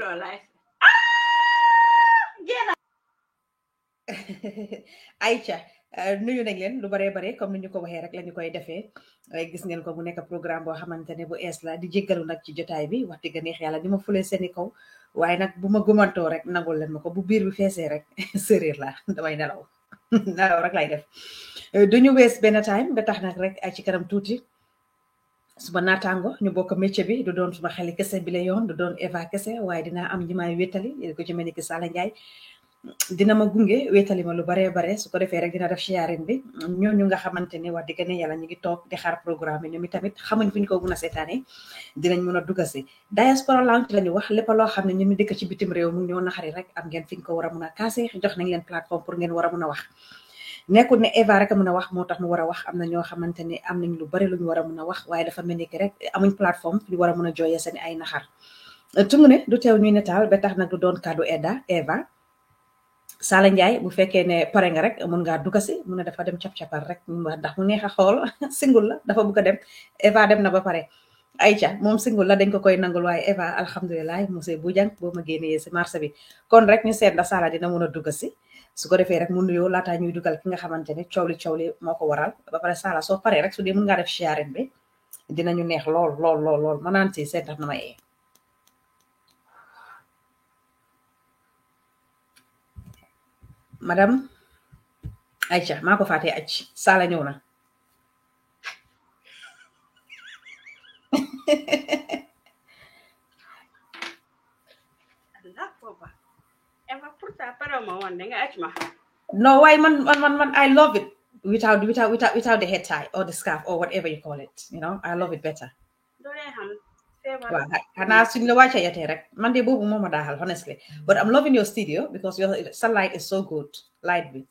life. Aïcha nuyu nañ leen lu bare bare comme ni ñu ko waxee rek lañu koy defee gis ngeen ko mu nekk programme boo xamante ne bu ees la di jéggalu nag ci jotaay bi wax dëgg neex yàlla di ma fulee seeni kaw waaye nag bu ma gumantoo rek nangul leen ma ko bu biir bi feesee rek séréer la damay nelaw nelaw rek lay def duñu wees benn time ba tax nag rek ay ci kanam tuuti suma naataango ñu bokk métier bi du doon suma xeli kese bi la yoon du doon Eva kese waaye dinaa am ñi may wétali ko ci mel ni ki Sala Njaay dina ma gunge wéetali ma lu baree bare su ko defee rek dina def sharing bi ñooñu nga xamante ne wax dëgg ne yàlla ñu ngi toog di xaar programme yi ñoom tamit xamuñ fu ñu ko mën a seetaane dinañ mën a dugg si diaspora lounge lañu wax lépp loo xam ne ñu dëkk ci bitim réew mu ñoo naxari rek am ngeen fi ñu ko war a mën a kaase jox nañ leen plateforme pour ngeen war a mën a wax nekkul ne Eva rek a mën a wax moo tax mu war a wax am na ñoo xamante ne am nañ lu bari lu ñu war a mën a wax waaye dafa mel ni ki rek amuñ plateforme ñu war a mën a jooyee seen ay naxar tungu ne du teew ñuy netaal ba tax nag du doon kàddu Eva Sala Njaay bu fekkee ne pare nga rek mun ngaa dugga si mu ne dafa dem cap-capal rek ndax mu neex a xool singul la dafa bugg a dem Eva dem na ba pare Aïcha moom singul la dañ ko koy nangul waaye Eva alhamdulilah monsieur Bujang boo ma génnee si marché bi kon rek ñu seet ndax Sala dina mun a dugga si su ko defee rek mu nuyoo laataa ñuy dugal ki nga xamante ne coow li moo ko waral ba pare Sala soo paree rek su dee mun ngaa def sharing bi dinañu neex lool ma naan si seet ndax na ma ee madame Aïcha maa ko fàttee acc Sala ñëw na no why man I love it without the head tie or the scarf or whatever you call it I love it better waaw xanaa suñ la wàcce yatee rek man de boobu moo ma daaxal honestly but I'm loving your studio because your sunlight is so good light bi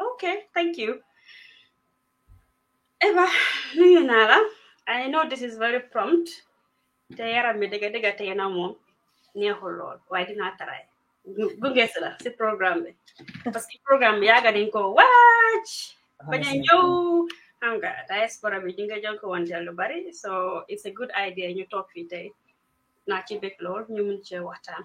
Okay, thank you. Eva, nuyu naa la. I know this is very prompt. Te yaram bi dëgga te na moom neexul lool waaye dinaa taraay gunge si la si programme bi parce que programme bi yaaga dañ ko waaj bañ a ñëw xam nga diaspora bi di nga jël ko wanteel lu bari so it's a good idea ñu toog fii tey naa ci bëgg lool ñu mun ci waxtaan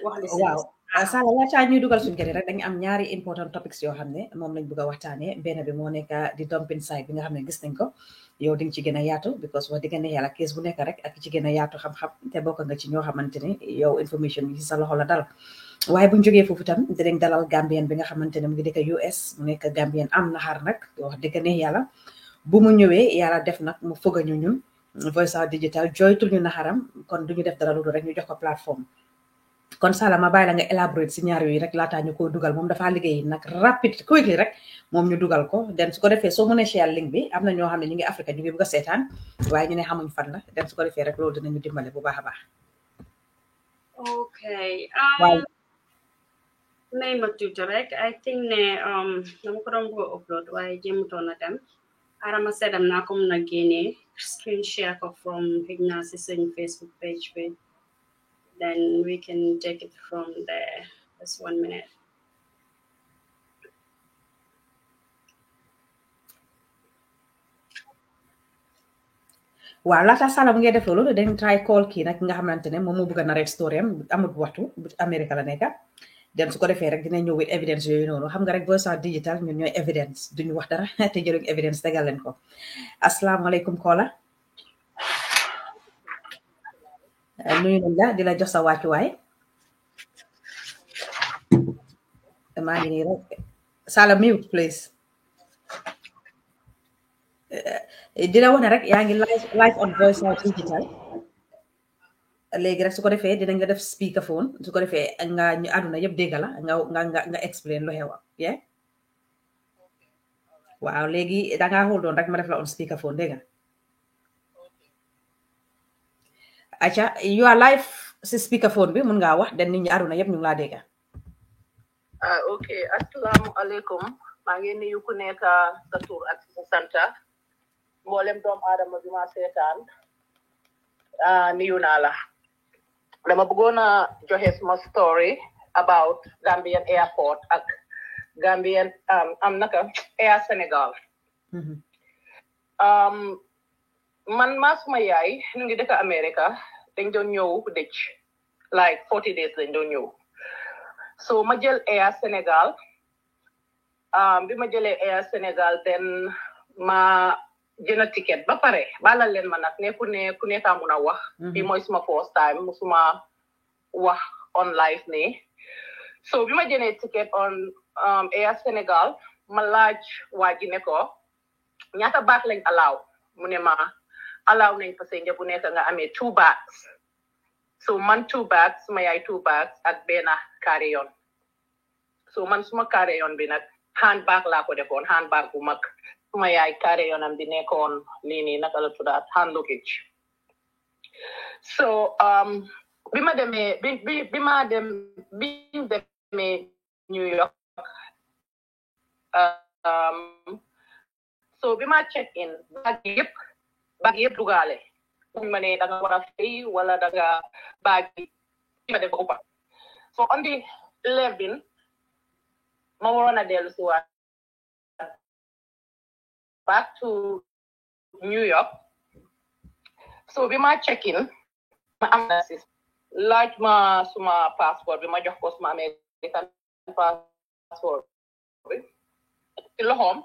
waaw Sala laataa ñuy dugal suñu rek dañu am ñaari important topics yoo xam ne moom lañ bëgg a waxtaanee benn bi moo nekk di dumping site bi nga xam ne gis nañ ko yow di nga ci gën a yaatu because wax dëgg ne yàlla kees bu nekk rek ak ci gën a yaatu xam-xam te bokk nga ci ñoo xamante ne yow information bi ci sa loxo la dal waaye buñ jógee foofu tam dinañ dalal Gambien bi nga xamante ne mu ngi dëkk US mu nekk Gambien am naxar nag wax dëgg ne yàlla bu mu ñëwee yàlla def nag mu fëgg ñu ñun Voice Out Digital joytul ñu naxaram kon duñu def dara loolu rek ñu jox ko plateforme kon Sala ma bàyyi la nga élaborer ci ñaar yooyu rek laataa ñu ko dugal moom dafa liggéey nag rapide quickly rek moom ñu dugal ko den su ko defee soo mënee share link bi am na ñoo xam ne ñu ngi Afrique ñu ngi bëgg a seetaan waaye ñu ne xamuñ fan la den su ko defee rek loolu dinañu dimbale bu baax a baax okay may ma tuuti rek I think ne dama ko doon bëgg a upload waaye jéemutoon na dem arama seddam naa ko mun a génnee screen share ko from xëj naa si seen Facebook page bi then we can take it from there. Just 1 minute. waaw laata Sala bu ngeen def loolu dañ try call kii nag nga xamante ne moom moo bëgg a narrate story am amul waxtu Amérique la nekka den su ko defee rek dina ñëw with evidence yooyu noonu xam nga rek Voice Out Digital ñun ñooy evidence duñu wax dara te jëluñ evidence tegal leen ko asalaamaaleykum Kola nuyu nañ la di la jox sa wàccuwaay maa ngi nii rek Sala mute please di la wax ne rek yaa ngi live on Voice Out Digital léegi rek su ko defee dinañ nga def speakerphone su ko defee nga ñu àdduna yëpp dégg la nga explain lu xew yeah waaw léegi dangaa hold on rek ma def la on speakerphone dégg nga acca you are live si speakerphone bi mun ngaa wax den nit ñi àdduna yëpp ñu ngi laa dégg ok asalaamaaleykum maa ngi nuyu ku nekk sa tur ak sa santa mboolem doomu aadama bi ma seetaan nuyu naa la dama bëggoon a joxe suma story about Gambian airport ak Gambian am naka Air Sénégal man maa suma yaay ñu ngi dëkk America dañ doon ñëw dëcc like 40 days lañ doon ñëw so ma jël Air Sénégal bi ma jëlee Air Sénégal then ma jëna ticket ba pare balal leen ma nag ne ku nekk mun a wax bi mooy suma first time musuma wax on live ni so bi ma jëlee ticket on Air Sénégal ma laaj waa ji ne ko ñaata baag lañ allow mu ne ma allow nañ passenger bu nekk nga amee 2 bags so man 2 bags suma yaay 2 bags ak benn carry-on so man suma carry-on bi nag handbag laa ko defoon handbag bu mag suma yaay carry-on am bi nekkoon lii nii naka la tuddaat hand luggage so bi ma demee New York so bi ma check in bag yëpp dugaale buñ ma ne da nga war a fay wala da nga bag yi ma def uppa so on the 11 ma waroon a dellu si waat back to New York so bi ma check in ma am na si laaj ma suma passeport bi ma jox ko suma American passeport bi ci loxoom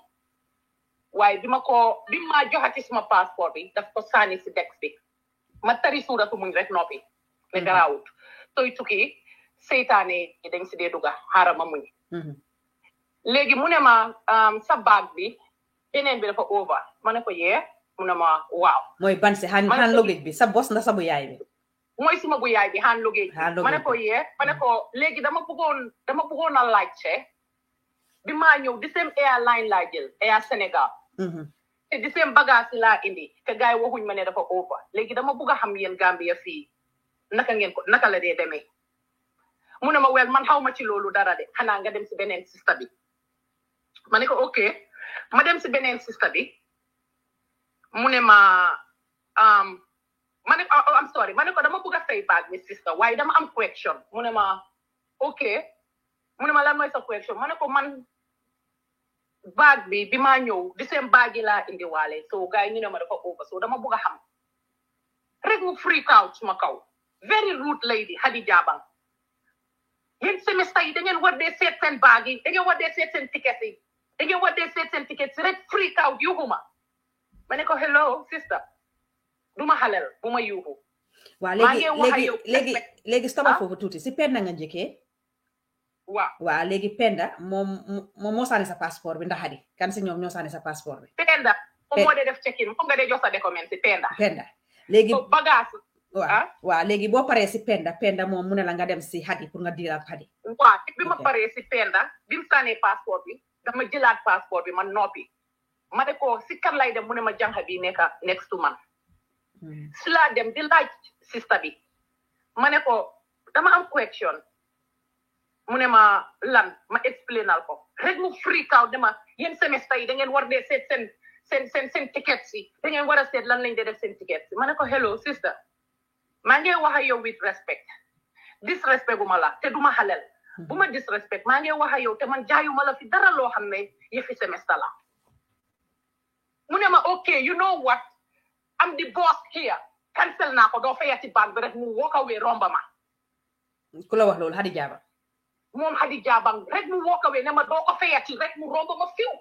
waaye bi ma joxati suma passeport bi daf ko sànni si dex bi ma tari suuratu muñ rek noppi ne garaawut sooy tukki seytaane dañ si dee dugga xaaral ma muñ léegi mu ne ma sa bag bi beneen bi dafa over ma ne ko yee mu ne ma waaw mooy ban si hand luggage bi sa bos na sa bu yaay bi mooy suma bu yaay bi hand luggage bi ma ne ko yee ma ne ko léegi dama bëggoon a laajte bi maa ñëw di same airline laa jël Air Sénégal te di same bagage laa indi te gars yi waxuñ ma ne dafa over léegi dama bëgg a xam yéen Gambia fii naka la dee demee mu ne ma wel man xaw ma ci loolu dara de xanaa nga dem si beneen sista bi ma ne ko ok ma dem si beneen sista bi mu ne ma I'm sorry ma ne ko dama bëgg a fay bag mi sista waaye dama am question mu ne ma ok mu ne ma lan mooy sa question ma ne ko man bag bi maa ñëw di seen bag yi laa indiwaale so gars yi ñu ne ma dafa over so dama bëgg a xam rek mu freak out suma kaw very rude lady Hadi Jabang yéen semestre yi da ngeen war dee seet seen bag yi da ngeen war dee seet seen ticket yi da ngeen war dee seet seen ticket yi rek freak out yuuxuma ma ne ko hello sister du ma xalel bu ma yuuxu waaw léegi stop foofu tuuti si Penda nga njëkkee waaw léegi Penda moom moo sànni sa passeport bi ndax Hadi kan si ñoom ñoo sànni sa passeport bi Penda moom moo dee def check in moom nga dee jox sa document si Penda léegi bagage waaw léegi boo paree si Penda moom mu ne la nga dem si Hadi pour nga diil ak Hadi waaw bi ma paree si Penda bi mu sànnee passeport bi dama jëlaat passeport bi man noppi ma ne ko si kan lay dem mu ne ma jànq bi nekk next to man si laa dem di laaj sista bi ma ne ko dama am question mu ne ma lan ma explainal ko rek mu freak out dama yéen semestre yi da ngeen war dee seet seen ticket si da ngeen war a seet lan lañ dee def seen ticket si ma ne ko hello sister maa ngi wax ak yow with respect disrespect bu ma la te du ma xalel bu ma disrespect maa ngi wax ak yow te man jaayuma la fi dara loo xam ne yëfi semestre la mu ne ma okay you know what I'm the boss here cancel naa ko doo fayati bag bi rek mu walk away romba ma ku la wax loolu Hadi Jabang moom Hadi Jabang rek mu walk away ne ma doo ko fayati rek mu romba ma fiw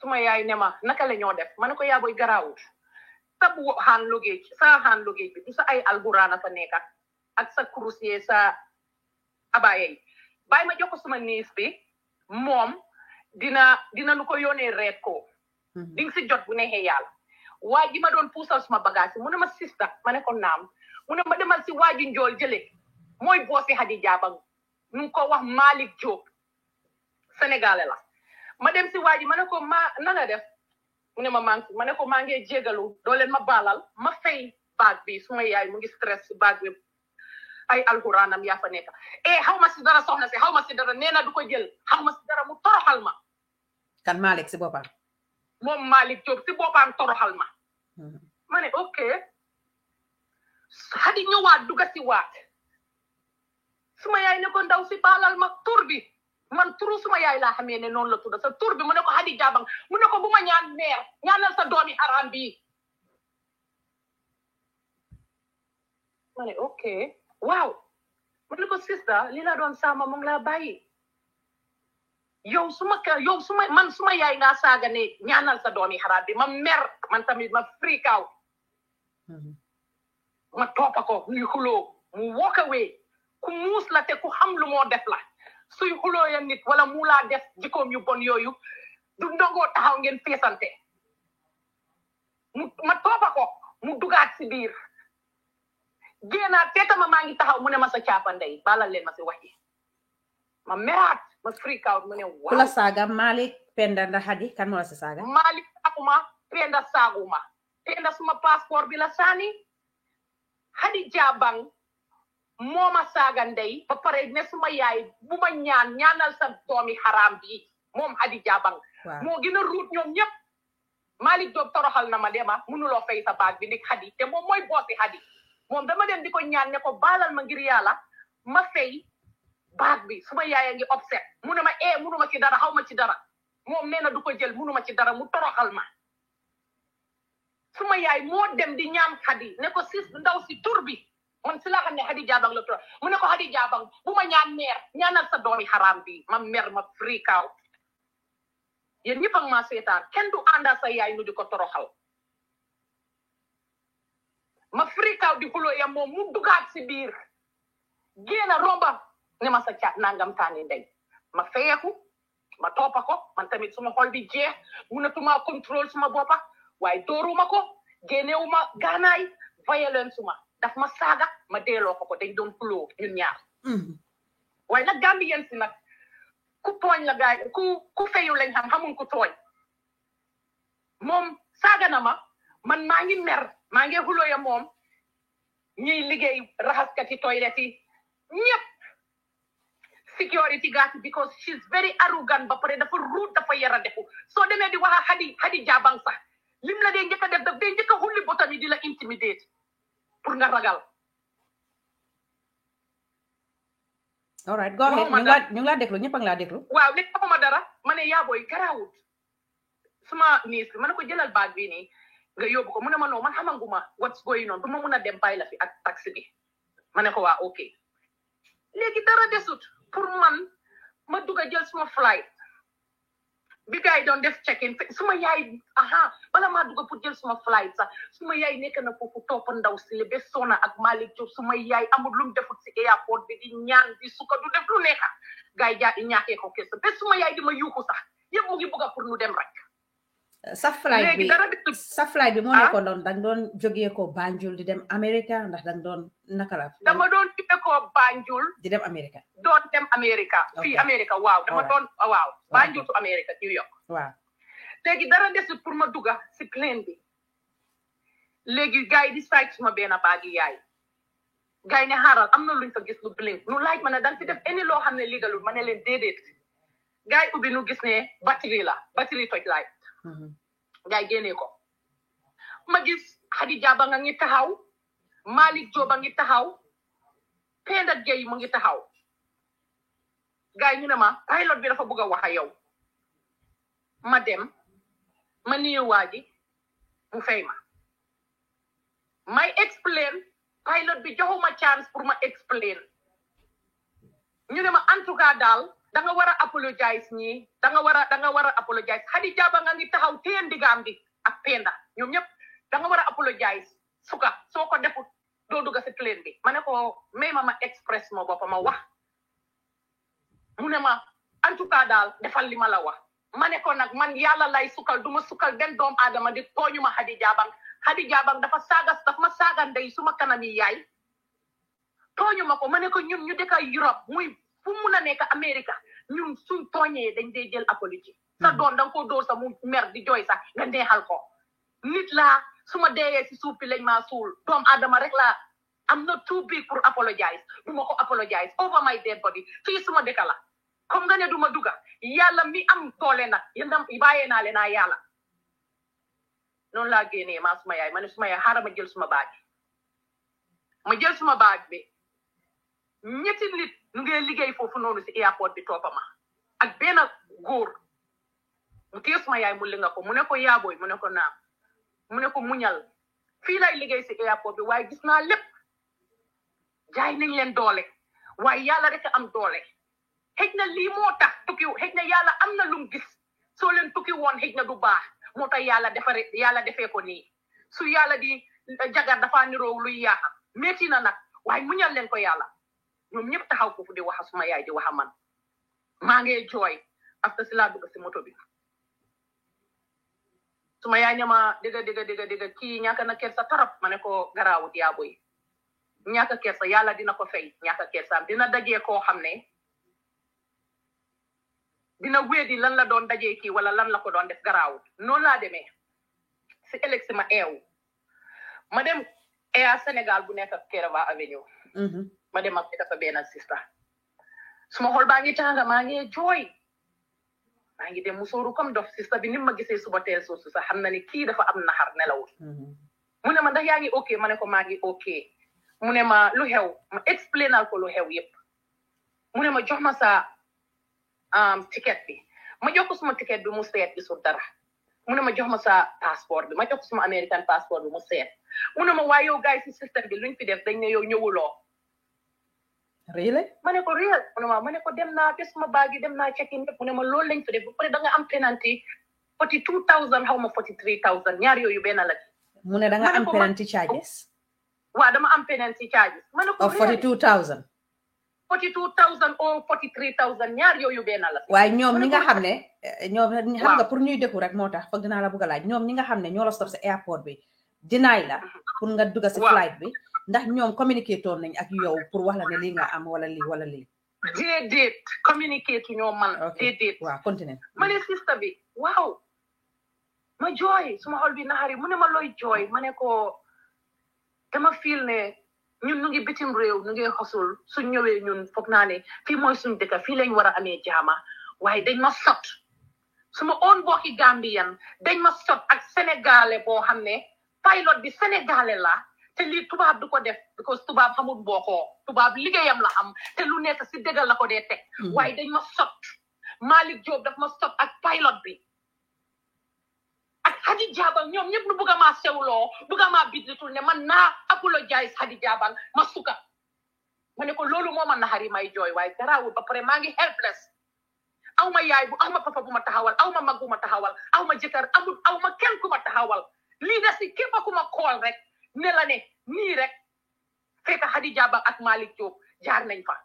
suma yaay ne ma naka la ñoo def ma ne ko yaa booy garaawut sa hand luggage bi du sa ay alburana fa nekk ak sa croupier sa abaya yi bàyyi ma jox ko suma niis bi moom dina nu ko yónnee reet ko di nga si jot bu neexee yàlla waa ji ma doon puusal suma bagage mu ne ma sista ma ne ko naam mu ne ma demal si waa ji njool jële mooy boosi Hadi Jabang ñu ngi ko wax Malick Diop sénégalais la ma dem si waa ji ma ne ko na nga def mu ne ma ne ko maa ngi jégalu doo leen ma baalal ma fay bag bi suma yaay mu ngi stress si bag bi ay alxuraanam yaa fa nekk xaw ma si dara soxna si xaw ma si dara nee na du ko jël xaw ma si dara mu toroxal ma kan Malick si boppam moom Malick Diop si boppam toroxal ma ma ne ok Hadi ñëwaat dugga si waat suma yaay ne ko ndaw si baalal ma tur bi man turu suma yaay laa xamee ne noonu la tudda sa tur bi mu ne ko Hadi Jabang mu ne ko bu ma ñaan meer ñaanal sa doomi haram bi ma ne ok waaw ma ne ko sister li la doon sama mu ngi laa bàyyi yow suma yaay nga saaga ne ñaanal sa doomi xaraat bi ma mer man tamit ma freak out ma toppa ko muy xuloo mu walk away ku muus la te ku xam lu moo def la suy xuloo ya nit wala mu laa def jikkoom yu bon yooyu du ndongoo taxaw ngeen feesante ma toppa ko mu dugaat si biir génnaat teetama maa ngi taxaw mu ne ma sa caapandey balal leen ma si wax yi ma meraat ma freak out mu ne waaw kula saaga Malik Penda ndax Hadi kan moo la sa saaga Malik akuma Penda saaguma Penda suma passeport bi la saani Hadi Jabang mooma saaga ndey ba pare ne suma yaay bu ma ñaanal sa doomi xaraam bi moom Hadi Jabang moo gën a ruut ñoom ñëpp Malik Job toroxal na ma dema mënuloo fay sa baag bi ndik Hadi te moom mooy boosi Hadi moom dama dem di ko ñaan ne ko baalal ma ngir yàlla ma fay baag bi suma yaay a ngi upset mu ne ma munuma ci dara xaw ma ci dara moom nee na du ko jël munuma ci dara mu toroxal ma suma yaay moo dem di ñaan Hadi ne ko sis ndaw si tur bi man si laa xam ne Hadi Jabang la tur mu ne ko Hadi Jabang bu ma ñaan meer ñaanal sa doomi xaraam bi ma mer ma freak out yéen ñëpp ak ma seetaan kenn du ànda sa yaay nu di ko toroxal ma freak out di xuloo ya moom mu dugaat si biir génn romba ne ma sa caat nangam taani ndey ma feyeku ma toppa ko man tamit suma xol bi jeex munatuma contrôle suma boppa waaye dooruma ko génnewuma gaanaay violence suma daf ma saaga ma deeloo ko dañ doon xuloo ñun ñaar waaye nag Gambien si nag ku tooñ la gaay ku feyu lañ xamuñ ku tooñ moom saaga na ma man maa ngi mer maa ngi xuloo ya moom ñuy liggéey raxaskati toilet yi ñëpp security guard because she's very arrogant ba pare dafa rude dafa yara defu soo demee di wax Hadi Jabang sax lim la dee njëkk a def daf dee njëkk a xulli botam yi di la intimidate pour nga ragal. all right go ahead ñu ngi laa déglu ñëpp a ngi laa déglu. waaw léegi xamuma dara ma ne yaa booy garaawut suma niis bi ma ne ko jëlal baag bi nii nga yóbbu ko mu ne ma non man xamanguma what's going on du ma mun a dem bàyyi la fi ak taxi bi ma ne ko waa ok léegi dara desut pour man ma dugg a jël suma flight bi gars yi doon def check-in suma yaay bala maa dugg pour jël suma flight sax suma yaay nekk na foofu topp ndaw si le ba sona ak Malik Diop suma yaay amul lu mu defut si airport bi di ñaan di suka du def lu nekka gars yi ñaakee ko kese ba suma yaay di ma yuuxu sax yëpp mu ngi bugg a pour nu dem rek sa flight bi moo nekkoon doon danga doon jógee ko Banjul di dem America ndax danga doon naka la dama doon jógee ko Banjul di dem America doon dem America fii America waaw dama doon waaw Banjul to America New York waaw léegi dara desut pour ma dugga si plane bi léegi gars yi di sàcc suma benn baagi yaay gars yi ne xaaral am na luñ fa gis lu blink nu laaj ma ne danga fi def any loo xam ne légalul ma ne leen déedéet gars yi ubbi nu gis ne batterie toj laay gars yi génnee ko ma gis Hadi Jabang a ngi taxaw Malik Job a ngi taxaw Penda Gueye mu ngi taxaw gars yi ñu ne ma pilot bi dafa bëgg a wax ak yow ma dem ma nuyu waa ji mu fay ma may explain pilot bi joxuma chance pour ma explain ñu ne ma en tout cas daal da nga war a apologize ñii da nga war a apologize Hadi Jabang nga ngi taxaw téye ndigam bi ak Penda ñoom ñëpp da nga war a apologize suka soo ko defut doo dugg si plane bi ma ne ko may ma express ma bopp ma wax mu ne ma en tout cas daal defal li ma la wax ma ne ko nag man yàlla lay sukal du ma sukal benn doomu aadama di tooñu ma Hadi Jabang dafa ma saaga ndey suma kanami yaay tooñu ma ko ma ne ko ñun ñu dëkk Europe muy fu mun a nekk America ñun suñ tooñee dañ dee jël apologie sa doom da nga ko dóor sa mu mer di jooy sax nga neexal ko nit laa suma deeyee si suuf bi lañ maa suul doomu aadama rek laa am not too big pour apologize du ma ko apologize over my dead body fii suma dëkk la comme nga ne du ma dugga yàlla mi am doole nag yéen bàyyee naa leen naa yàlla noonu laa génnee maa suma yaay ma ne suma yaay xaaral ma jël suma baag bi ñetti nit ñu ngi liggéey foofu noonu si airport bi toppama ak benn góor mu téye suma yaay mu li nga ko mu ne ko yaabooy mu ne ko naam mu ne ko muñal fii lay liggéey si airport bi waaye gis naa lépp jaay nañ leen doole waaye yàlla rek am doole xëj na lii moo tax tukki xëj na yàlla am na lum gis soo leen tukki woon xëj na du baax moo tax yàlla defee ko nii su yàlla di jagar dafa niroo luy yaaxa métti na nag waaye muñal leen ko yàlla ñoom ñëpp taxaw foofu di waxa suma yaay di waxa man maa ngi jooy after si laa dugg si moto bi suma yaay ne ma dëgg kii ñàkk na kersa torop ma ne ko garaawut yaa boy ñàkk kersa yàlla dina ko fay ñàkk kersaam dina dajee koo xam ne dina wéedi lan la doon dajee kii wala lan la ko doon def garaawut noonu laa demee si ëllëg si ma eew ma dem Air Sénégal bu nekk ak Kereva Avenue ma dem ak dafa benn sista suma xol baa ngi tànga maa ngi jooy maa ngi dem musóoru comme dof sista bi ni ma gisee suba teel soosu sax xam na ni kii dafa am naxar nelawul mu ne ma ndax yaa ngi ok ma ne ko maa ngi ok mu ne ma lu xew ma explainal ko lu xew yépp mu ne ma jox ma sa ticket bi ma jox ko suma ticket bi mu seet gisul dara mu ne ma jox ma sa passeport bi ma jox ko suma American passeport bi mu seet mu ne ma waaye yow gars yi si système bi luñ fi def dañ ne yow ñëwuloo really ma ne ko real mu ne ma ne ko dem naa te suma baagi dem naa check in mu ne ma loolu lañ fi def ba pare da nga am penalty 42,000 xaw ma 43,000 ñaar yooyu benn la mu ne da nga am penalty charges waaw dama am penalty charges ma ne ko of 42,000 42,000 or 43,000 ñaar yooyu benn la waaye ñoom ñi nga xam ne ñoom xam nga pour ñuy dëkku rek moo tax foog dinaa la bëgg a laaj ñoom ñi nga xam ne ñoo la stop sa airport bi dinaay la pour nga dugga si flight bi ndax ñoom communiqué toon nañ ak yow pour wax la ne lii nga am wala lii déedéet communiqué tu ñoo man déedéet waaw continue ma ne sista bi waaw ma jooy suma xol bi naxari mu ne ma looy jooy ma ne ko dama fiil ne ñun ñu ngi bitim réew ñu ngi xosul suñ ñëwee ñun foog naa ne fii mooy suñ dëkk fii lañ war a amee jaama waaye dañ ma sot suma oon bokki Gambian dañ ma sot ak sénégalais boo xam ne pilot bi sénégalais la te lii tubaab du ko def because tubaab xamul bookoo tubaab liggéeyam la am te lu nekk si dëggal la ko dee teg waaye dañ ma sot Malick Diop daf ma sot ak pilot bi ak Hadi Jabang ñoom ñëpp nu bugga maa sewloo bugga maa bidlitul ne man naa apologize Hadi Jabang ma suka ma ne ko loolu moo ma naxari may jooy waaye garaawul ba pare maa ngi helpless aw ma yaay bu aw ma papa bu ma taxawal aw ma mag bu ma taxawal aw ma jëkkër aw ma kenn ku ma taxawal lii da si képp ku ma kool rek ne la ne nii rek fekk Hadi Jabang ak Malick Diop jaar nañ fa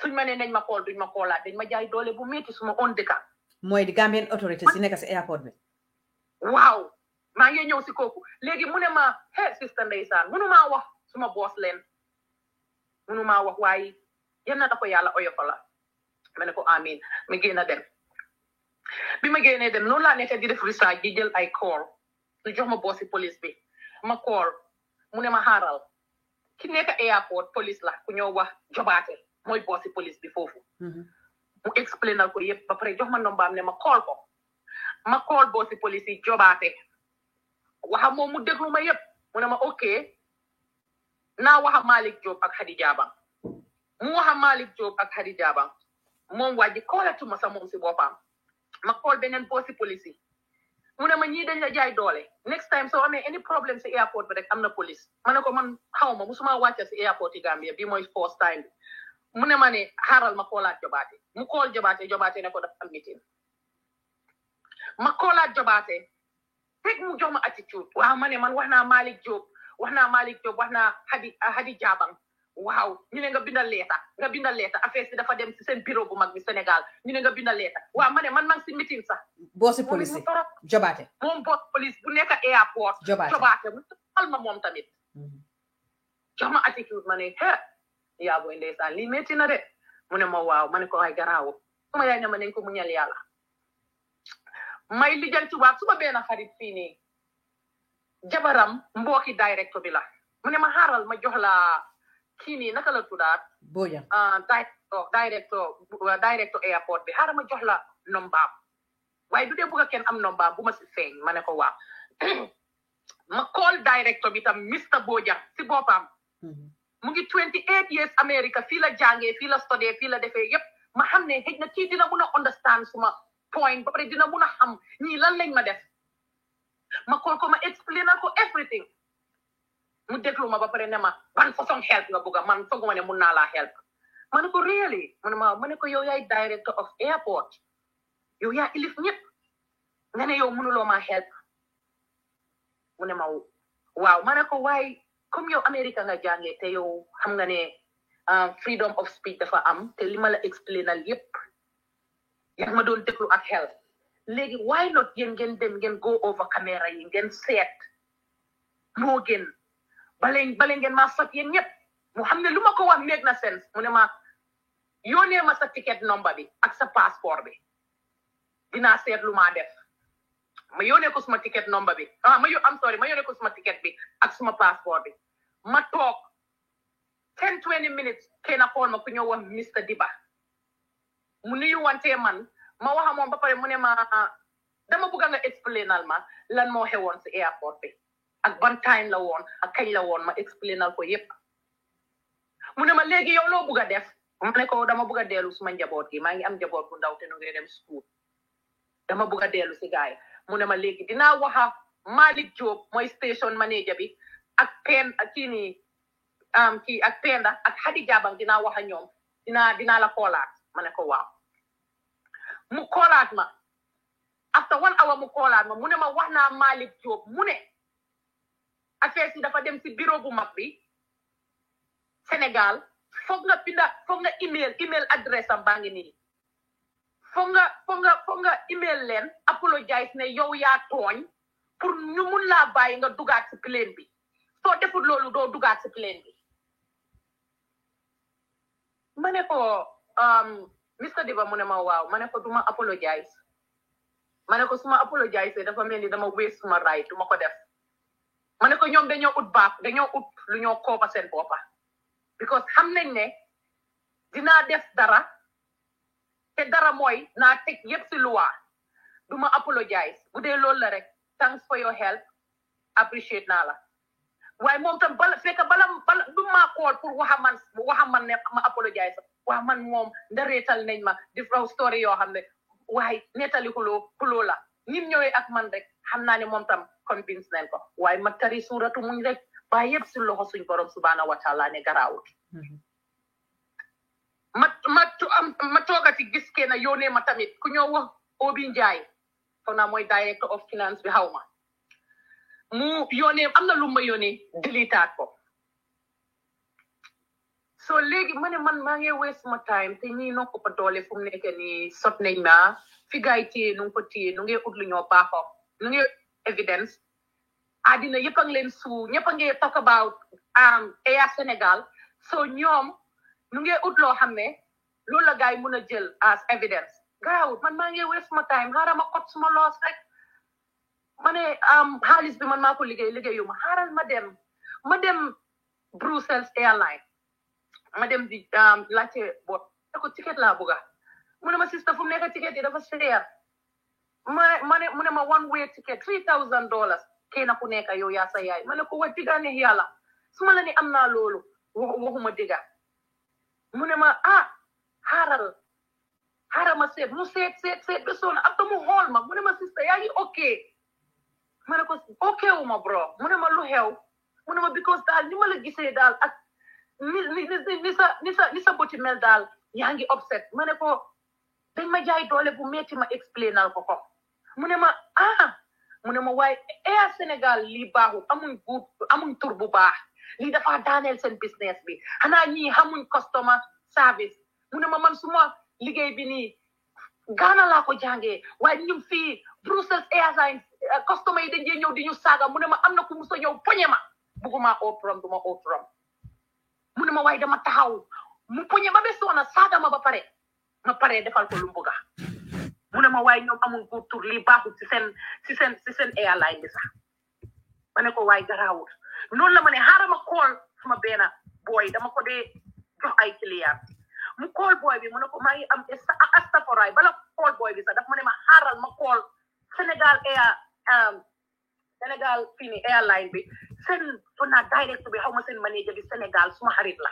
suñ ma ne nañ ma kool duñ ma koolaat dañ ma jaay doole bu métti suma on dëkka mooy di Gambian authorities si nekk si airport bi waaw maa ngi ñëw si kooku léegi mu ne ma hey sister ndeysaan munu maa wax suma boos leen munu maa wax waaye yal na da ko yàlla oyofa la ma ne ko amin ma génn a dem bi ma génnee dem noonu laa nekk di def research di jël ay call lu jox ma boosi police bi ma call mu ne ma xaaral ki nekk airport police la ku ñëw wax jobaate mooy boosi police bi foofu mu explainal ko yëpp ba pare jox ma nombaam ne ma call ko ma call boosi police yi jobaate waxa moom mu déglu ma yëpp mu ne ma ok naa waxa Malick Diop ak Hadi Jabang mu waxa Malick Diop ak Hadi Jabang moom waa ji koolatuma sa moom si boppam ma call beneen boosi police yi mu ne ma ñii dañ la jaay doole next time soo amee any problem si airport bi rek am na police ma ne ko man xaw ma musuma wàcca si airport yi Gambia bi mooy first time bi mu ne ma ne xaaral ma koolaat jobaate mu kool jobaate ne ko dafa am meeting ma koolaat jobaate fekk mu jox ma attitude waaw ma ne man wax naa Malick Diop wax naa Hadi Jabang waaw ñu ne nga bindal leeta affaire si dafa dem si seen bureau bu mag bi Sénégal ñu ne nga bindal leeta waaw ma ne man maa ngi si meeting sax boosi police jobaate moom boss police bu nekk airport jobaate mu al ma moom tamit jox ma attitude ma ne yaa booy ndeysaan lii métti na de mu ne ma waaw ma ne ko ay garaawu suma yaay ne ma nañ ko muñal yàlla may lijjanti waat suma benn xarit fii nii jabaram mbooki directeur bi la mu ne ma xaaral ma jox la kii nii naka la tuddaat Bojang directeur airport bi xaaral ma jox la nombaam waaye du dee bëgg kenn am nombaam bu ma si feeñ ma ne ko waaw ma call directeur bi tam Mr Bojang si boppam mu ngi 28 years America fii la jàngee fii la study fii la defee yépp ma xam ne xëj na kii dina mun a understand suma point ba pare dina mun a xam ñii lan lañ ma def ma call ko ma explainal ko everything mu déglu ma ba pare ne ma ban façon help nga bëgg man fooguma ne mun naa laa help ma ne ko really ma ne ko yow yaay director of airport yow yaa ilif ñëpp nga ne yow mënuloo maa help mu ne ma waaw ma ne ko waaye comme yow America nga jàngee te yow xam nga ne freedom of speech dafa am te li ma la explainal yëpp yaa ma doon déglu ak help léegi why not yéen ngeen dem ngeen go over caméra yi ngeen seet moo gën bale ngeen maa sot yéen ñëpp mu xam ne lu ma ko wax make na sense mu ne ma yónnee ma sa ticket number bi ak sa passeport bi dinaa seet lu maa def ma yónnee ko suma ticket number bi ma yónnee ko suma ticket bi ak suma passeport bi ma toog 10-20 minutes kenn xool ma ku ñëw wax Mr. Diba mu nuyu wante man ma wax moom ba pare mu ne ma dama bëgg nga explainal ma lan moo xewoon si airport bi ak ban time la woon ak kañ la woon ma explainal ko yépp mu ne ma léegi yow loo bëgg a def ma ne ko dama bëgg a dellu suma njaboot gi maa ngi am njaboot bu ndaw te nu ngi dem school dama bëgg a dellu si gaay mu ne ma léegi dinaa waxa Malick Diop mooy station manager bi ak kii ak Penda ak Hadi Jabang dinaa waxa ñoom dinaa la koolaat ma ne ko waaw mu koolaat ma after 1 hour mu koolaat ma mu ne ma wax naa Malick Diop mu ne affaire si dafa dem si bureau bu mag bi Sénégal foog nga email adresse am baa ngi nii foog nga email leen apologize ne yow yaa tooñ pour ñu mun laa bàyyi nga dugaat si plane bi soo defut loolu doo dugaat si plane bi ma ne ko Mr. Diba mu ne ma waaw ma ne ko duma apologize ma ne ko suma apologize dafa mel ni dama waste suma right duma ko def ma ne ko ñoom dañoo ut lu ñoo koopa seen boppa because xam nañ ne dinaa def dara te dara mooy naa teg yépp si luwa duma apologize bu dee loolu la rek thanks for your help appreciate naa la waaye moom tam bala du maa kool pour waxa man ne ma apologize waa man moom ndareetal nañ ma di raw story yoo xam ne waaye nettali xuloo la nim ñëwee ak man rek xam naa ne moom tam convince nañ ko waaye ma tari suuratu muñ rek ba yëpp si loxo suñ borom subhanahu wa taala ne garaawut ma toogati gis kenn yónnee ma tamit ku ñëw wax Obi Njaay foog naa mooy director of finance bi xaw ma mu yónnee am na lu ma yónnee delitaat ko so léegi ma ne man maa ngi waste ma time te ñii noo ko pa doole fu mu nekk nii sot nañ ma fi gaay téye nu ngi ko téye nu ngi ut lu ñoo baaxoo nu ngi evidence àddina yëpp a ngi leen suu ñëpp a ngi talk about Air Sénégal so ñoom nu ngi ut loo xam ne loolu la gaay mun a jël as evidence gaawut man maa ngi waste ma time xaaral ma kot suma loos rek ma ne xaalis bi man maa ko liggéeyu ma xaaral ma dem Brussels Airlines ma dem di laajte boo ko ticket laa bëgga mu ne ma sister fu mu nekk ticket yi dafa cher mu ne ma one way ticket $3,000 kenn ku nekk yow yaa sa yaay ma ne ko wa digga ne yàlla su ma la ni am naa loolu waxuma digga mu ne ma xaaral ma seet mu seet ba soona après mu xool ma mu ne ma sister yaa ngi ok ma ne ko ok wu ma bro mu ne ma lu xew mu ne ma because daal ni ma la gisee daal ak ni sa boti mel daal yaa ngi upset ma ne ko dañ ma jaay doole bu metti ma explainal ko mu ne ma waaye Air Sénégal lii baaxul amuñ tur bu baax lii dafa daaneel seen business bi xanaa ñii xamuñ customer service mu ne ma man suma liggéey bi nii Ghana laa ko jàngee waaye ñun fii Brussels Airlines customer yi dañ dee ñëw di ñu saaga mu ne ma am na ku musa ñëw poñe ma bugguma óoturam duma óoturam mu ne ma waaye dama taxaw mu poñe ma ba soona saaga ma ba pare defal ko lu mu bëgga mu ne ma waaye ñoom amul guur tur lii baaxul ci seen airline bi sax ma ne ko waaye garaawul noonu la ma ne xaaral ma call suma benn boy dama ko dee jox ay client mu call boy bi mu ne ko maa ngi am astaforaay bala call boy bi sax daf ma ne ma xaaral ma call Sénégal fii nii airline bi seen fona direct bi xaw ma seen manager bi Sénégal suma xarit la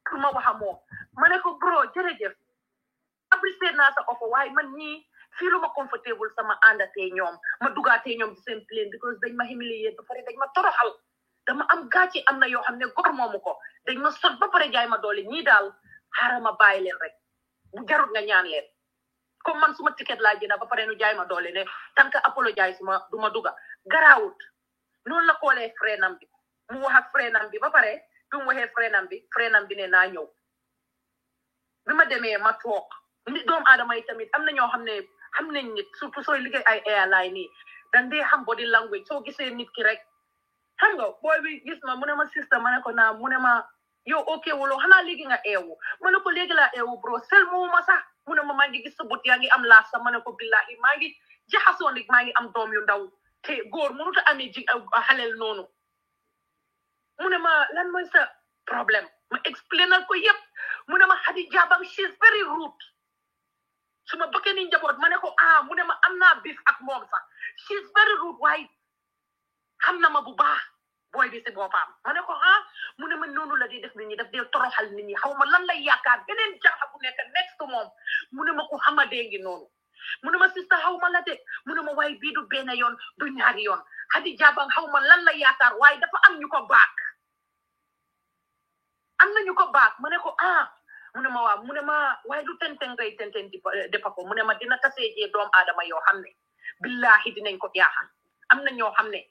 pour ma wax moom ma ne ko bro jërëjëf apprécié naa sa offre waaye man ñii fii lu ma comfortable sama àndatee ñoom ma dugaatee ñoom ci seen plane because dañ ma humilier ba pare dañ ma toroxal dama am gàcce am na yoo xam ne gor moomu ko dañ ma sot ba pare jaay ma doole ñii daal xaaral ma bàyyi leen rek bu jarut nga ñaan leen comme man suma ticket laa jënd ba pare nu jaay ma doole ne tant que apologize ma du ma duga garaawut noonu la koolee freinam bi mu wax ak freinam bi ba pare bi mu waxee freinam bi ne naa ñëw bi ma demee ma toog nit doomu aadama yi tamit am na ñoo xam ne xam nañ nit surtout sooy liggéey ay airline nii dañ dee xam body language soo gisee nit ki rek xam nga booy bi gis ma mu ne ma sister ma ne ko naa mu ne ma yow ok wuloo xanaa léegi nga eewu ma ne ko léegi laa eewu bro sel moomu ma sax mu ne ma maa ngi gis sa bët yaa ngi am laas sax ma ne ko billahi maa ngi jaxasoo nit maa ngi am doom yu ndaw te góor mënut a amee ji xaleel noonu mu ne ma lan mooy sa problème ma explainal ko yëpp mu ne ma Hadi Jabang she is very rude su ma bëggee ni njaboot ma ne ko mu ne ma am naa bis ak moom sax she is very rude waaye xam na ma bu baax booy bi si boppam ma ne ko mu ne ma noonu la di def nit ñi daf dee toroxal nit ñi xaw ma lan lay yaakaar beneen jànq bu nekk next to moom mu ne ma ko xamadee ngi noonu mu ne ma sister xaw ma la de mu ne ma waaye bii du benn yoon du ñaari yoon Hadi Jabang xaw ma lan la yaakaar waaye dafa am ñu ko baak am na ñu ko baak ma ne ko mu ne ma waaw mu ne ma waaye du tenten depa ko mu ne ma dina taseejee doom aadama yoo xam ne billahi dinañ ko yaaxal am na ñoo xam ne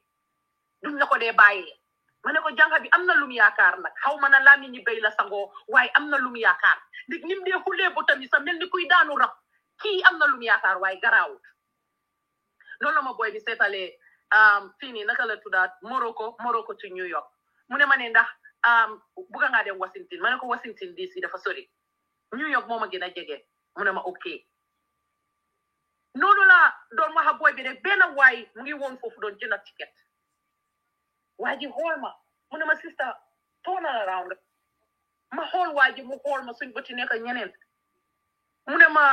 duñ la ko dee bàyyee ma ne ko jànga bi am na lum yaakaar nag xaw ma na laa mi ñi béy la sangoo waaye am na lum yaakaar ndig nim dee xulee ba tamit sax mel ni kuy daanu rab kii am na lum yaakaar waaye garaawut loolu la ma booy bi seetalee fii nii naka la tuddaat Morocco ci New York mu ne ma ne ndax bugga ngaa dem Washington ma ne ko Washington DC dafa sori New York moo ma gën a jege mu ne ma ok noonu la doon wax a booy bi rek benn waay mu ngi woon foofu doon jënd ticket waa ji xool ma mu ne ma sister turn around ma xool waa ji mu xool ma suñ bëti nekk ñeneen mu ne ma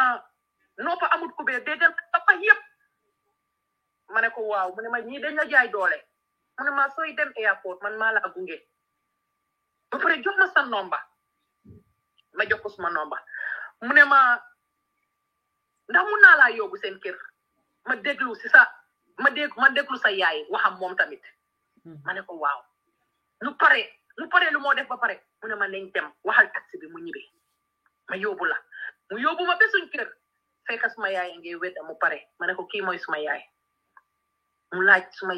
noppa amut kubéer déggal dafa yëpp ma ne ko waaw mu ne ma ñii dañ la jaay doole mu ne ma sooy dem airport man maa la gunge ba pare jox ma sa nomba ma jox ko suma nomba mu ne ma ndax mun naa laa yóbbu seen kër ma déglu sa yaay waxam moom tamit ma ne ko waaw lu pare lu moo def ba pare mu ne ma nañ dem waxal taxi bi mu ñibbi ma yóbbu la mu yóbbu ma ba suñ kër fekk suma yaay ngi wedda mu pare ma ne ko kii mooy suma yaay mu laaj suma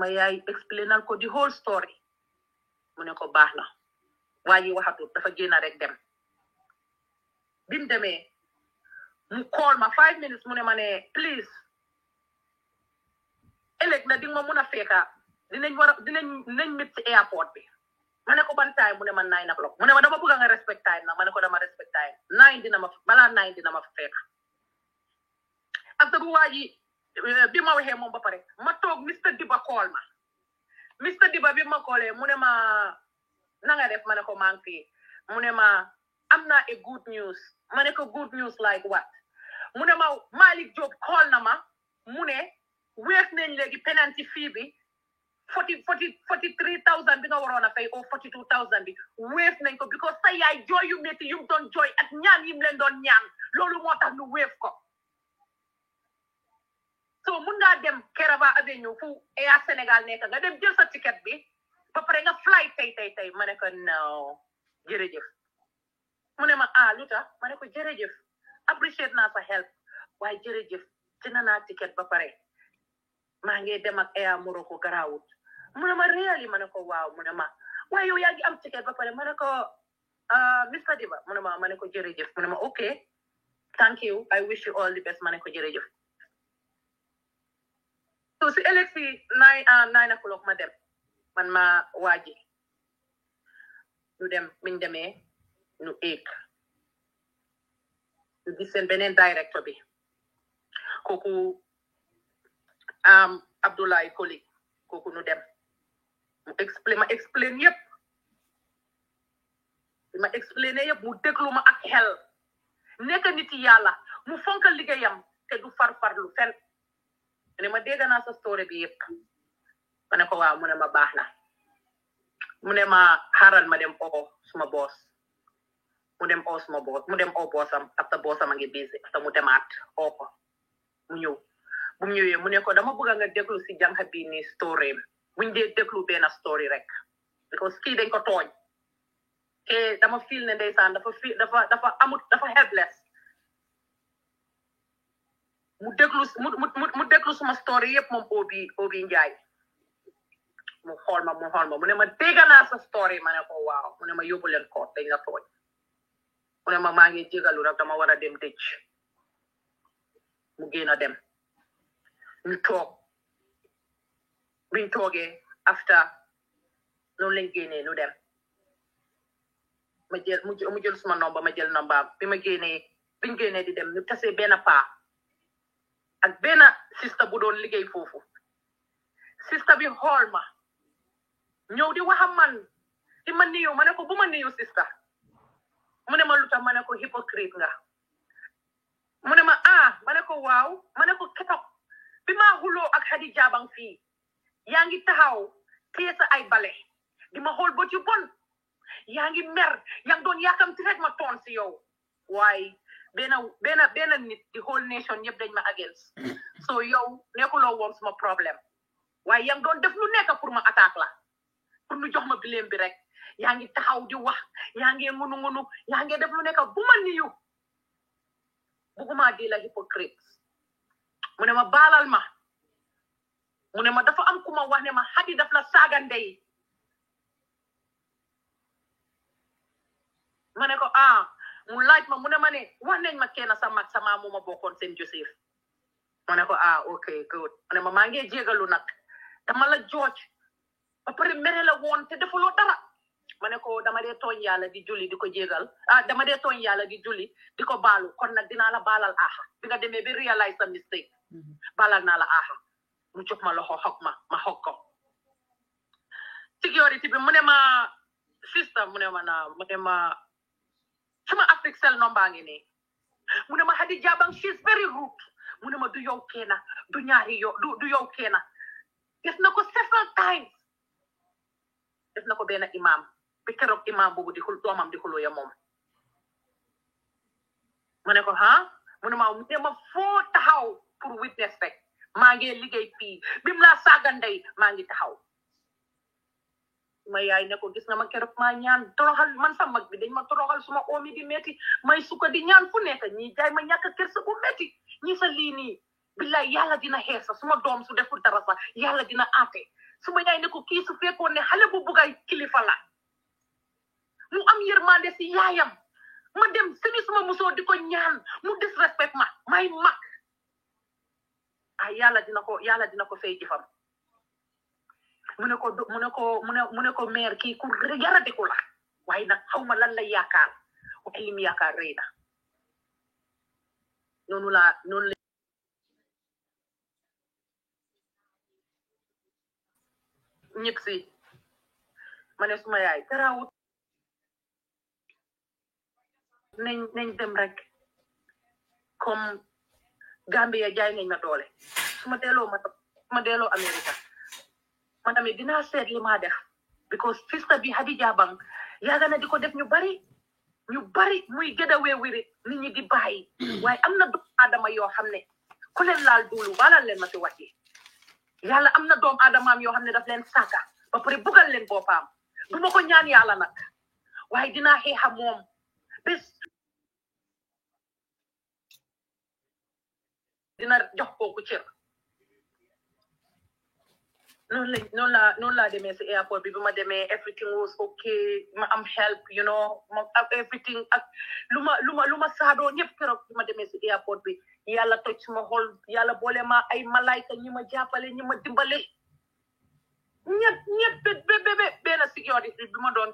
yaay explainal ko the whole story mu ne ko baax na waa ji waxatut dafa génn rek dem bi mu demee mu call ma 5 minutes mu ne ma ne please ëllëg na di nga ma mun a fekka dinañ mit ci airport bi ma ne ko ban time mu ne ma 9 o'clock mu ne ma dama bëgg nga respect time na ma ne ko dama respect time 9 balaa 9 dina ma fekk after bu waa ji bi ma waxee moom ba pare ma toog Mr Diba call ma Mr Diba bi ma callee mu ne ma na nga def ma ne ko maa ngi fii mu ne ma am naa a good news ma ne ko good news like what mu ne ma Malick Jobe call na ma mu ne wees nañ léegi penalty fee bi 43,000 bi nga waroon a fay o 42,000 bi wees nañ ko because sa yaay jooy yu métti yum doon jooy ak ñaan yim leen doon ñaan loolu moo tax ñu wees ko so mun ngaa dem Kerava Avenue fu Air Sénégal nekk nga dem jël sa ticket bi ba pare nga fly tey ma ne ko no jërëjëf mu ne ma lu tax ma ne ko jërëjëf appreciate naa sa help waaye jërëjëf jënd naa ticket ba pare maa ngi dem ak Air Morocco garaawut mu ne ma really ma ne ko waaw mu ne ma waaye yow yaa ngi am ticket ba pare ma ne ko Mr Diba mu ne ma ne ko jërëjëf mu ne ma okay thank you I wish you all the best ma ne ko jërëjëf so si ëllëg si 9 o'clock ma dem man ma waaji ñu dem biñ demee ñu éeg ñu gis seen beneen directeur bi kooku Abdoulaye Koli kooku ñu dem ma explain yëpp ma explain yëpp mu déglu ma ak xel nekk nit yàlla mu fonk liggéeyam te du farfarlu fen ne ma dégg naa sa story bi yëpp ma ne ko waaw mu ne ma baax na mu ne ma xaaral ma dem suma boss mu dem suma boss mu dem bossam after bossam a ngi busy after mu demaat ko mu ñëw bu mu ñëwee mu ne ko dama bëgg nga déglu si jànq bi ni story buñ dee déglu benn story rek because kii dañ ko tooñ te dama feel ne ndeysaan dafa helpless mu déglu suma story yëpp moom Obi Njaay mu xool ma mu ne ma dégg naa sa story ma ne ko waaw mu ne ma yóbbu leen ko dañ la tooñ mu ne ma maa ngi jégalu rek dama war a dem dëj mu génn a dem ñu toog biñ toogee after noonu lañ génnee nu dem ma jël mu jël suma nomba ma jël nombaam biñ génnee di dem ñu tasee benn paa ak benn sista bu doon liggéey foofu sista bi xool ma ñëw di waxam man di ma niyu ma ne ko bu ma niyu sista mu ne ma lu tax ma ne ko hypocrite nga mu ne ma ma ne ko waaw ma ne ko ketok bi maa xuloo ak Hadi Jabang fii yaa ngi taxaw téye sa ay bale di ma xool bët yu bon yaa ngi mer yaa ngi doon yaakamti rek ma toon si yow waaye benn nit di whole nation yëpp dañ ma against so yow nekkuloo woon suma problème waaye yaa ngi doon def lu nekk pour ma attaque la pour nu jox ma bileem bi rek yaa ngi taxaw di wax yaa ngi ngunu yaa ngi def lu nekk bu ma niyu buguma di la hypocrite mu ne ma baalal ma mu ne ma dafa am ku ma wax ne ma Hadi daf la saaga ndey ma ne ko mu laaj ma mu ne ma ne wax nañ ma kenn sa mag sama mu ma bokkoon seen Joseph ma ne ko ok good mu ne ma maa ngi jégalu nag dama la jooj ba pare mere la woon te defuloo dara ma ne ko dama dee tooñ yàlla di julli di ko jégal dama dee tooñ yàlla di julli di ko baalu kon nag dinaa la baalal bi nga demee bi realize sa mistake baalal naa la mu jox ma loxo xog ma xog ko sécurité bi mu ne ma sister mu ne ma sama Afrique sel nomba ngi nii mu ne ma Hadi Jabang she is very rude mu ne ma du yow keena du ñaari yow du yow keena def na ko several times def na ko benn imam bi keroog imam boobu doomam di xuloo ya moom mu ne ko mu ne ma foo taxaw pour witness rek maa ngi liggéey fii bim laa saaga ndey maa ngi taxaw ma yaay ne ko gis nga ma keroog maa ñaan toroxal man sa mag bi dañ ma toroxal suma oomi di metti may suka di ñaan fu nekk ñi jaay ma ñàkk kersa bu metti ñi sa lii nii billaay yàlla dina xeesa suma doom su deful dara sax yàlla dina aate suma yaay ne ko kii su fekkoon ne xale bu bugay kilifa la mu am yërmande si yaayam ma dem semi suma musoo di ko ñaan mu disrespect ma may mag yàlla dina ko fay jëfam mu ne ko mère kii ku yaradiku la waaye nag xaw ma lan la yaakaar waaye lim yaakaar rëy na noonu la ñëpp si ma ne suma yaay tarawut nañ dem rek comme Gambia jaay nañ ma doole su ma delloo America man tamit dinaa seet li ma def because sister bi Hadi Jabang yaaga na di ko def ñu bari muy gëdawee wiri nit ñi di bàyyi waaye am na doomu aadama yoo xam ne ku leen laal duulu baalal leen ma fi wàcce yàlla am na doomu aadamaam yoo xam ne daf leen sàkka ba pare bugal leen boppam du ma ko ñaan yàlla nag waaye dinaa xeexa moom bés dina jox kooku cër noonu laa demee si airport bi ma demee everything was okay ma am help ma everything ak lu ma saadoo ñëpp keroog bi ma demee si airport bi yàlla toj suma xol yàlla boole ma ay malayka ñi ma jàppale ñi ma dimbale ñëpp benn sécurité bi ma doon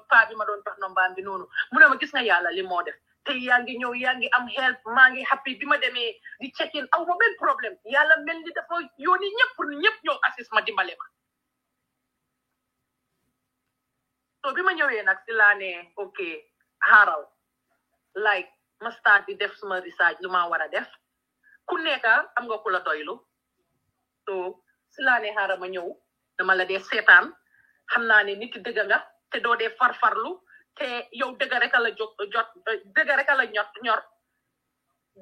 jox nombaam bi noonu mu ne ma gis nga yàlla li moo def te yaa ngi ñëw yaa ngi am help maa ngi happy bi ma demee di check in aw ma benn problème yàlla mel ni dafa yóoni ñëpp pour ñëpp ñëw assist ma dimbale ma so bi ma ñëwee nag si laa ne ok xaaral like ma start di def suma research lu ma war a def ku nekk am nga ku la doylu so si laa ne xaaral ma ñëw dama la dee seetaan xam naa ne nit dëgg nga te doo dee farfarlu te yow dëgg rek la dëgg rek la ñor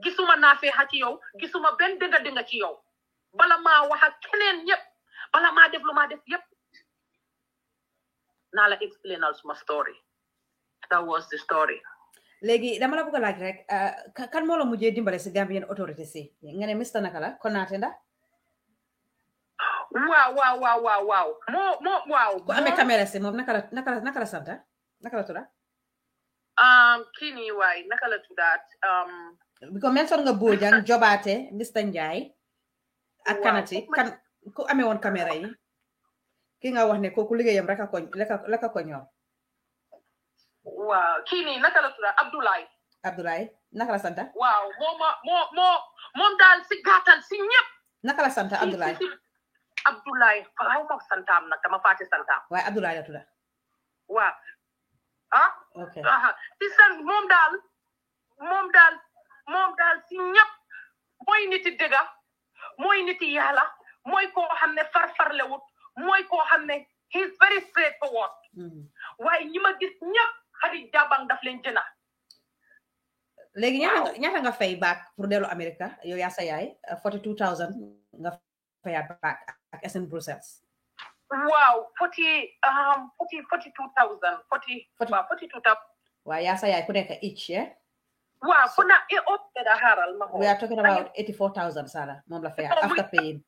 gisuma naa feexa ci yow gisuma benn dëgg ci yow bala maa wax ak keneen ñëpp bala maa def lu maa def yëpp naa la explainal suma story. That was the story. Léegi dama la bëgg a laaj rek kan moo la mujjee dimbale si Gambian autorité si nga ne Mr naka la Konaté ndax waaw waaw ku amee caméra si moom naka la santa naka la tudda kii nii waay naka la tuddaat because mention nga Bojang Jobaate Mr Njie ak kanati kan ku amee woon caméra yi ki nga wax ne kooku liggéeyam rek a ko ñor waaw kii nii naka la tudda Abdoulaye naka la santa waaw moom daal si gàttal si ñëpp naka la santa Abdoulaye xaw ma santaam nag dama fàtte santaam waaye Abdoulaye la tudda waaw ok si san moom daal si ñëpp mooy niti dëgga mooy niti yàlla mooy koo xam ne farfarlewut mooy koo xam ne he is very straightforward waaye ñi ma gis ñëpp Hadi Jabang daf leen jëna léegi ñaata nga fay back pour dellu America yow yaa sa yaay 42,000 nga fayaat back ak SN Brussels waaw 42,000 waaw yaa sa yaay ku nekk each waaw fu na da haral ma we are talking about 84,000 Sala moom la fayaat after paying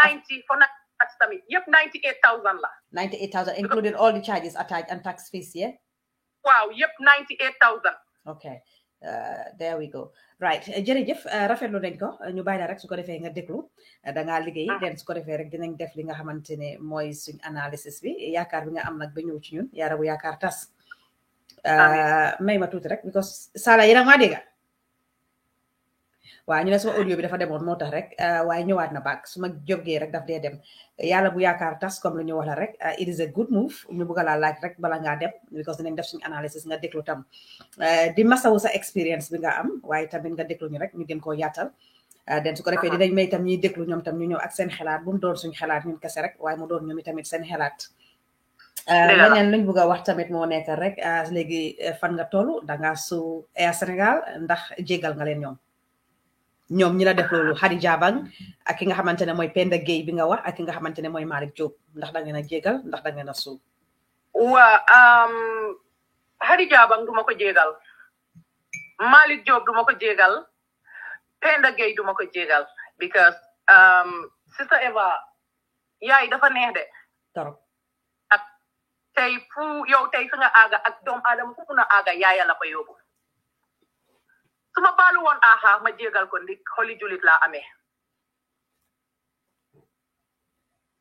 90 for na tax tamit yep 98,000 la 98,000 including all the charges attached and tax fees wow yep 98,000 okay there we go right jërëjëf rafetlu nañ ko ñu bàyyi la rek su ko defee nga déglu da ngaa liggéey den su ko defee rek dinañ def li nga xamante ne mooy suñ analysis bi yaakaar bi nga am nag ba ñëw ci ñun yaara bu yaakaar tas may ma tuuti rek because Sala yéen a maa dégga waaw ñu ne sama audio bi dafa demoon moo tax rek waaye ñëwaat na baak su ma jógee rek daf dee dem yàlla bu yaakaar tas comme lu ñu wax la rek it is a good move ñu bëgg laa laaj rek bala ngaa dem because dinañ def suñu analysis nga déglu tam di masawu sa expérience bi nga am waaye tamit nga déglu ñu rek ñu gën koo yaatal den su ko defee dinañ may tam ñuy déglu ñoom tam ñu ñëw ak seen xelaat bu mu doon suñu xelaat ñun kese rek waaye mu doon ñoom tamit seen xelaat leneen luñ bëgg a wax tamit moo nekk rek léegi fan nga toll danga su Air Sénégal ndax jégal nga leen ñoom ñi la def loolu Hadi Jabang ak ki nga xamante ne mooy Penda Gueye bi nga wax ak ki nga xamante ne mooy Malick Diop ndax da ngeen a jégal ndax da ngeen a suuf waa Hadi Jabang duma ko jégal Malick Diop duma ko jégal Penda Gueye duma ko jégal because Sister Eva yaay dafa neex de torop ak tey fu yow tey fi nga aaga ak doomu aadama fu mun a aaga yaaya la fa yóbbu suma baalu woon aha ma jégal ko ndik xoli julit laa amee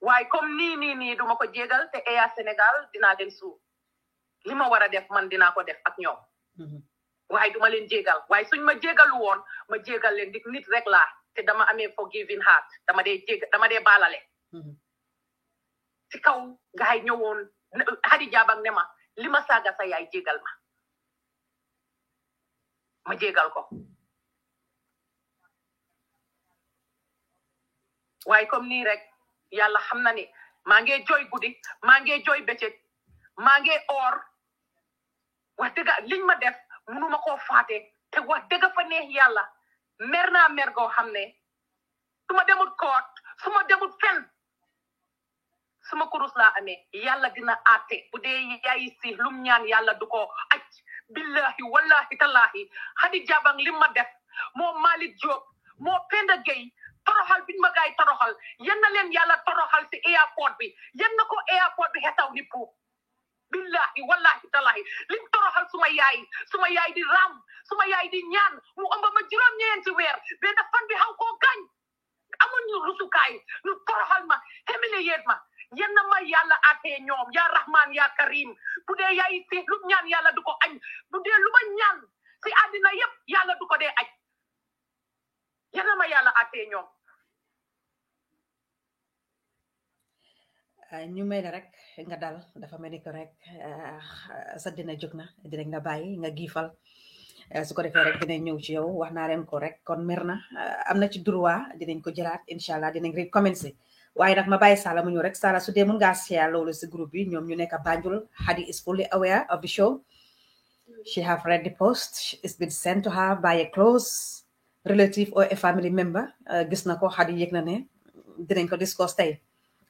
waaye comme nii duma ko jégal te Air Sénégal dinaa leen suuf li ma war a def man dinaa ko def ak ñoom waaye duma leen jégal waaye suñ ma jégalu woon ma jégal leen ndik nit rek laa te dama amee forgiving heart dama dee baalale ci kaw gaay ñëwoon Hadi Jabang ne ma li ma saaga sa yaay jégal ma jégal ko waaye comme nii rek yàlla xam na ne maa ngi jooy guddi maa ngi jooy bëccëg maa ngi or wax dëgg liñ ma def mënuma koo faate te wax dëgg fa neex yàlla mer naa mer goo xam ne su ma demut koot su ma demut fen suma kurus laa amee yàlla dina àtte bu dee yaay si lum ñaan yàlla du ko aj billahi wallahi tallahi Hadi Jabang li ma def moo Malick Diop moo Penda Gueye toroxal biñ ma gaay toroxal yan na leen yàlla toroxal si airport bi yan na ko airport bi xetaw ni puub billahi wallahi tallahi lim toroxal suma yaay di ram suma yaay di ñaan mu ëmba ma juróom-ñeenti weer benn fan bi xaw koo gaañ amoon ñu rusukaay ñu toroxal ma humiliate ma yan na ma yàlla àttee ñoom yaa rahman yaa karim bu dee yaay si lu ñaan yàlla du ko añ bu dee lu ma ñaan si àddina yépp yàlla du ko dee aj yan na ma yàlla àttee ñoom ñu may la rek nga dal dafa mel ni ko rek sa dina jóg na dinañ la bàyyi nga giifal su ko defee rek dinañ ñëw ci yow wax naa leen ko rek kon mer na am na ci droit dinañ ko jëlaat incha allah dinañ rek commencé waaye nag ma bàyyi Sala mu ñëw rek Sala su dee mun ngaa share loolu si groupe bi ñoom ñu nekk Banjul Hadi is fully aware of the show she have read the post it's been sent to her by a close relative or a family member gis na ko Hadi yëg na ne dinañ ko discuss tey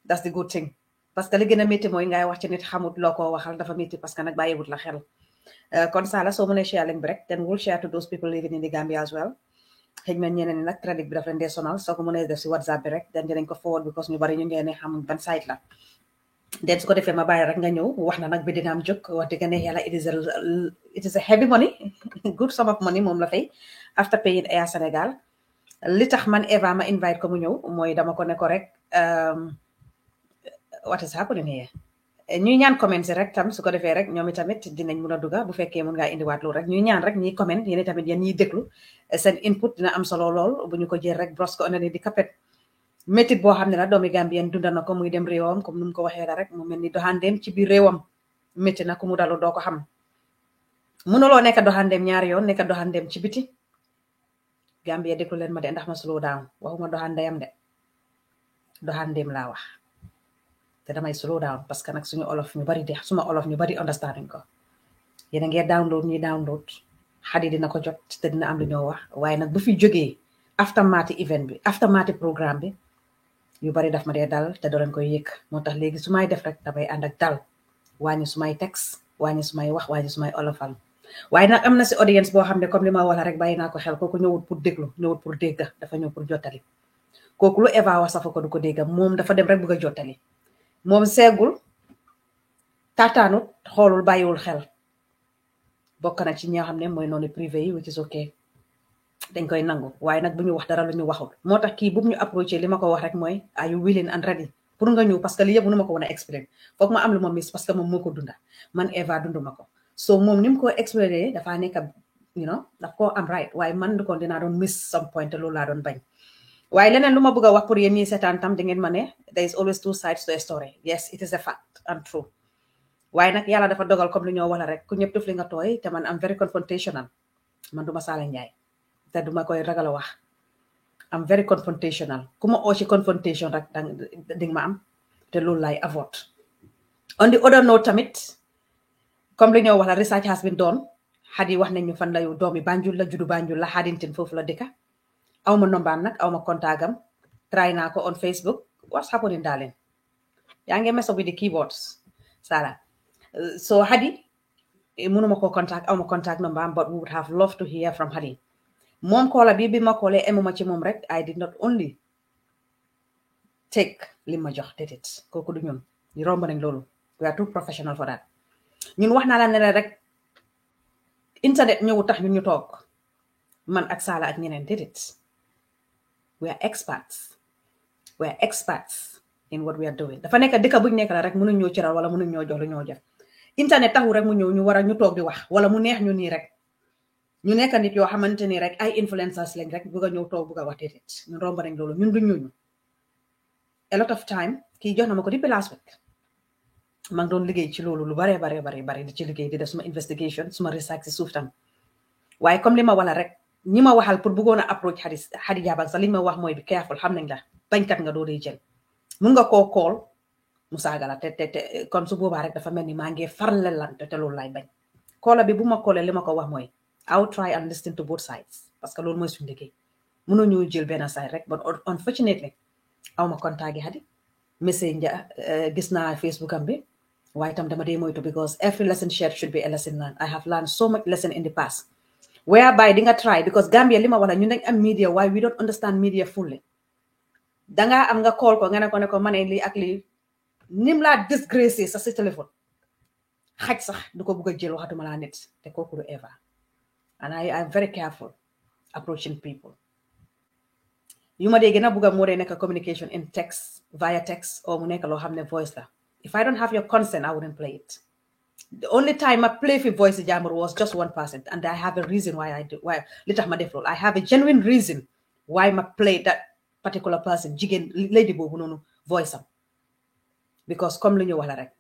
that's the good thing parce que li gën a métti mooy ngay wax ci nit xamut loo ko waxal dafa métti parce que nag bàyyiwut la xel kon Sala soo mënee share link bi rek then we'll share to those people living in the Gambia as well xëy na ñeneen ñi nag trafic bi daf leen dee sonal soo ko mënee def si WhatsApp bi rek then dinañ ko forward because ñu bari ñu ngeen ne xamuñ ban site la den su ko defee ma bàyyi rek nga ñëw wax na nag bi dina am jóg wax dëgg ne yàlla it is a heavy money good sum of money moom la fay after paying Air Sénégal li tax man Eva ma invite ko mu ñëw mooy dama ko ne ko rek what is happening here ñuy ñaan comment rek tam su ko defee rek ñoom itamit dinañ mun a dugga bu fekkee mun ngaa indiwaat loolu rek ñuy ñaan rek ñiy comment yéen tamit yéen ñiy déglu seen input dina am solo lool bu ñu ko jël rek bros ko onani di kapet métit boo xam ne la doomi Gambien dunda na ko muy dem réewam comme nu mu ko waxee la rek mu mel ni doxandeem ci biir réewam métti na ku mu dalu doo ko xam mënuloo nekk doxandeem ñaari yoon nekk doxandeem ci biti Gambie déglu leen ma de ndax ma slow down waxuma doxandeyam de doxandeem laa wax te damay slow down parce que nag suñu olof ñu bari de suma olof ñu bari understanding ko yéen a ngee download ñuy download xadi dina ko jot te dina am lu ñoo wax waaye nag bu fi jógee aftermath event bi aftermath programme bi yu bari daf ma dee dal te doo leen koy yëg moo tax léegi su may def rek damay ànd ak dal wàññi su may texte wàññi su may wax wàññi su may olofal waaye nag am na si audience boo xam ne comme li ma wax rek bàyyi naa ko xel kooku ñëwul pour déglu ñëwul pour dégga dafa ñëw pour jottali kooku lu Eva wax safa ko du ko dégga moom dafa dem rek bëgg a jottali moom seegul taataanut xoolul bàyyiwul xel bokk na ci ñoo xam ne mooy noonu privé yi which is okay dañ koy nangu waaye nag bu ñu wax dara lu ñu waxul moo tax kii bu ñu approché li ma ko wax rek mooy are you willing and ready pour nga ñëw parce que li yëpp nu ma ko wan a explain foog ma am lu ma miss parce que moom moo ko dunda man Eva dunduma ko so moom ni mu ko explain dafaa nekk daf koo am right waaye man du ko dinaa doon miss some point te loolu laa doon bañ waaye leneen lu ma bëgg a wax pour yéen ñi seetaan tam di ngeen ma ne there is always two sides to a story yes it is a fact and true waaye nag yàlla dafa dogal comme lu ñoo wala rek ku ñëpp def li nga tooy te man am very confrontational man duma Sala Njaay te duma koy ragal a wax am very confrontational ku ma oo ci confrontation rek di ma am te loolu laay avoid on the other note tamit comme li ñoo wax la research has been done Hadi wax nañu fan la doomi Banjul la juddu Banjul la Hadintin foofu la dëkka aw ma nombaam nag aw ma contagam try naa ko on Facebook what's happening darling yaa ngi mess up with the keyboards Sala so Hadi mënuma ko contact aw ma contact nombaam but we would have loved to hear from Hadi moom koola bi ma koolee emuma ci moom rek I did not only take li ma jox déedéet kooku du ñun ñu romb nañ loolu we are too professional for that ñun wax naa la ne rek internet ñëwu tax ñun ñu toog man ak Sala ak ñeneen déedéet we are experts in what we are doing dafa nekk dëkk buñ nekk la rek mënuñ ñoo cëral wala mënuñ ñoo jox lu ñoo def internet taxu rek mu ñëw ñu war a ñu toog di wax wala mu neex ñu nii rek ñu nekk nit yoo xamante ni rek ay influencers lañ rek bëgg a ñëw toog bëgg a wax déedéet ñun romb nañ loolu ñun duñ ñooñu a lot of time kii jox na ma ko depuis last week maa ngi doon liggéey ci loolu lu bare di ci liggéey di def suma investigation suma research si suuf tam waaye comme li ma wala rek ñi ma waxal pour bëggoon a approach Hadi Jabang sax li ma wax mooy bi careful xam nañ la bañkat nga doo dee jël mun nga koo kool mu saaga la te kon su boobaa rek dafa mel ni maa ngi farlelante te loolu laay bañ koola bi bu ma koolee li ma ko wax mooy I'll try and listen to both sides parce que loolu mooy suñu liggéey mënoo ñëw jël benn side rek but unfortunately aw ma contact Hadi message gis naa Facebook am bi waaye tam dama dee moytu because every lesson shared should be a lesson learned I have learned so much lesson in the past whereby di nga try because Gambia li ma wala ñu dañ am media waaye we don't understand media fully dangaa am nga call ko nga ne ko ma ne lii ak lii nim laa disgrace sa si téléphone xaj sax du ko bugg a jël waxatuma laa nit te kooku du Eva and I am very careful approaching people yu ma dee gën a bugg a moo dee nekk communication in text via text or mu nekk loo xam ne voice la if I don't have your consent I wouldn't play it the only time I play for voice jammer was just 1% and I have a reason why I do why li tax ma def loolu I have a genuine reason why ma play that particular person jigéen lady boobu noonu voice am because comme li ñu wax la rek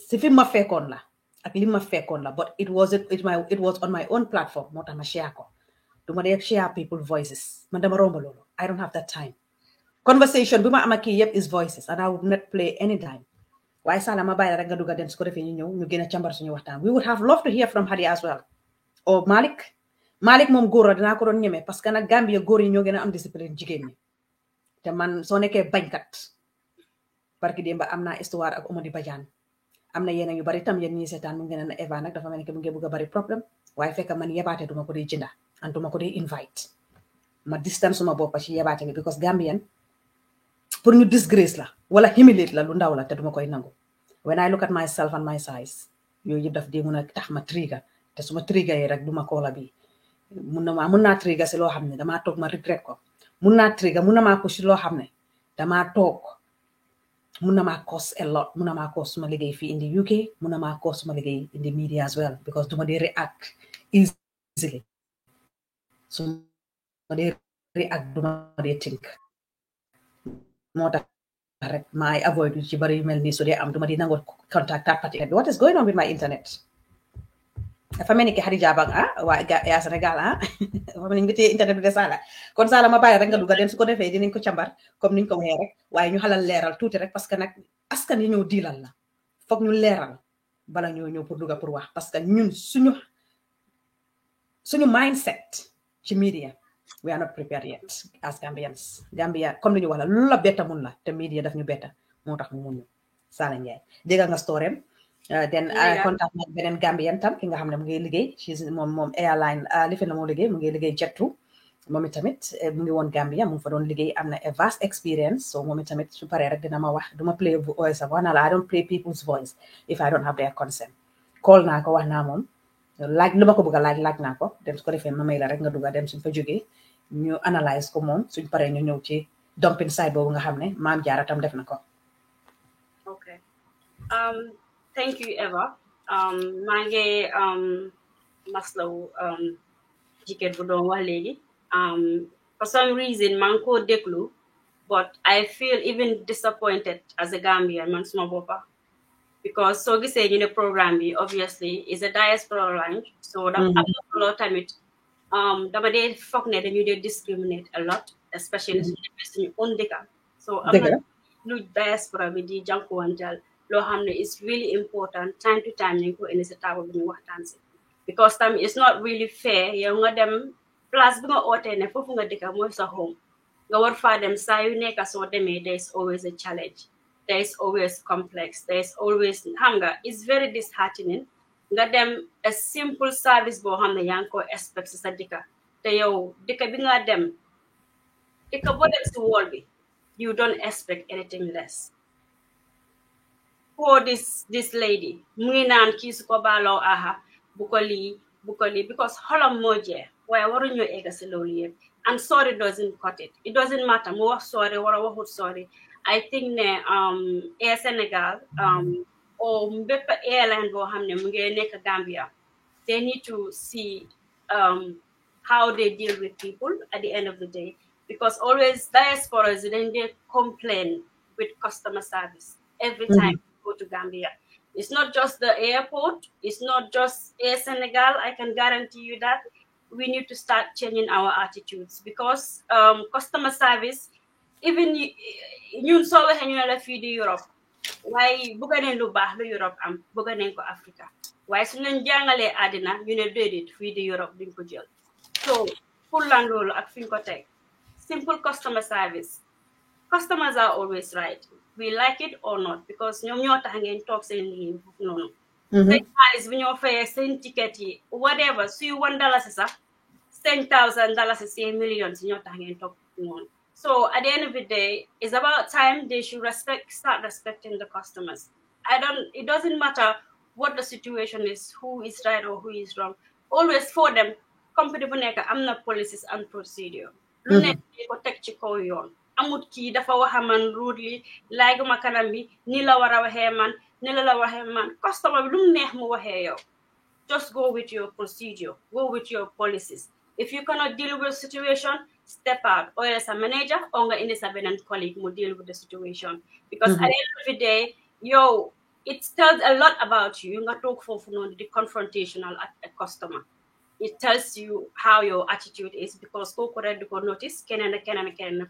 si fi ma fekkoon la ak li ma fekkoon la but it was on my own platform moo tax ma share ko du ma dee share people voices man dama romba loolu I don't have that time conversation bi ma am ak kii yëpp is voices and I would not play anytime waaye Sala ma bàyyi rek nga dugga dem su ko defee ñu ñëw ñu gën a càmbar suñu waxtaan we would have loved to hear from Hadi as well or Malik moom góor la dinaa ko doon ñeme parce que nag Gambia góor yi ñoo gën a am discipline jigéen ñi te man soo nekkee bañkat barki demba amna histoire ak Omodi Badiane amna yena yu bari tam yeen ñi sétane mu ngeen na Eva nak dafa melni ke mu ngi bëgg bari problème waye fekk man yebaate duma ko di jinda antuma ko di invite ma distance suma bop ci yebaate bi because Gambian pour ñu disgrace la wala humiliate la lu ndaw la te duma koy nangu when I look at myself and my size yoy yeb daf di mëna tax ma trigger te suma trigger yi rek duma ko la bi mëna trigger ci lo xamne dama tok ma regret ko mëna trigger mëna ma ko ci lo xamne dama tok mëna ma cause a lot mëna ma cause suma liggéey fi in the UK mëna ma cause suma liggéey in the media as well because duma di react easily so ma di react duma di think motax rek may avoid ci bari mel ni so de am duma di nango contact third party what is going on with my internet dafa melni ki Hadija Bang wa ya Senegal dafa melni ngi té internet bi de sala kon sala ma baye rek nga dugga dem su ko defé dinañ ko ciambar comme niñ ko waxé rek waye ñu xalal léral touti rek parce que nak askan yi ñoo dilal la fokk ñu léral bala ñoo ñëw pour dugga pour wax parce que ñun suñu mindset ci media we are not prepared yet as Gambians Gambia comme ñu wala lu la beta mun la te media daf ñu beta motax mu mun sala ñay dégga nga storem then contact nak benen Gambian tam ki nga xamne mu ngi liggéey she's mom airline li fi na mo liggéey mu ngi liggéey Jet2 momi tamit mu ngi won Gambia mu fa doon liggéey amna a vast experience so momi tamit su paré rek dina ma wax duma play voice of I don't play people's voice if I don't have their consent call na ko wax na mom laaj luma ko bëgg laaj na ko dem su ko defé ma may la rek nga dugga dem suñ fa joggé ñu analyse ko mom suñ paré ñu ñëw ci dumping side bobu nga xamne maam jaara tam def na ko okay thank you Eva mange maslaw jiket bu doon wax legi for some reason man ko deklu but I feel even disappointed as a Gambian man suma bopa because so gisee ñu ne programme bi obviously is a diaspora line so dam am lo tamit dama dee foog ne dañu dee discriminate a lot especially suñu own dëkka so am na lu diaspora bi di jànkuwantal loo xam ne is really important time to time nañ ko indi sa table bi ñu waxtaan si because tam it's not really fair yow nga dem place bi nga ootee ne foofu nga dëkka mooy sa home nga war faa dem saa yu nekka soo demee there is always a challenge there is always complex there is always xam nga it's very disheartening nga dem a simple service boo xam ne yaa ngi ko expect sa dëkka te yow dëkka bi nga dem dëkka boo dem si wall bi you don't expect anything less for this lady mu ngi naan kii su ko baaloo aha bu ko lii because xolam moo jeex waaye waruñoo egga si loolu yëpp and sorry doesn't cut it doesn't matter mu wax sorry wara waxut sorry I think ne Air Senegal or bépp airline boo xam ne mu ngi nekk Gambia they need to see how they deal with people at the end of the day because always diasporas then they complain with customer service every time you go to Gambia. It's not just the airport, it's not just Air Senegal. I can guarantee you that we need to start changing our attitudes because customer service even ñun soo waxee ñu ne la fii di Europe waaye bëgg nañ lu baax lu Europe am bëgg nañ ko Africa waaye su leen jàngalee àddina ñu ne déedéet fii di Europe duñ ko jël so pour lan loolu ak fiñ ko teg simple customer service customers are always right we like it or not because ñoom ñoo tax ngeen toog seen liggéey foofu noonu seen xaalis bi ñoo fayee seen ticket yi whatever suy $1 sax $10,000 seen millions ñoo tax ngeen toog foofu noonu so at the end of the day, it's about time they should start respecting the customers. It doesn't matter what the situation is, who is right or who is wrong. Always for them, company bu nekk am na policies and procedure. Lu nekk ko teg ci kaw yoon. Amut kii dafa waxa man rudely, laaguma kanam bi, ni la war a waxee man, ni la waxee man. Customer bi lu neex mu waxee yow. Just go with your procedure, go with your policies. If you cannot deal with the situation, step out or as a manager or in a beneen colleague will deal with the situation because at the end of the day it tells a lot about you nga talk for the confrontational at a customer it tells you how your attitude is because kooku rek di ko notice keneen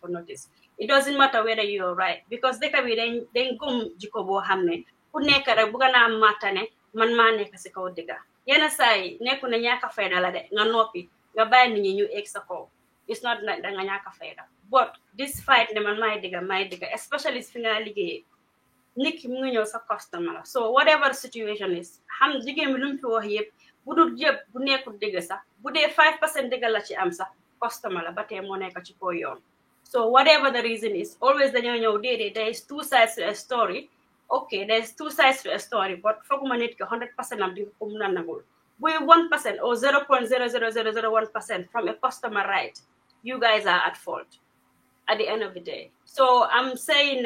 ko notice it doesn't matter whether you're right because dëkk bi dañ gëm jikko boo xam ne ku nekk rek bëgg naa matane man maa nekk si kaw dëgga yenn saa yi nekku ne ñaaka fayda la de nga noppi nga bàyyi nit ñi ñu egg sa kaw it's not like danga ñaaka fayda but this fight ne man may digga especially fi nga liggéey nit ki mu ngi ñëw sa customer la so whatever situation is xam jigéen bi lu mu fi wax yëpp bu dul yëpp bu nekkul dëgg sax bu dee 5% dëgg la ci am sax customer la ba tey moo nekk ci ko yoon so whatever the reason is always dañoo ñëw déedéet there is two sides to a story okay there's two sides to a story but fooguma nit ki 100% am di ko mun a nangul buy 1% or 0.00001% from a customer right you guys are at fault at the end of the day so I'm saying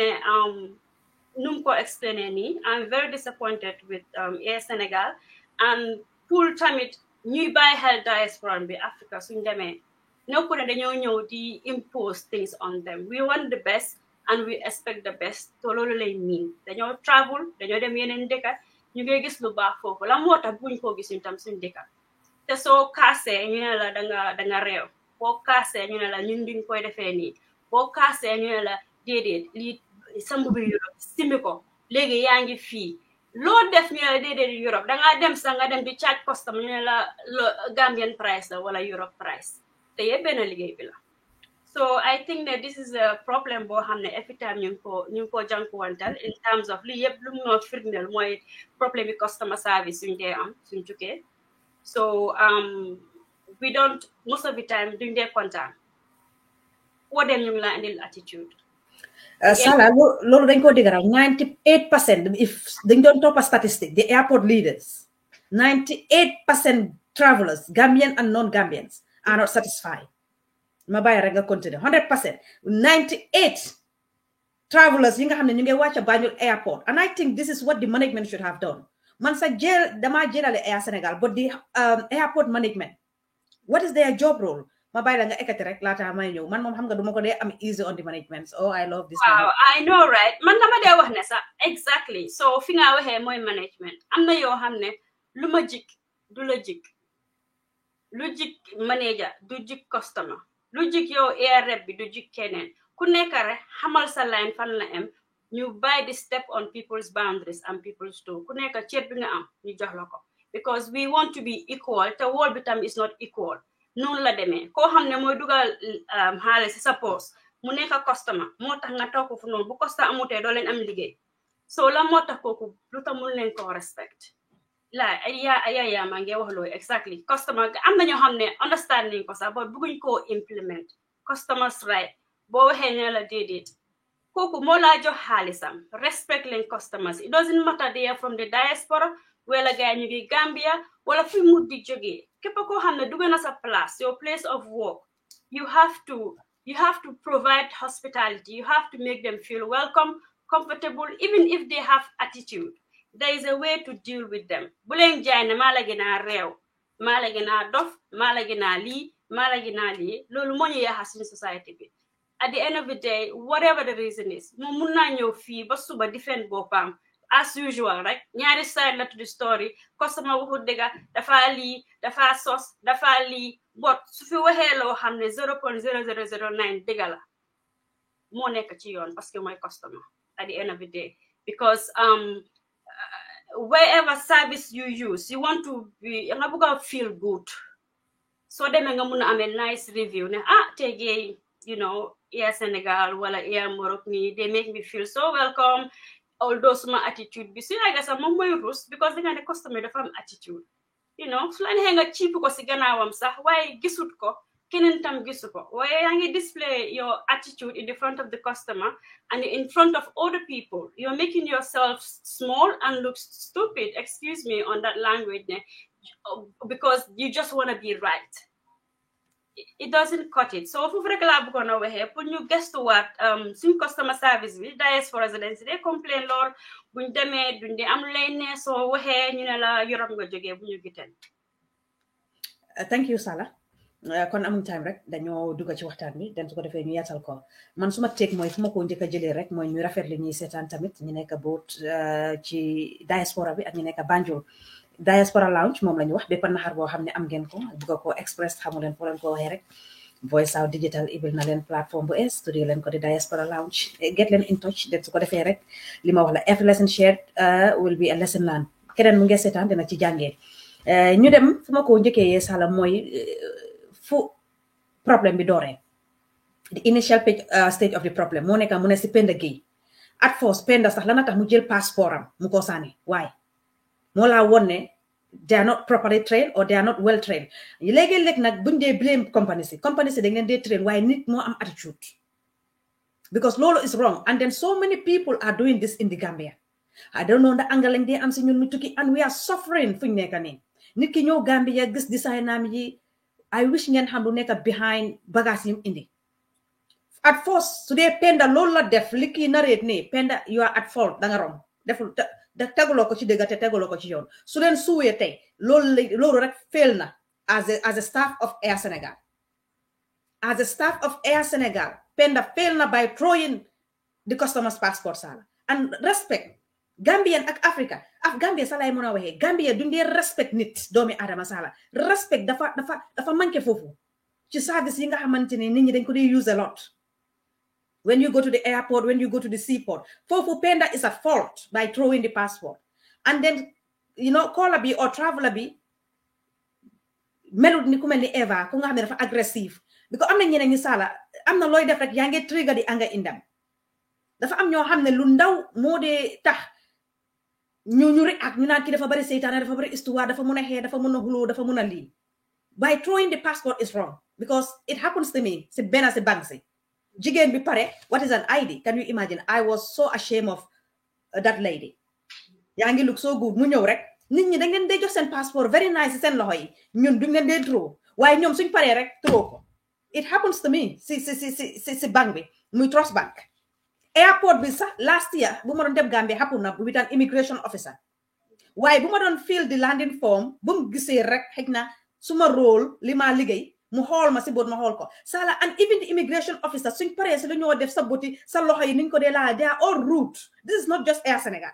num ko explainer nii I'm very disappointed with Air Sénégal and pour tamit ñuy bàyyi xel diaspora bi Africa suñ demee nekku ne dañoo ñëw di impose things on them we want the best and we expect the best to loolu lay mean dañoo travel dañoo dem yeneen dëkka ñu ngi gis lu baax foofu la moo tax buñ ko gis ñu tam suñ dëkka te soo kaasee ñu ne la danga réew boo kaasee ñu ne la ñun duñ koy defee nii boo kaasee ñu ne la déedéet lii sambu bi Europe simi ko léegi yaa ngi fii loo def ñu ne la déedéet Europe dangaa dem sax nga dem di charge custom ñu ne la Gambian price la wala Europe price te yëpp benn liggéey bi la so I think that this is a problem boo xam ne every time ñu ngi ko jànkuwantal in terms of lii yëpp lu mu noo firndeel mooy problème bi customer service suñ dee am suñ jugee so we don't most of the time duñ dee kontaan woo dem ñu ngi la indil attitude Sala loolu dañ ko dëgëral 98% if dañ doon toppa statistic the airport leaders 98% travelers Gambian and non-Gambians are not satisfied ma bàyyi rek nga continue 100% 98 travelers yi nga xam ne ñu ngi wàcc Banjul airport and I think this is what the management should have done man sa dama jëlale Air Sénégal but the airport management what is their job role ma bàyyi la nga ekkati rek laata may ñëw man moom xam nga duma ko dee am easy on the management oh I love this wow I know right man dama dee wax ne sax exactly so fi nga waxee mooy management am na yoo xam ne lu ma jik du la jik lu jik manager du jik customer lu jik yow air rep bi du jik keneen ku nekk rek xamal sa line fan la am ñu bàyyi di step on people's boundaries and people's toe ku nekk cër bi nga am ñu jox la ko because we want to be equal te world bi tam is not equal noonu la demee koo xam ne mooy dugal xaalis si sa poos mu nekk customer moo tax nga toog fu noonu bu customer amutee doo leen am liggéey so la moo tax kooku lu tax mun leen koo respect la yaa maa ngi wax loolu exactly customer am na ñoo xam ne understanding ko sax ba bëgguñ koo implement customers right boo waxee ne la déedéet kooku moo laa jox xaalisam respect leen customers it doesn't matter they are from the diaspora wala gaay ñu ngi Gambia wala fi mu di jógee képp koo xam ne dugg na sa place your place of work you have to provide hospitality you have to make them feel welcome comfortable even if they have attitude there is a way to deal with them bu leen jaay ne maa la gën a réew maa la gën a dof maa la gën a lii maa la gën a lii loolu moo ñu yaaxa suñu society bi at the end of the day whatever the reason is moom mun naa ñëw fii ba suba defend boppam as usual right ñaari side la to the story customer waxu dëgga dafa lii dafa sos dafa lii but su fi waxee loo xam ne 0.0009 dëgga la moo nekk ci yoon parce que mooy customer at the end of the day because wherever service you use you want to be nga bëgg a feel good soo demee nga mun a amee nice review ne tegee you know Air Sénégal wala Air Morocco nii they make me feel so welcome although suma attitude bi su yàgga sax moom mooy rus because danga ne customer dafa am attitude you know su la neexee nga ciip ko si gannaawam sax waaye gisut ko keneen tam gisu ko waaye yaa ngi display your attitude in the front of the customer and in front of other people you're making yourself small and look stupid excuse me on that language because you just want to be right it doesn't cut it so foofu rek laa bëggoon a waxee pour ñu gestuwaat suñ customer service bi diaspora residence day complain lool buñ demee duñ di am lay ne soo waxee ñu ne la Europe nga jógee bu ñu giten thank you Sala kon amuñ time rek dañoo dugg ci waxtaan bi den su ko defee ñu yaatal ko man suma teeg mooy fu ma ko njëkk a jëlee rek mooy ñu rafet li ñuy seetaan tamit ñu nekk boot ci diaspora bi ak ñu nekk Banjul diaspora lounge moom la ñu wax bépp naxar boo xam ne am ngeen ko bugga ko express xamu leen foo leen ko waxee rek Voice Out Digital ibil na leen plateforme bu es studio leen ko di diaspora lounge get leen in touch den su ko defee rek li ma wax la every lesson shared will be a lesson learned keneen mu ngi seetaan dina ci jàngee ñu dem fu ma ko njëkkee yee Sala mooy fu problème bi dooree the initial stage of the problem moo nekk mu ne si Penda Gueye at first Penda sax lana tax mu jël passeport am mu ko sànni why moo laa won ne they are not properly trained or they are not well trained léegi-léeg nag buñ dee blame company si dañ leen dee train waaye nit moo am attitude because loolu is wrong and then so many people are doing this in the Gambia I don't know ndax anga lañ dee am si ñun mu tukki and we are suffering fuñ nekk nii nit ki ñëw Gambia gis designaam yi I wish ngeen xam lu nekk behind bagage yi indi at first su dee Penda loolu la def li kii narrate nii Penda you are at fault da nga rom deful da teguloo ko ci dëgg te teguloo ko ci yoon su leen suwee tey loolu rek fail na as a staff of Air Senegal as a staff of Air Senegal Penda fail na by throwing the customer's passport sala and respect Gambian ak Africa Gambia salay mën a waxee Gambia duñ dee respect nit doomi adama sala respect dafa manqué foofu ci service yi nga xamante ne nit ñi dañ ko dee use a lot when you go to the airport, when you go to the seaport. Fofu Penda is at fault by throwing the passport. And then, you know, caller bi or traveler bi, melut ni kumeli Eva, kunga hamne dafa aggressive. Because amna ñeneen ñi sala, amna loy def rek yaa ngi trigger di anger indam. Dafa am ñoo xamne lu ndaw moo de tax ñu react ñu naan ki dafa bari seytaane dafa bari histoire dafa mën a xee dafa mën a xuloo dafa mën a lii. By throwing the passport is wrong because it happens to me. Si benn si bank si. Jigen bi pare, what is an ID? Can you imagine? I was so ashamed of that lady. Yaa ngi look so good mu ñëw rek nit ñi dañ leen dee jox seen passeport very nice seen loxo yi ñun duñ leen dee throw waaye ñoom suñ paree rek throw ko. It happens to me si bank bi muy Trust Bank. Airport bi sax last year bu ma doon dem Gambia happen na with an immigration officer waaye bu ma doon fill the landing form bu mu gisee rek xëy na suma rôle li ma liggéey mu xool ma si boot ma xool ko sala and even the immigration officer suñ paree si la ñoo def sa boti sa loxo yi niñ ko dee laa they are all rude. This is not just Air Senegal.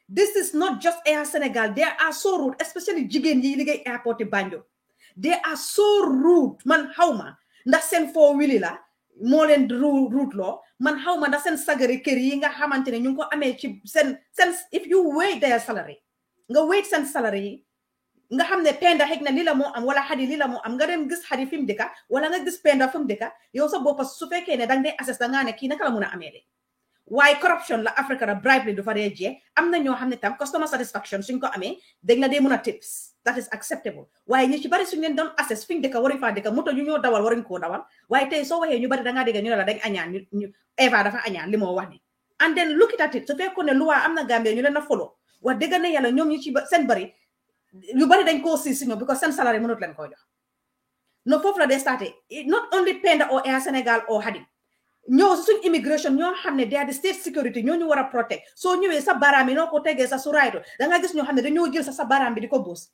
This is not just Air Senegal. They are so rude, especially jigéen yi liggéey airport Banjul. They are so rude. Man xawma ndax seen foo wili la moo leen rude loo man xawma ndax seen sagari kër yi nga xamante ne ñu ngi ko amee ci seen if you wait their salary nga wait seen salary yi nga xam ne Penda xëy na lii la moo am wala Hadi lii la moo am nga dem gis Hadi fi mu dëkka wala nga gis Penda fi mu dëkka yow sa bopp su fekkee ne danga dee assess da ngaa ne kii naka la mun a amee de waaye corruption la Africa la bribery du fa dee jee am na ñoo xam ne tam customer satisfaction suñ ko amee dañ la dee mun a tips that is acceptable waaye ñu ci bari suñ leen doon assess fi ñu dëkka waruñ faa dëkka moto ñu ñoo dawal waruñ koo dawal waaye tey soo waxee ñu bari dangaa dégg ñu ne la dañ añaan ñu Eva dafa añaan li moo wax ni and then look at it su fekkoon ne luwaa am na Gambia ñu leen a follow wax dëgg ne yàlla ñoom ñu ci seen bari yu bari dañ koo si ñoom because seen salary mënut leen koo jox no foofu la dee starté not only Penda or Air Senegal or Hadi ñoo suñ immigration ñoo xam ne they are the state security ñoo ñu war a protect soo ñëwee sa baaraam yi noo ko tegee sa surayto da nga gis ñoo xam ne dañoo jël sa baaraam bi di ko boos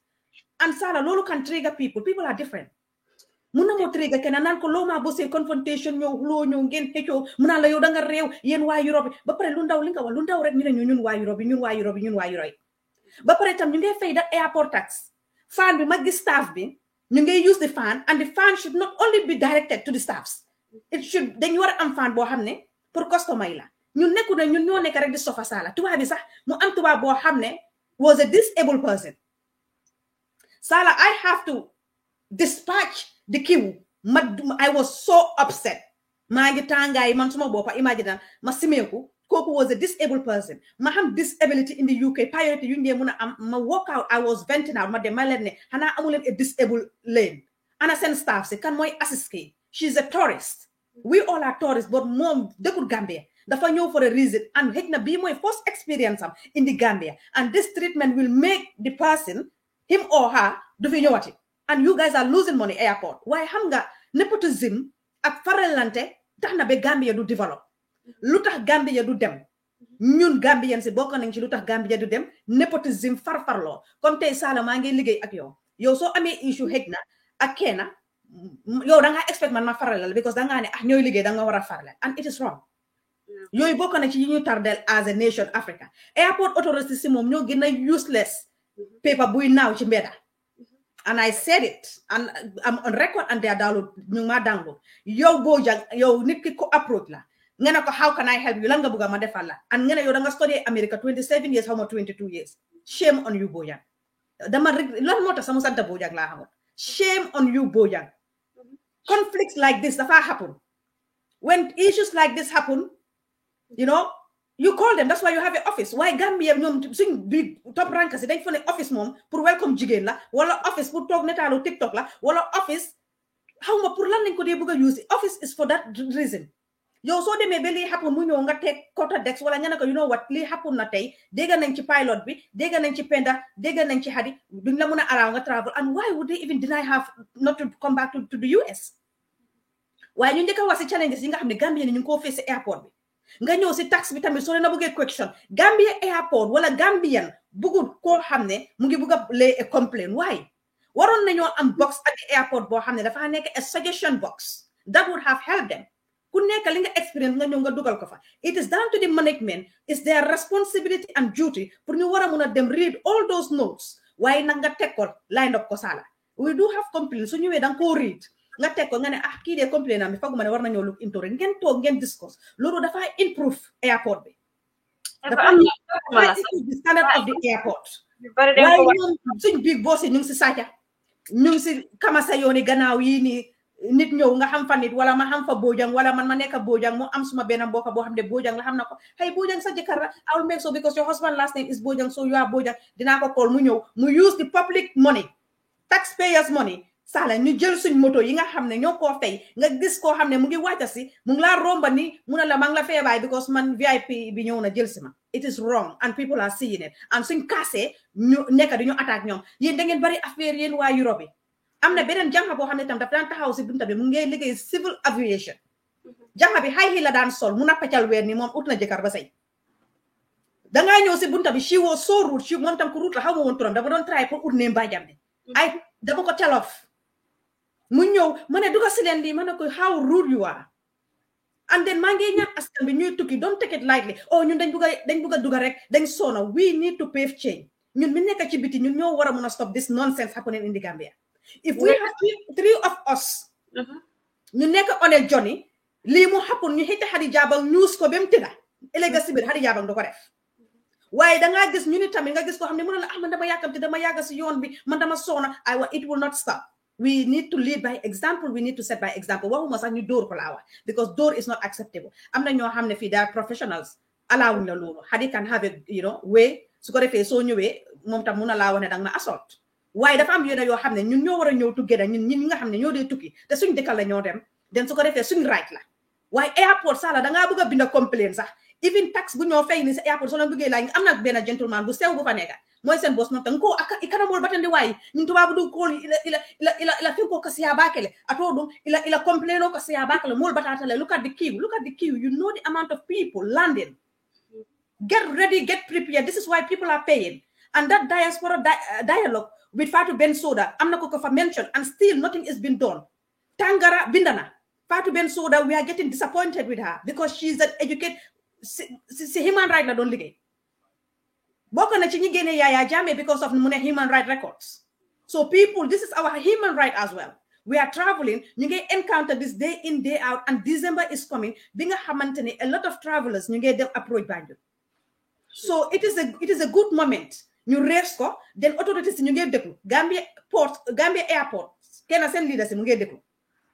and sala loolu can trigger people are different mun na moo trigger kenn naan ko loo maa boosee confrontation ñëw loo ñëw ngeen xëccoo mu naan la yow da nga réew yéen waa Europe ba pare lu ndaw li nga wax lu ndaw rek ñu ne ñun waa Europe yi ñun waa Europe yi ñun waa Europe ba pare tam ñu ngay fay da airport tax fan bi ma gis staff bi ñu ngay use the fan and the fan should not only be directed to the staffs it should dañu war a am fan boo xam ne pour customer yi la ñun nekku ne ñun ñoo nekk rek di sofa sala tubaab bi sax mu am tubaab boo xam ne was a disabled person sala I have to dispatch the queue I was so upset maa ngi tàngaay man suma boppa imagine ma simeeku kooku was a disabled person ma xam disability in the UK priority yu ngeen mun a am ma walk out I was venting out ma dem ma leen ne xanaa amuleen a disabled lane ana seen staff si kan mooy assist kii she's a tourist we all are tourists but moom dëkkul Gambia dafa ñëw for a reason and xëy na bii mooy first experience am in the Gambia and this treatment will make the person him or her du fi ñëwati and you guys are losing money airport waaye xam nga nepotism ak faralante tax na ba Gambia du develop lu tax Gambia du dem ñun Gambian si bokk nañ ci lu tax Gambia du dem nepotism farfarloo comme tey Sala maa ngi liggéey ak yow soo amee issue xëy na ak kenn yow da ngaa expect man ma faralal because da ngaa ne ñooy liggéey da nga war a farale and it is wrong yooyu bokk na ci yi ñu tardel as a nation Africa airport authority si moom ñoo gën a useless paper buy naaw ci mbedda and I said it and I'm on record and they are download ñu ma download yow Bojang yow nit ki ko approach la nga ne ko how can I help you lan nga bëgg ma defal la and nga ne yow da nga study America 27 years how much 22 years shame on you Bojang dama lan moo tax sama santa Bojang laa xamul shame on you Bojang conflicts like this dafa happen when issues like this happen you know You call them, that's why you have an office. Why Gambia suñ big top rankers dañ fa ne office mom pour welcome jigéen la wala office pour toog netaalu TikTok la wala office xaw ma pour lan lañ ko dee bëgg a use office is for that reason. Yow soo demee ba lii happen mu ñëw nga teg quota dex wala nga ne ko you know what lii happen na tey dégg nañ ci pilot bi dégg nañ ci Penda dégg nañ ci Hadi duñ la mën a allow nga travel, and why would they even deny have not to come back to the US? waaye ñu njëkk a wax si challenges yi nga xam ne Gambia ni ñu ngi koo face airport bi nga ñëw si tax bi tamit soo leen a bëggee question Gambia airport wala Gambian bëggul koo xam ne mu ngi bëgg a lay a complaint. Why waroon nañoo am box at the airport boo xam ne dafa nekk a suggestion box that would have helped them. Ku nekk li nga experience nga ñëw nga dugal ko fa. It is down to the management. It's their responsibility and duty pour ñu war a mun a dem read all those notes waaye nag nga teg ko line up ko sala. We do have complaints su ñëwee danga koo read nga teg ko nga ne kii dee complain am bi faguma ne war nañoo look into rek ngeen toog ngeen discuss loolu dafa improve airport bi. dafa improve the standard of the airport. waaye ñoom suñ big boss yi ñu ngi si sàcca ñu ngi si kamasa yooni gannaaw yi nii nit ñëw nga xam fa nit wala ma xam fa Bojang wala man ma nekk Bojang mo am suma benn mbokk boo xam ne Bojang la xam na ko hey Bojang sa jëkkër la I will make so because your husband last name is Bojang so you are Bojang dinaa ko call mu ñëw mu use the public money taxpayers money sala ñu jël suñ moto yi nga xam ne ñoo koo fay nga gis koo xam ne mu ngi wàcca si mu ngi laa romba ni mu ne la maa ngi la feebaay because man VIP bi ñëw na jël si ma. It is wrong and people are seeing it and suñ kaasee ñu nekk di ñu attaque ñoom yéen da ngeen bari affaire yéen waa Europe yi. am na beneen jànga boo xam ne tam daf daan taxaw si bunta bi mu ngi liggéey civil aviation jànga bi high heel la daan sol mu na paccal weer ni moom ut na jëkkër ba say dangaa ñëw si bunta bi she was so rude she moom tam ku rude la xaw ma woon turam dafa doon try pour ut ne mbaajam bi ay dama ko tell off mu ñëw ma ne duga si leen lii ma ne ko how rude you are and then maa ngi ñaan askan bi ñuy tukki don't take it lightly oh ñun dañ bugg a duga rek dañ soona we need to pave change ñun mi nekk ci biti ñun ñoo war a mun a stop this nonsense happening in the Gambia. If we have three of us, ñu nekk on a journey, lii mu happen ñu xëcc Hadi Jabang news ko ba mu tëdda ëllëg si biir Hadi Jabang du ko def waaye dangaa gis ñu ni tamit nga gis ko xam ne mu ne la man dama yàkkamti dama yàgga si yoon bi man dama soona it will not stop. We need to lead by example. We need to set by example. Waxuma sax ñu dóor ko laa wax because dóor is not acceptable. Am na ñoo xam ne fii daal professionals allowuñ la loolu Hadi can have a way su ko defee soo ñëwee moom tam mun na laa wax ne danga na assault. waaye dafa am yenn yoo xam ne ñun ñoo war a ñëw together ñun ñi nga xam ne ñoo dee tukki te suñ dëkkal la ñoo dem den su ko defee suñ right la waaye airport sala dangaa bëgg a binda complaint sax even tax bu ñoo fay ni sa airport soo leen bëggee laaj am na benn gentleman bu sew bu fa nekka mooy seen boss moom tam ko ikanamol batandi waayi ñun tubaabu du kool ila finko ko siya bakele ato ɗum ila complaino ko siya bakele mol batatale look at the queue you know the amount of people landing. Get ready, get prepared. This is why people are paying. And that diaspora dialogue with Fatou Bensouda, Amna Kokofa mentioned, and still nothing is been done. Tangara Bindana, Fatou Bensouda, we are getting disappointed with her because she's an educated, human right na don't ligay. Boko na chinyi gene Yaya Jammeh because of human right records. So people, this is our human right as well. We are traveling, you get encounter this day in, day out, and December is coming. Being a hamantene, a lot of travelers, you get them approach Banjul. So it is a good moment. You raise ko, then authorities you get the Gambia airport, can send leaders you get the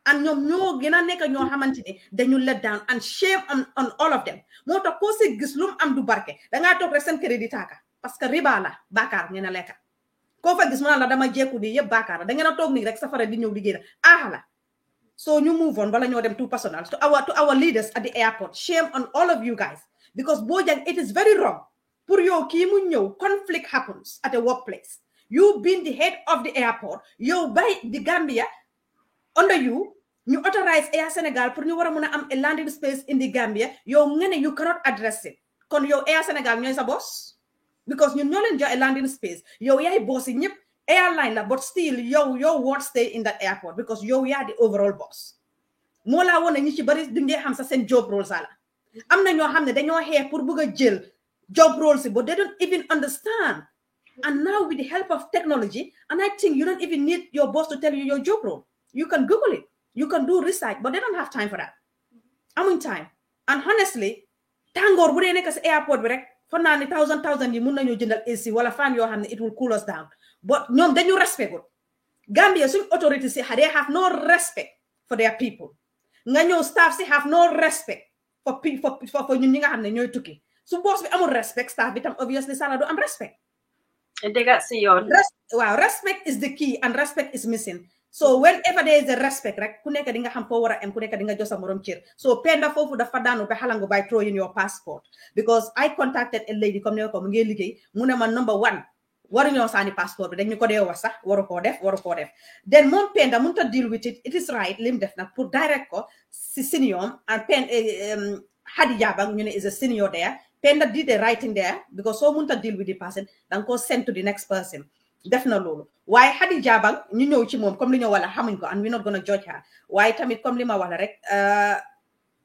and no gena neka ñoo xamanteni dañu let down and shame on all of them. Moto ko ci gis lum am du barke da nga tok rek sen crédit taka parce que riba la bakar ngena lekka ko fa gis mo la dama jeku di yeb bakar da ngena tok ni rek safara di ñew di gëna la. So you move on bala ñoo dem too personal to our leaders at the airport. Shame on all of you guys because Bojang, it is very wrong. Pour yo ki mu ñew conflict happens at a workplace. You being the head of the airport, you by the Gambia under you authorize Air Senegal pour ñu wara mëna am a landing space in the Gambia, you cannot address it. Kon yow Air Senegal ñoy sa boss because ñun ñoo leen jox a landing space. Yow yaay boss yi ñep airline la but still yow won't stay in that airport because yow ya the overall boss. Mo la wona ñi ci bari duñu xam sa sen job role sala. Am na ñoo xamne dañoo xé pour bëgg jël job roles, but they don't even understand. And now with the help of technology, and I think you don't even need your boss to tell you your job role. You can Google it. You can do research, but they don't have time for that. I'm in time. And honestly, tangor bu dee nekk ci airport bi rek for naa ni thousand yi mun nañu jëndal AC wala fan yoo xam ne it will cool us down. But ñoom dañu respect ko. Gambia suñ authorities si they have no respect for their people. Nga ñëw staff si have no respect for ñun ñi nga xam ne ñooy tukki. su boss bi amul respect staff bi tam obviously Sala du am respect. Dega si yoon. Wow, respect is the key and respect is missing. So whenever there is a respect, rek ku nekk di nga xam foo war a am ku nekk di nga jox sa morom cër. So Penda foofu dafa daanu ba xalangu by throwing your passport because I contacted a lady comme ne ko mu ngi liggéey mu ne ma number 1 waruñoo saani passeport bi dañ ñu ko dee wax sax waru koo def then moom Penda mënut a deal with it is right lim def nag pour direct ko si senior and Hadi Jabang ñu ne is a senior there. Penda did the writing there because so mënut a deal with the person danga ko send to the next person def na loolu waaye Hadi Jabang ñu ñëw ci moom comme li ñu wala xamuñ ko and we not gonna judge her waaye tamit comme li ma wax la rek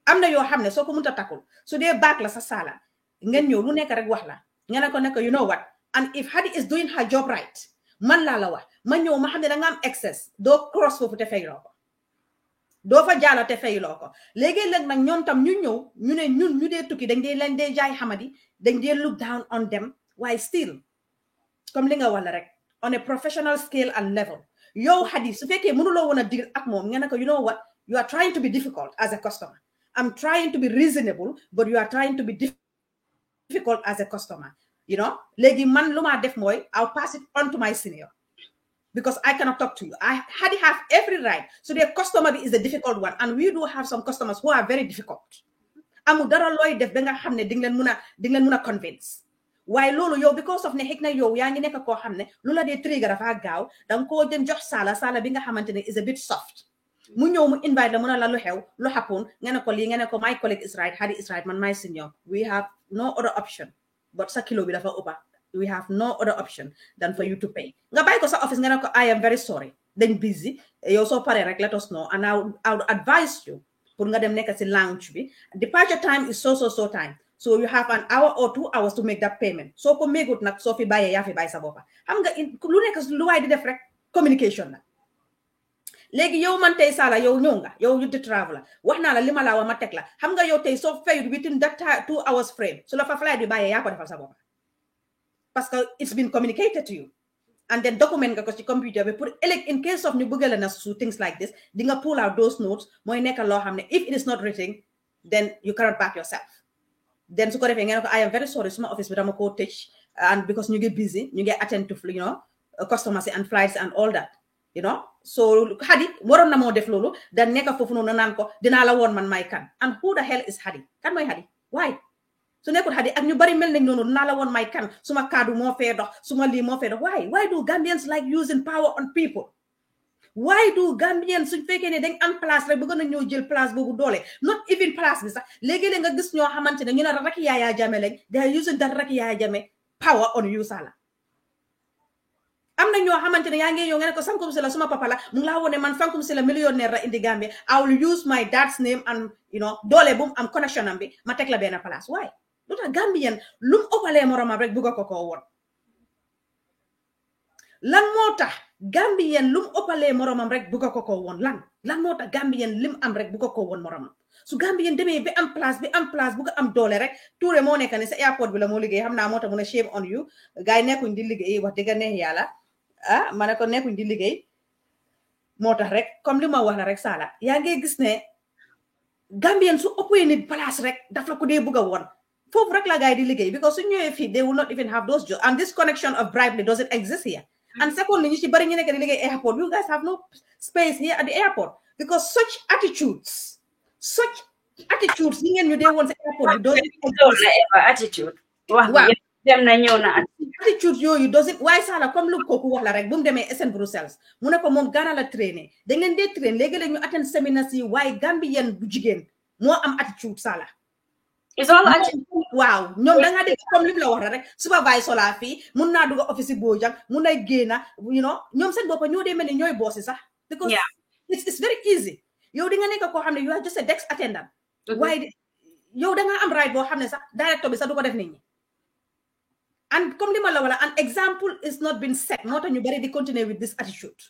am na yoo xam ne soo ko mënut a takkul su dee baak la sa sala ngeen ñëw lu nekk rek wax la nga ne ko nekk you know what and if Hadi is doing her job right man laa la wax ma ñëw ma xam ne da nga am excess doo cross foofu te fayloo ko doo fa jaala te fayloo ko léegi-léeg nag ñoom tam ñu ñëw ñu ne ñun ñu dee tukki dañ dee leen dee jaay xamadi dañ dee look down on them waaye still comme li nga wax la rek on a professional scale and level yow Hadi su fekkee mënuloo woon a deal ak moom nga ne ko you know what you are trying to be difficult as a customer I'm trying to be reasonable but you are trying to be difficult as a customer you know léegi man lu ma def mooy I'll pass it on to my senior because I cannot talk to you. Hadi have every right. So their customer is a difficult one. And we do have some customers who are very difficult. Amu dara loy def nga xamne ding len muna convince. Why lolu yow because of ne hekna yow yaangi nek ko xamne lula de trigger dafa gaaw dang ko dem jox sala bi nga xamantene is a bit soft. Mu ñew mu invite la muna la lu xew lu happen nga ne ko li nga ne ko my colleague is right Hadi is right man my senior. We have no other option but sa kilo bi dafa upa. We have no other option than for you to pay. Nga bay ko sa office nga ko I am very sorry. Then busy. You so pare rek let us know and I would advise you pour nga dem nek ci lounge bi. Departure time is so time. So you have an hour or 2 hours to make that payment. So ko megut nak so fi baye ya fi bay sa bopa. Xam nga lu nek lu way di def rek communication la. Legi yow man tay sala yow ñew nga yow you the traveler wax na la lima la wa ma tek la xam nga yow tay so fayut within that 2 hours frame so la fa flight bi baye ya ko defal sa bopa. Because it's been communicated to you. And then document because your computer we put in case of new Google and things like this, dinga pull out those notes, moy nek law xamne if it is not written, then you cannot back yourself. Then su ko defé ngeen ko I am very sorry suma office bi dama ko tëj and because ñu get busy, ñu get attend to customers and flights and all that, So Hadi waron na mo def lolu dan nek fofu nonu nan ko dina la won man may kan. And who the hell is Hadi? Kan moy Hadi? Why? So nekut Hadi ak ñu bari mel nañ nonu na la won may kan suma kaddu mo fe dox suma li mo fe dox why do Gambians like using power on people? Why do Gambians suñ fekkee ne dañ am place rek bëgg na ñoo jël place boobu doole not even place bi sax léegi nga gis ñoo xamantene ñu na rek Yaya Jammeh lañ they are using that rek Yaya Jammeh power on you Sala am na ñoo xamantene yaa ngi yow nga ne ko Sankum Sila suma papa la mu ngi laa wone man Sankum Sila millionaire la indi Gambia I will use my dad's name and doole bu am connection am bi ma tek la benn place why lu tax Gambien lu mu ëppalee moromam rek bëgg ko woon lan moo tax Gambien lu mu ëppalee moromam rek bëgg ko woon lan moo tax Gambien lim am rek bëgg ko woon moromam su Gambien demee bi am place bëgg am doole rek Touré moo nekk ne sa airport bi la moo liggéey xam naa moo tax mu ne shame on you gars yi nekkuñ di liggéey wax dëgg neex yàlla ma ne ko nekkuñ di liggéey moo tax rek comme li ma wax la rek Sala yaa ngi gis ne Gambien su ëppee nit place rek daf la ko dee bëgg a woon foofu rek la gars yi di liggéey because su ñëwee fii they will not even have those jobs and this connection of bribery doesn't exist here and secondly ñu ci bari ñu nekk di liggéey airport you guys have no space here at the airport because such attitudes yi ngeen ñu dee woon sa airport bi doesn't exist attitude waaw dem na ñëw na attitude yooyu doesn't waaye Sala comme lu kooku wax la rek bu mu demee SN Brussels mu ne ko moom Ghana la traîné dañ leen dee traîné léegi la ñu attend séminaire yi waaye Gambien bu jigéen moo am attitude Sala it's all attitude waaw ñoom da nga dégg comme li la wax rek supervisor la fii mun naa dugg office Bojang mun nay génna ñoom seen bopp ñoo dee mel ni ñooy bossi sax because it's very easy yow di nga nekk koo xam ne you are just a desk attendant waaye yow da nga am right boo xam ne sax directeur bi sax du ko def nit ñi and comme li ma la wala an example is not been set moo tax ñu bari di continue with this attitude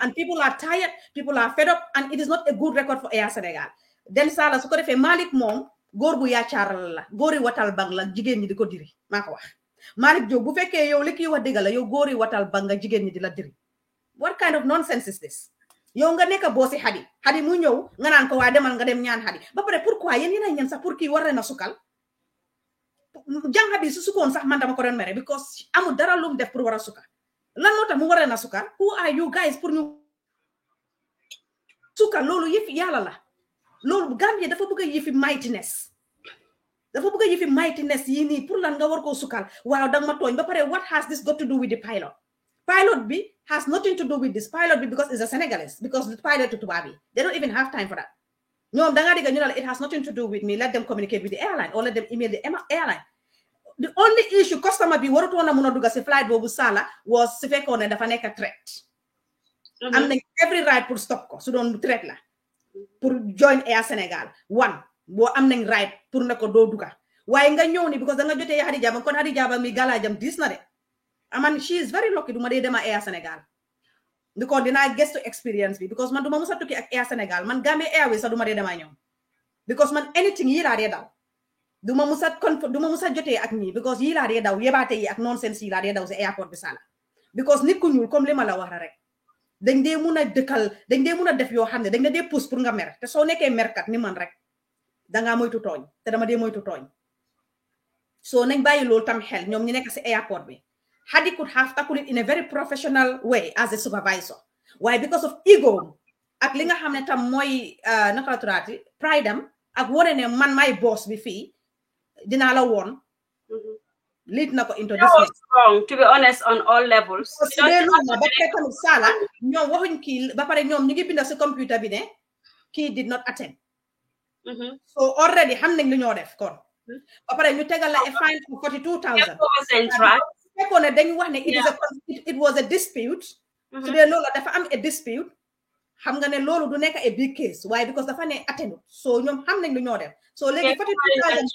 and people are tired people are fed up and it is not a good record for Air Sénégal den Sala su ko defee Malick moom góor bu yaacaaral la góori watal bang la jigéen ñi di ko diri maa ko wax Malick Diop bu fekkee yow li kii wax dëgg la yow góori watal bang nga jigéen ñi di la diri what kind of nonsense is this yow nga nekk boosi Hadi mu ñëw nga naan ko waa demal nga dem ñaan Hadi ba pare pourquoi yéen a ñaan sax pour kii war na sukal jànga bi su sukoon sax man dama ko doon mere because amul dara lu mu def pour war a suka lan moo tax mu war na sukar who are you guys pour ñu suka loolu yëf yàlla la loolu Gambia dafa bëgg a yëfi mightiness yi nii pour lan nga war koo sukal waaw danga ma tooñ ba pare what has this got to do with the pilot bi has nothing to do with this pilot bi because it's a Senegalese because the pilot to tubaab yi they don't even have time for that ñoom da nga dégg ñu ne la it has nothing to do with me let them communicate with the airline or let them email the airline the only issue customer bi warut woon a mun a dugg si flight boobu Sala was su fekkoon ne dafa nekk threat am nañ every right pour stop ko su doon threat la pour join Air Sénégal one boo am nañ right pour ne ko doo dugga waaye nga ñëw ni because da nga jotee Hadi Jaba kon Hadi Jaba mi galaajam diis na de aman she is very lucky duma dee dema Air Sénégal because dinaa gestu experience bi because man duma musa tukki ak Air Sénégal man Gambia Airways sax duma dee dema ñoom because man anything yi laa dee daw duma musa jotee ak ñi because yi laa dee daw yebaate yi ak nonsense yi laa dee daw si airport bi Sala because nit ku ñuul comme li ma la wax rek dañ dee mun a def yoo xam ne dañ la dee pousse pour nga mer te soo nekkee merkat ni man rek dangaa moytu tooñ te dama dee moytu tooñ soo nañ bàyyi loolu tam xel ñoom ñu nekk si airport bi Hadi could have tackled it in a very professional way as a supervisor why because of ego ak li nga xam ne tam mooy naka la turaati pride am ak wane ne man may boss bi fii dinaa la woon lead na ko into this strong to be honest on all levels ba pare tamit Sala ñoom waxuñ kii ba pare ñoom ñu ngi binda si computer bi ne kii did not attend so already xam nañ lu ñoo def kon ba pare ñu tegal la a fine of 42,000 fekkoon ne dañu wax ne it was a dispute su dee loolu dafa am a dispute xam nga ne loolu du nekk a big case waaye because dafa ne attendut so ñoom xam nañ lu ñoo def so léegi 42,000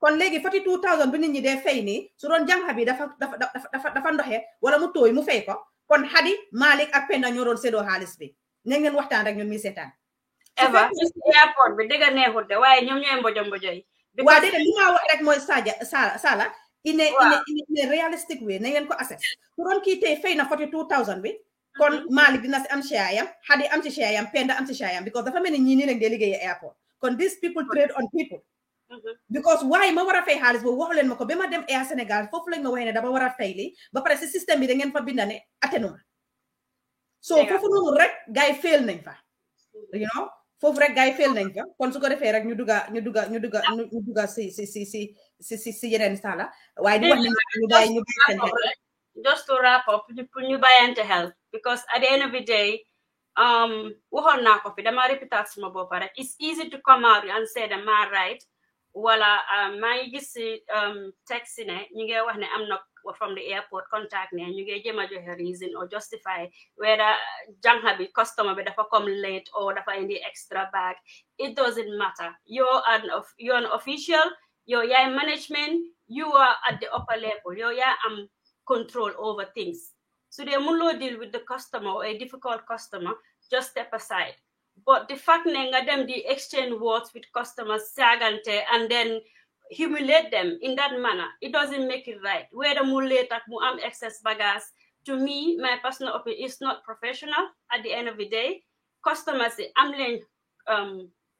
kon léegi 42,000 bu nit ñi dee fay nii su doon jànxa bi dafa ndoxe wala mu tooy mu fay ko kon Hadi Malik ak Penda ñoo doon séddoo xaalis bi ne ngeen waxtaan rek ñun mi seetaan Eva airport bi dëgg neexut de waaye ñoom ñooy mbojo yi waa déedéet li ma wax rek mooy Sala in a realistic way na ngeen ko assess su doon kii tey fay na 42,000 bi kon Malik dina si am share yam Hadi am si share yam Penda am si share yam because dafa mel ni ñii nii lañ dee liggéeyee airport kon these people trade on people because waaye ma war a fay xaalis boobu waxu leen ma ko ba ma dem Air Sénégal foofu lañ ma waxee ne dama war a fay li ba pare si système bi da ngeen fa binda ne atténuma so foofu noonu rek gars yi fail nañ fa you know foofu rek gars yi fail nañ fa kon su ko defee rek ñu duga si yeneen Sala waaye di wax ñu bàyyi seen xel just to wrap up pour ñu bàyyante xel because at the end of the day waxoon naa ko fi dama répéter suma bopp rek it's easy to come out and say that ma right wala maa ngi gis si text ne ñu ngi wax ne am na from the airport contact ne ñu ngi jéem a joxe reason or justify whether jànxa bi customer bi dafa come late or dafa indi extra bag it doesn't matter you're an official yow yaay management you are at the upper level yow yaa am control over things so they mënuloo deal with the customer or a difficult customer just step aside. But the fact that them the exchange words with customers sagante and then humiliate them in that manner, it doesn't make it right. Whether mu late ak mu am excess baggage, to me, my personal opinion, is not professional at the end of the day. Customers,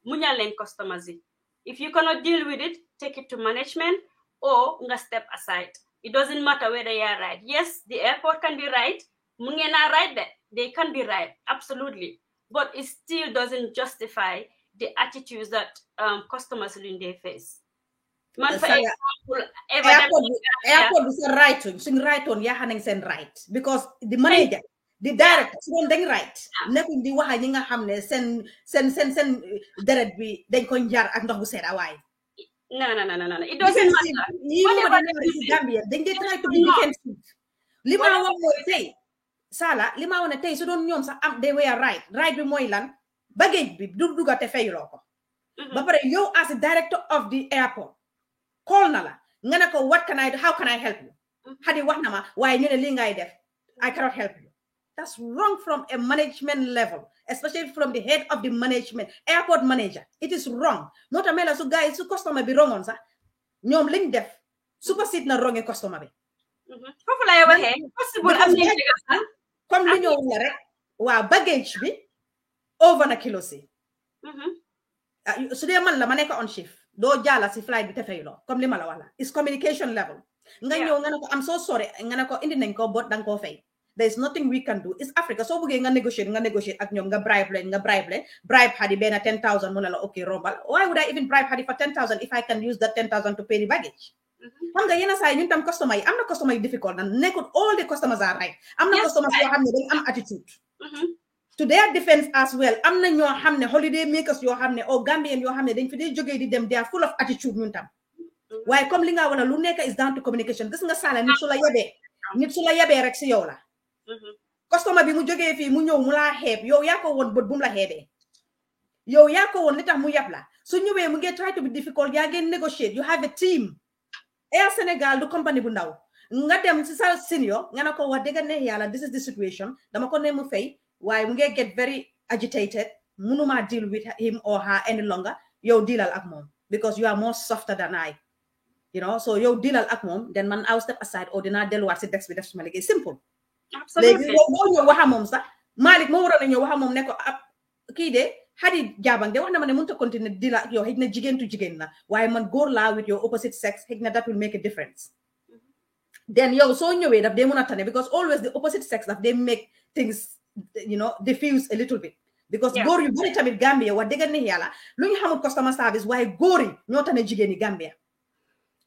munyalen customers. If you cannot deal with it, take it to management or step aside. It doesn't matter whether you are right. Yes, the airport can be right. Mungena right there. They can be right, absolutely. But it still doesn't justify the attitudes that customers in their face. Man, for example, airport is right on right because the manager, the director, they right. Nothing the waha ñinga xamne sen deret bi dañ ko njar ak ndox bu séd away. No. It doesn't matter. They try to be defensive. Lima wax moy tay Sala li ma wone tey su doon ñoom sax am they were right bi mooy lan baggage bi du dugate fayuloo ko ba pare yow as a director of the airport call na la nga ne ko how can I help you Hadi wax na ma waaye ñu ne li ngay def I cannot help you that's wrong from a management level especially from the head of the management airport manager it is wrong not a mela su guys su customer bi wrongoon sax ñoom liñ def supersede na wronge customer bi foofu lay waxee possible am na comme li ñoo wax rek waa baggage bi over na kilo si su dee man la ma nekk on shift do jala si flight bi te faylo comme li mala wala is communication level nga ñew nga nako I'm so sorry nga nako indi nañ ko bot dang ko fay there is nothing we can do. It's Africa. So we nga negotiate ak ñom nga bribe Hadi bena 10,000 mo na la okay rombal. Why would I even bribe Hadi for 10,000 if I can use that 10,000 to pay the baggage? Xam nga yena say ñun tam customer yi amna customer yi difficult na nekkul all the customers are right. Amna customers yo xamne dañ am attitude. To their defense as well, amna ño xamne holiday makers yo xamne o Gambian yo xamne dañ fi di joggé di dem they are full of attitude ñun tam. Why comme li nga wala lu nekk is down to communication. Gis nga sala nit su la yebé rek ci yow la. Customer bi mu joggé fi mu ñew mu la xép yow ya ko won bët bu mu la xébé yow ya ko won li tax mu yab la su ñëwé mu ngi try to be difficult ya ngeen negotiate you have a team Air Sénégal du company bu ndaw nga dem ci sa senior nga nako wax dëgg ne yàlla this is the situation dama ko ne mu fay waaye mu ngi get very agitated munuma deal with him or her any longer yow dealal ak mom because you are more softer than I so yow dealal ak mom then man I'll step aside or dina delluwaat ci dex bi def suma liggéey simple. Absolutely. Léegi ñëw waxa moom sax Malik moo waroon a ñëw waxa moom ne ko kii de Hadi Jabang de wax na ma ne mënut a continuer di la ak yow xëy na jigéen tu jigéen la waaye man góor laa with your opposite sex xëy na that will make a difference. Then yow soo ñëwee daf dee mën a tane because always the opposite sex daf they make things diffuse a little bit. Because góor yu bari tamit Gambia wax dëgg ne yàlla lu ñu xamul customer service waaye góor yi ñoo tane jigéen yi Gambia.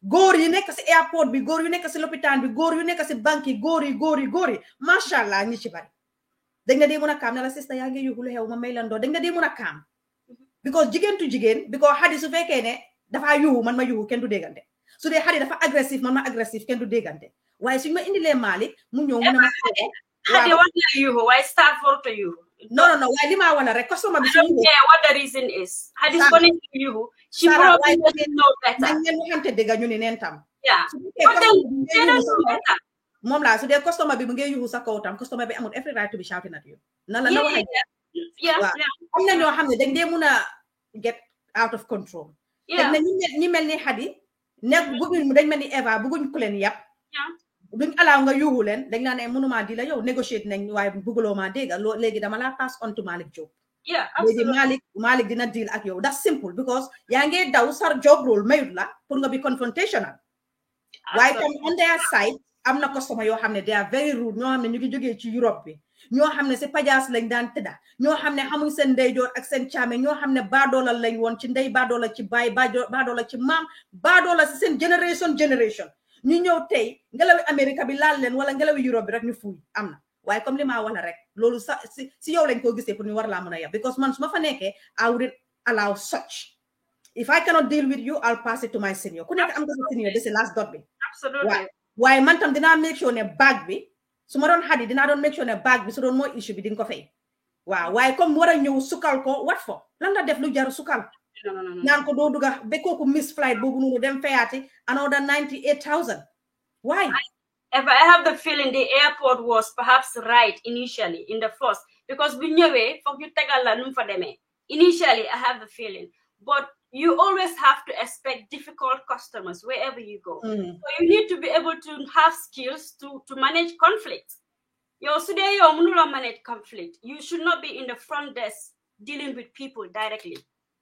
Góor yu nekk ci airport bi góor yu nekk ci lopitaan bi góor yu nekk ci banque yi góor yi mashallah ñi ci bari dañ na dee mën a kaam ne la sister yaa ngi yuxu lu xew ma may lan doo dañ na dee mën a kaam because jigéen tu jigéen because Hadi su fekkee ne dafa yuxu man ma yuxu kenn du déggante su dee Hadi dafa agressif man ma agressif kenn du déggante waaye suñu ma indilee Malik mu ñëw mu ne ma Hadi wax na yuxu waaye staff warut a yuxu no waaye li ma wala rek customer bi suñu what the reason is Hadi is going to yuxu she probably doesn't know better. Ngeen waxante dëgg ñu ni neen tam. Yeah. Mom la su dee customer bi mu ngi yuxu sa kaw tam customer bi amul every right to be shouting at you. Na waxe. Yeah. Am na ñoo xam ne dañ dee mun a get out of control. Yeah. Na ñi mel ni Hadi nekk bëgguñ dañ mel ni Eva bëgguñ ku leen yàpp. Yeah. Duñ alaaw nga yuxu leen dañ naa ne mënuma di la yow negotiate nañ waaye bëgguloo ma dégg léegi dama la pass on to Malik Job. Yeah, absolutely. Malik dina deal ak yow that's simple because yaa ngi daw sar job role mayut la pour nga bi confrontational waaye tam on their side am na customer yoo xam ne they are very rude ñoo xam ne ñu ngi jógee ci Europe bi ñoo xam ne si pajaas lañ daan tëdda ñoo xam ne xamuñ seen ndeyjoor ak seen caame ñoo xam ne baadoola lañ woon ci ndey baadoola ci baay baadoola ci maam baadoola si seen generation ñu ñëw tey ngelawi America bi laal leen wala ngelawi Europe bi rek ñu fuuy am na waaye comme li ma wala rek loolu si yow lañ ko gisee pour ñu war laa mën a yab because man su ma fa nekkee I wouldn't allow such if I cannot deal with you I'll pass it to my senior ku nekk am nga sa senior this is last dot bi absolutely waaye man tam dinaa make sure ne bag bi su ma doon Hadi dinaa doon make sure ne bag bi su doon mooy issue bi di nga ko fay waaw waaye comme war a ñëw sukal ko what for lan la def lu jaru sukal naan ko doo duga ba kooku miss flight boobu noonu dem fayaati another 98,000 why If I have the feeling the airport was perhaps right initially in the first, because we knew initially I have the feeling, but you always have to expect difficult customers wherever you go. So you need to be able to have skills to manage conflict. Today you manage conflict. You should not be in the front desk dealing with people directly,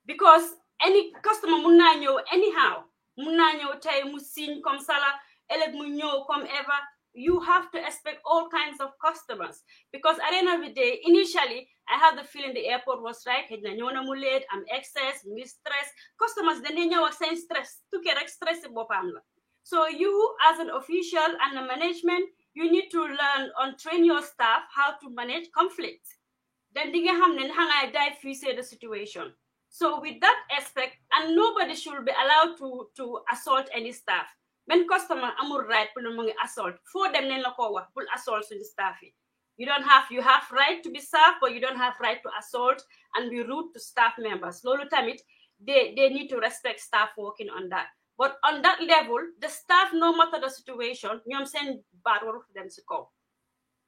because any customer munna ñëw anyhow munna ñëw tay mu signe comme ça la elek mu ñëw comme ever. You have to expect all kinds of customers, because at the end of the day, initially I have the feeling the airport was right. I'm excess, mistress. Customers they ñëw ak seen stress to get stress bopam la. So you as an official and the management, you need to learn and train your staff how to manage conflict. Then di nga xam ne nga diffuse the situation. So with that aspect, and nobody should be allowed to assault any staff. When customer amul right pour mu ngi assault for them nañ la ko wax pour assault suñu staff yi. You have right to be staff, but you don't have right to assault and be rude to staff members. Lolu tamit they need to respect staff working on that. But on that level, the staff, no matter the situation, ñoom seen baat waru dem ci kaw.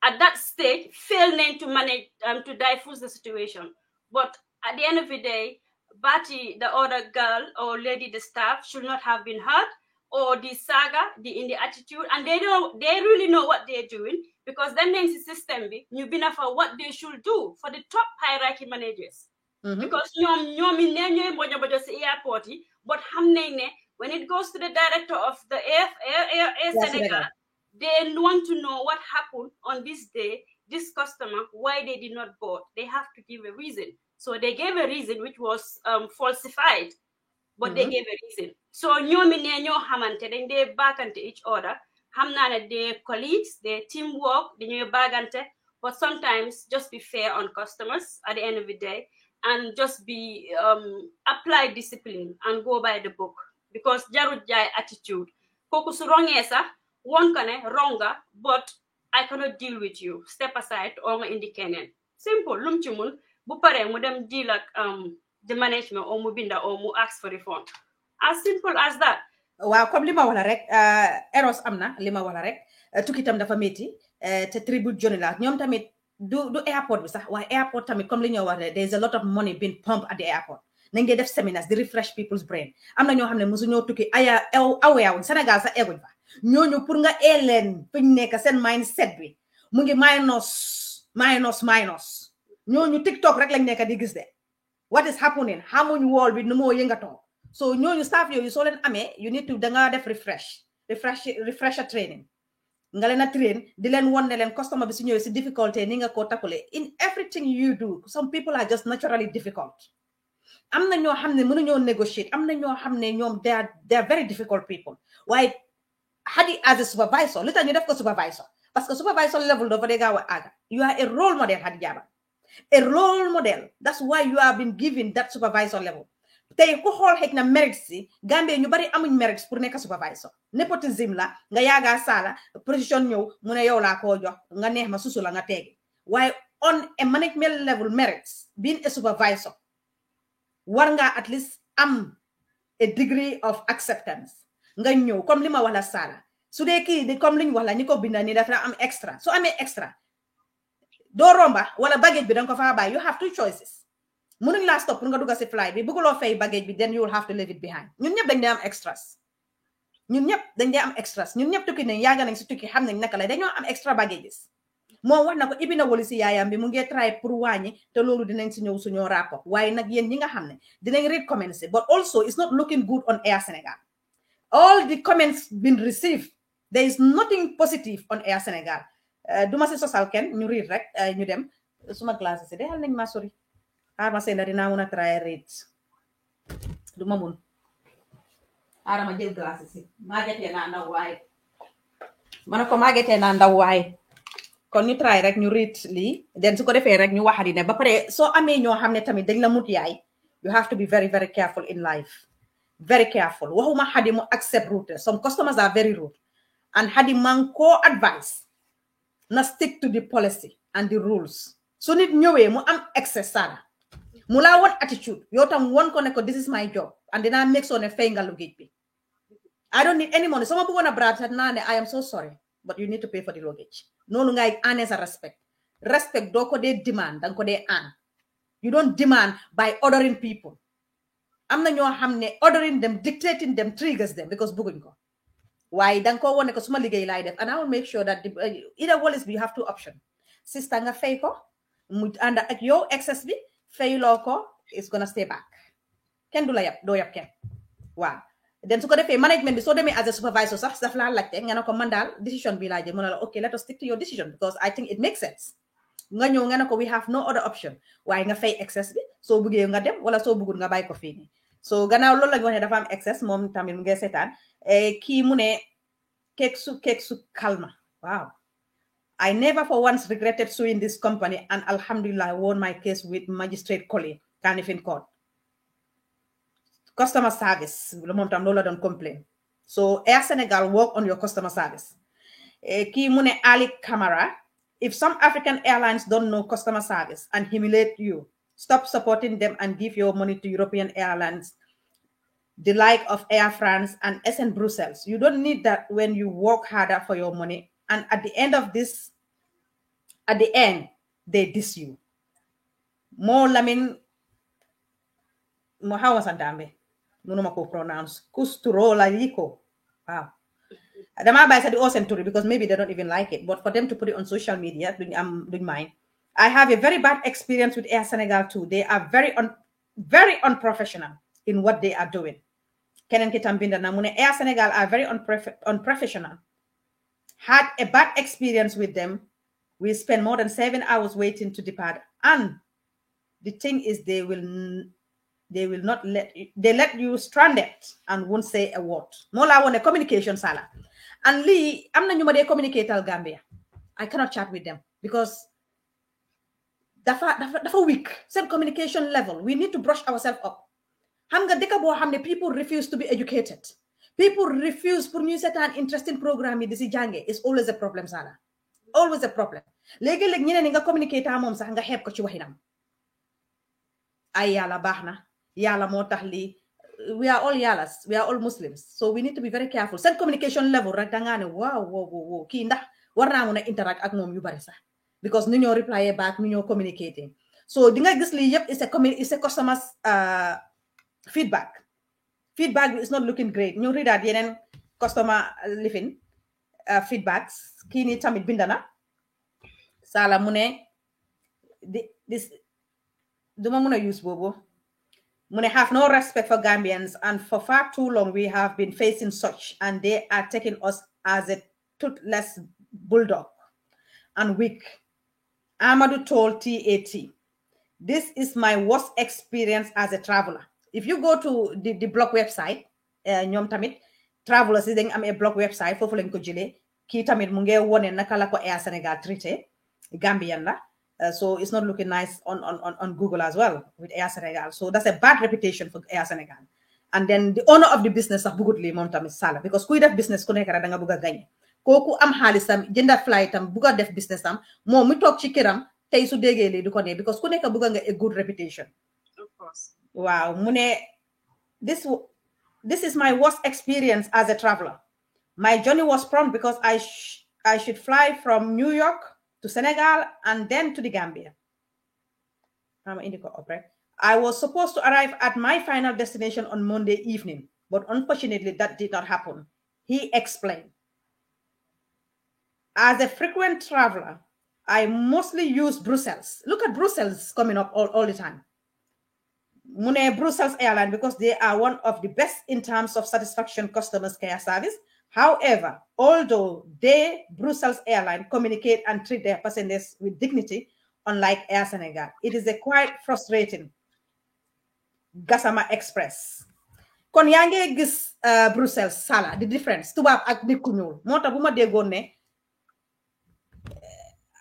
At that stage, fail nañ to manage to diffuse the situation. But at the end of the day, Bati, the other girl or lady, the staff should not have been hurt. Or the saga, in the attitude, and they really know what they're doing, because then there's a system, you've been for what they should do for the top hierarchy managers. because ñoom in ne ñooy bojo bojo si airport yi but xam nañ ne when it goes to the director of the Air Senegal, they want to know what happened on this day, this customer, why they did not board. They have to give a reason. So they gave a reason which was falsified, but they gave a reason. So ñoomi ne ñoo xamante dañ dee baagante each other. Xam naa ne their colleagues, their teamwork, dañuy baagante, but sometimes just be fair on customers at the end of the day and just be apply discipline and go by the book. Because jarut jaay attitude kooku su wrongee sax won ko ne wronga but I cannot deal with you, step aside or nga indi keneen simple lum ci mun bu paree mu dem deal ak the management or mu binda or mu ask for refund, as simple as that. waaw comme li ma wax la rek eros am na li ma wax la rek tukki tam dafa métti te tribute journey la ñoom tamit du airport bi sax waaye airport tamit comme li ñoo wax there is a lot of money being pumped at the airport. nañ def seminars di refresh people's brain am na ñoo xam ne mosu ñoo tukki aweewuñ Sénégal sax egguñ fa ñooñu pour nga leen fi ñu nekk seen mindset bi mu ngi minus ñooñu TikTok rek lañ nekk di gis de what is happening xamuñ wool bi nu moo yëngatoo so ñooñu staff yooyu soo leen amee you need to danga def refresher training nga leen a train di leen won ne leen customer bi su ñëwee si difficulté ni nga ko takkule in everything you do. Some people are just naturally difficult. am na ñoo xam ne mënuñoo negotiate am na ñoo xam ne ñoom they are very difficult people waaye Hadi as a supervisor li tax ñu def ko supervisor parce que supervisor level dafa dee gaaw a àgga. You are a role model, Hadi Jaba, a role model. That's why you have been given that supervisor level. Tey ku xool xëy na mérite si Gambie ñu bari amuñ mérite pour nekk supervisor. Nepotism la nga yaaga sala position ñëw mu ne yow laa koo jox nga neex ma susu la nga teegi waaye on a management level merits being a supervisor war nga at least am a degree of acceptance nga ñëw comme li ma wax la sala su dee kii di comme liñ wax la ñi ko binda ni dafa am extra so amee extra doo romba wala baggage bi danga ko faa bàyyi. You have two choices. Mënuñ laa stop pour nga dugga si fly bi bëgguloo fay baggage bi then you will have to leave it behind. ñun ñëpp dañ dee am extras ñun ñëpp tukki nañ yaaga nañ si tukki xam nañ naka la dañoo am extra baggages. moom wax na ko ibi na wali si yaayam bi mu ngi try pour wàññi te loolu dinañ si ñëw suñoo rapport waaye nag yéen ñi nga xam ne dinañ read comments but also it's not looking good on Air Senegal. All the comments been received, there is nothing positive on Air Senegal. Duma si sosal ken ñu read rek ñu dem suma classe si de xal nañ ma sori arma seen dina mëna try read duma mun arama jël classe si magete na ndaw waay manako magete na ndaw waay kon ñu try rek ñu read li den su ko defee rek ñu waxali ne ba pare soo amee ñoo xam ne tamit dañ la mut yaay you have to be very very careful in life. Very careful. Waxuma Hadi mu accept route. Some customers are very rude. And Hadi man ko advice na stick to the policy and the rules. So nit ñëwee mu am excess sana. Mu la won attitude. Yow tam won ko ne ko this is my job. And then I make so ne fay nga luggage bi. I don't need any money. Sama bëggoon a brat na ne I am so sorry. But you need to pay for the luggage. Noonu ngay honest a respect. Respect doo ko dee demand. Dang ko dee an. You don't demand by ordering people. am na ñoo xam ne ordering them, dictating them triggers them because bëgguñ ko waaye danga ko wone ko suma liggéey laay def and I will make sure that either way you have two options. Sister nga fay ko mu ànd ak yow excess bi fayloo ko it's gonna stay back kenn du la yab doo yab kenn waaw den su ko defee management bi soo demee as a supervisor sax daf laa laajte nga ne ko man daal decision bi laa jël mu ne la okay let us stick to your decision because I think it makes sense nga ñëw nga ne ko we have no other option waaye nga fay excess bi soo bëggee nga dem wala soo bëggul nga bàyyi ko fii nii so gannaaw loolu lañu wax ne dafa am excess moom tamit mu ngi seetaan kii mu ne keek su kalma wow I never for once regretted suing this company and alhamdulillah I won my case with magistrate colleague Kanifing Court customer service moom tam loolu la doon complain so Air Senegal work on your customer service kii mu ne Ali Camara if some African airlines don't know customer service and humiliate you, stop supporting them and give your money to European airlines, the like of Air France and SN Brussels. You don't need that when you work harder for your money. And at the end, they diss you. More lamin, how was Adame? Munumako pronounce Kusturola Yiko. Wow. The Maba said the Century because maybe they don't even like it. But for them to put it on social media, doing mine, I have a very bad experience with Air Senegal too. They are very unprofessional in what they are doing. Kenen ki tam binda na mu ne Air Senegal are very unprofessional. Had a bad experience with them. We spent more than 7 hours waiting to depart. And the thing is, they will not let you stranded and won't say a word. Mola want a communication sala. And Lee, I'm not they communicate al Gambia. I cannot chat with them because dafa weak. Same communication level. We need to brush ourselves up. People refuse to be educated. People refuse for new set an interesting program in this jange. It's always a problem, Sala. Always a problem. Legi ñeneen nga communicate mom sax nga xép ko ci waxinam. Ay yalla baxna. Yalla mo tax li. We are all yallas. We are all Muslims. So we need to be very careful. Send communication level rek da nga ne wow ki ndax war na mëna interact ak mom yu bari sax. Because ñu ñoo reply back, ñu ñoo communicating. So di nga gis li yep is a customer's feedback. Feedback is not looking great. Ñu read yenen customer living feedbacks. Ki ni tamit bindana. Sala mune this duma muna use bobo. Mune have no respect for Gambians, and for far too long we have been facing such, and they are taking us as a toothless bulldog and weak. Amadou told TAT, this is my worst experience as a traveler. If you go to the blog website, ñom tamit travelers dañ am a blog website fofu lañ ko jëlé ki tamit mu ngi woné naka la ko Air Senegal traité Gambian la. So it's not looking nice on Google as well with Air Senegal. So that's a bad reputation for Air Senegal. And then the owner of the business sax bugut li mom tamit sala because kuy def business ku nekk da nga bëgg gagner. Koku am xaalisam jënda flight tam bëgg def business am mom mi tok ci kiram tay su déggé li du ko né because ku nekk bëgg nga a good reputation. Of course. Wow, mune this is my worst experience as a traveler. My journey was prompt because I should fly from New York to Senegal and then to the Gambia. I was supposed to arrive at my final destination on Monday evening, but unfortunately that did not happen. He explained. As a frequent traveler, I mostly use Brussels. Look at Brussels coming up all the time. Mune Brussels Airline because they are one of the best in terms of satisfaction customer care service. However, although Brussels Airline communicate and treat their passengers with dignity, unlike Air Senegal, it is a quite frustrating. Gassama Express. Kon yange gis Brussels sala the difference tubab ak nit ku ñuul mota buma déggoon ne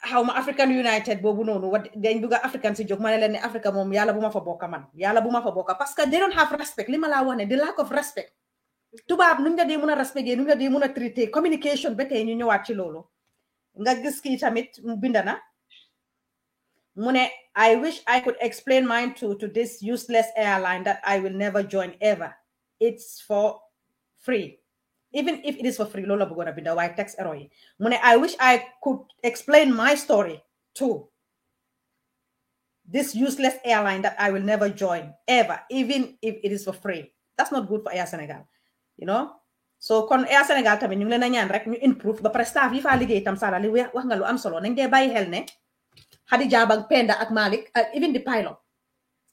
xawma African United bobu nonu dañ bëgg African ci jog mané len ne Africa mom yalla buma fa bokka man yalla buma fa bokka parce que they don't have respect lima la wax ne the lack of respect tubab nu nga dé mëna respecté nu nga dé mëna traité communication ba tay ñu ñëwaat ci lolu nga gis ki tamit bindana mune I wish I could explain mine to this useless airline that I will never join ever. It's for free. Even if it is for free, Lola Bugona Binda, why text error. Mune I wish I could explain my story to this useless airline that I will never join ever, even if it is for free. That's not good for Air Senegal, you know. So kon Air Senegal tamit ñu ngi leena ñaan rek ñu improve ba pare staff yi fa liggéey tam sala li wax nga lu am solo nañ dé bayyi xel ne Hadi Jabang Penda ak Malik even the pilot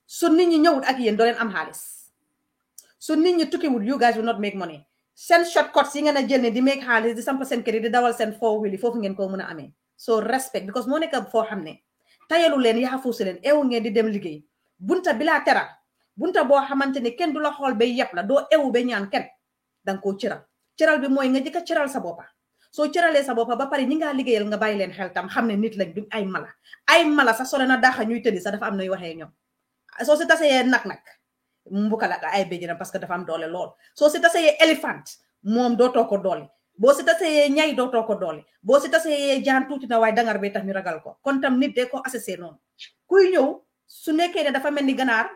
su nit ñi ñëwut ak yeen do leen am xaalis su nit ñi tukkiwut you guys will not make money send shortcuts yi nga na jël ne di make xaalis di samp seen crédit di dawal seen four wheel foofu ngeen ko mëna amé so respect because moo nekk foo xam ne tayalu leen yaa fuusi leen ewu ngeen di dem liggéey bunta bila teral bunta boo xamante ne kenn du la xool ba yëpp la doo ewu ba ñaan kenn danga koo ciral bi mooy nga jëkka ciral sa boppa soo ciralee sa boppa ba pare ñi nga liggéeyal nga bàyyi leen xel tam xam ne nit lañ duñ ay mala sax sole na daxa ñuy tëddi sax dafa am nay waxee ñoom soo si tasee nag mbukala ay béjjëram parce que dafa am doole lool soo si tasee éléphant moom dootoo ko doole boo si tasee ñay dootoo ko doole boo si tasee jaan tuuti na waaye dangar bi tax ñu ragal ko kon tam nit de ko assessé noonu kuy ñëw su nekkee ne dafa mel ni ganaar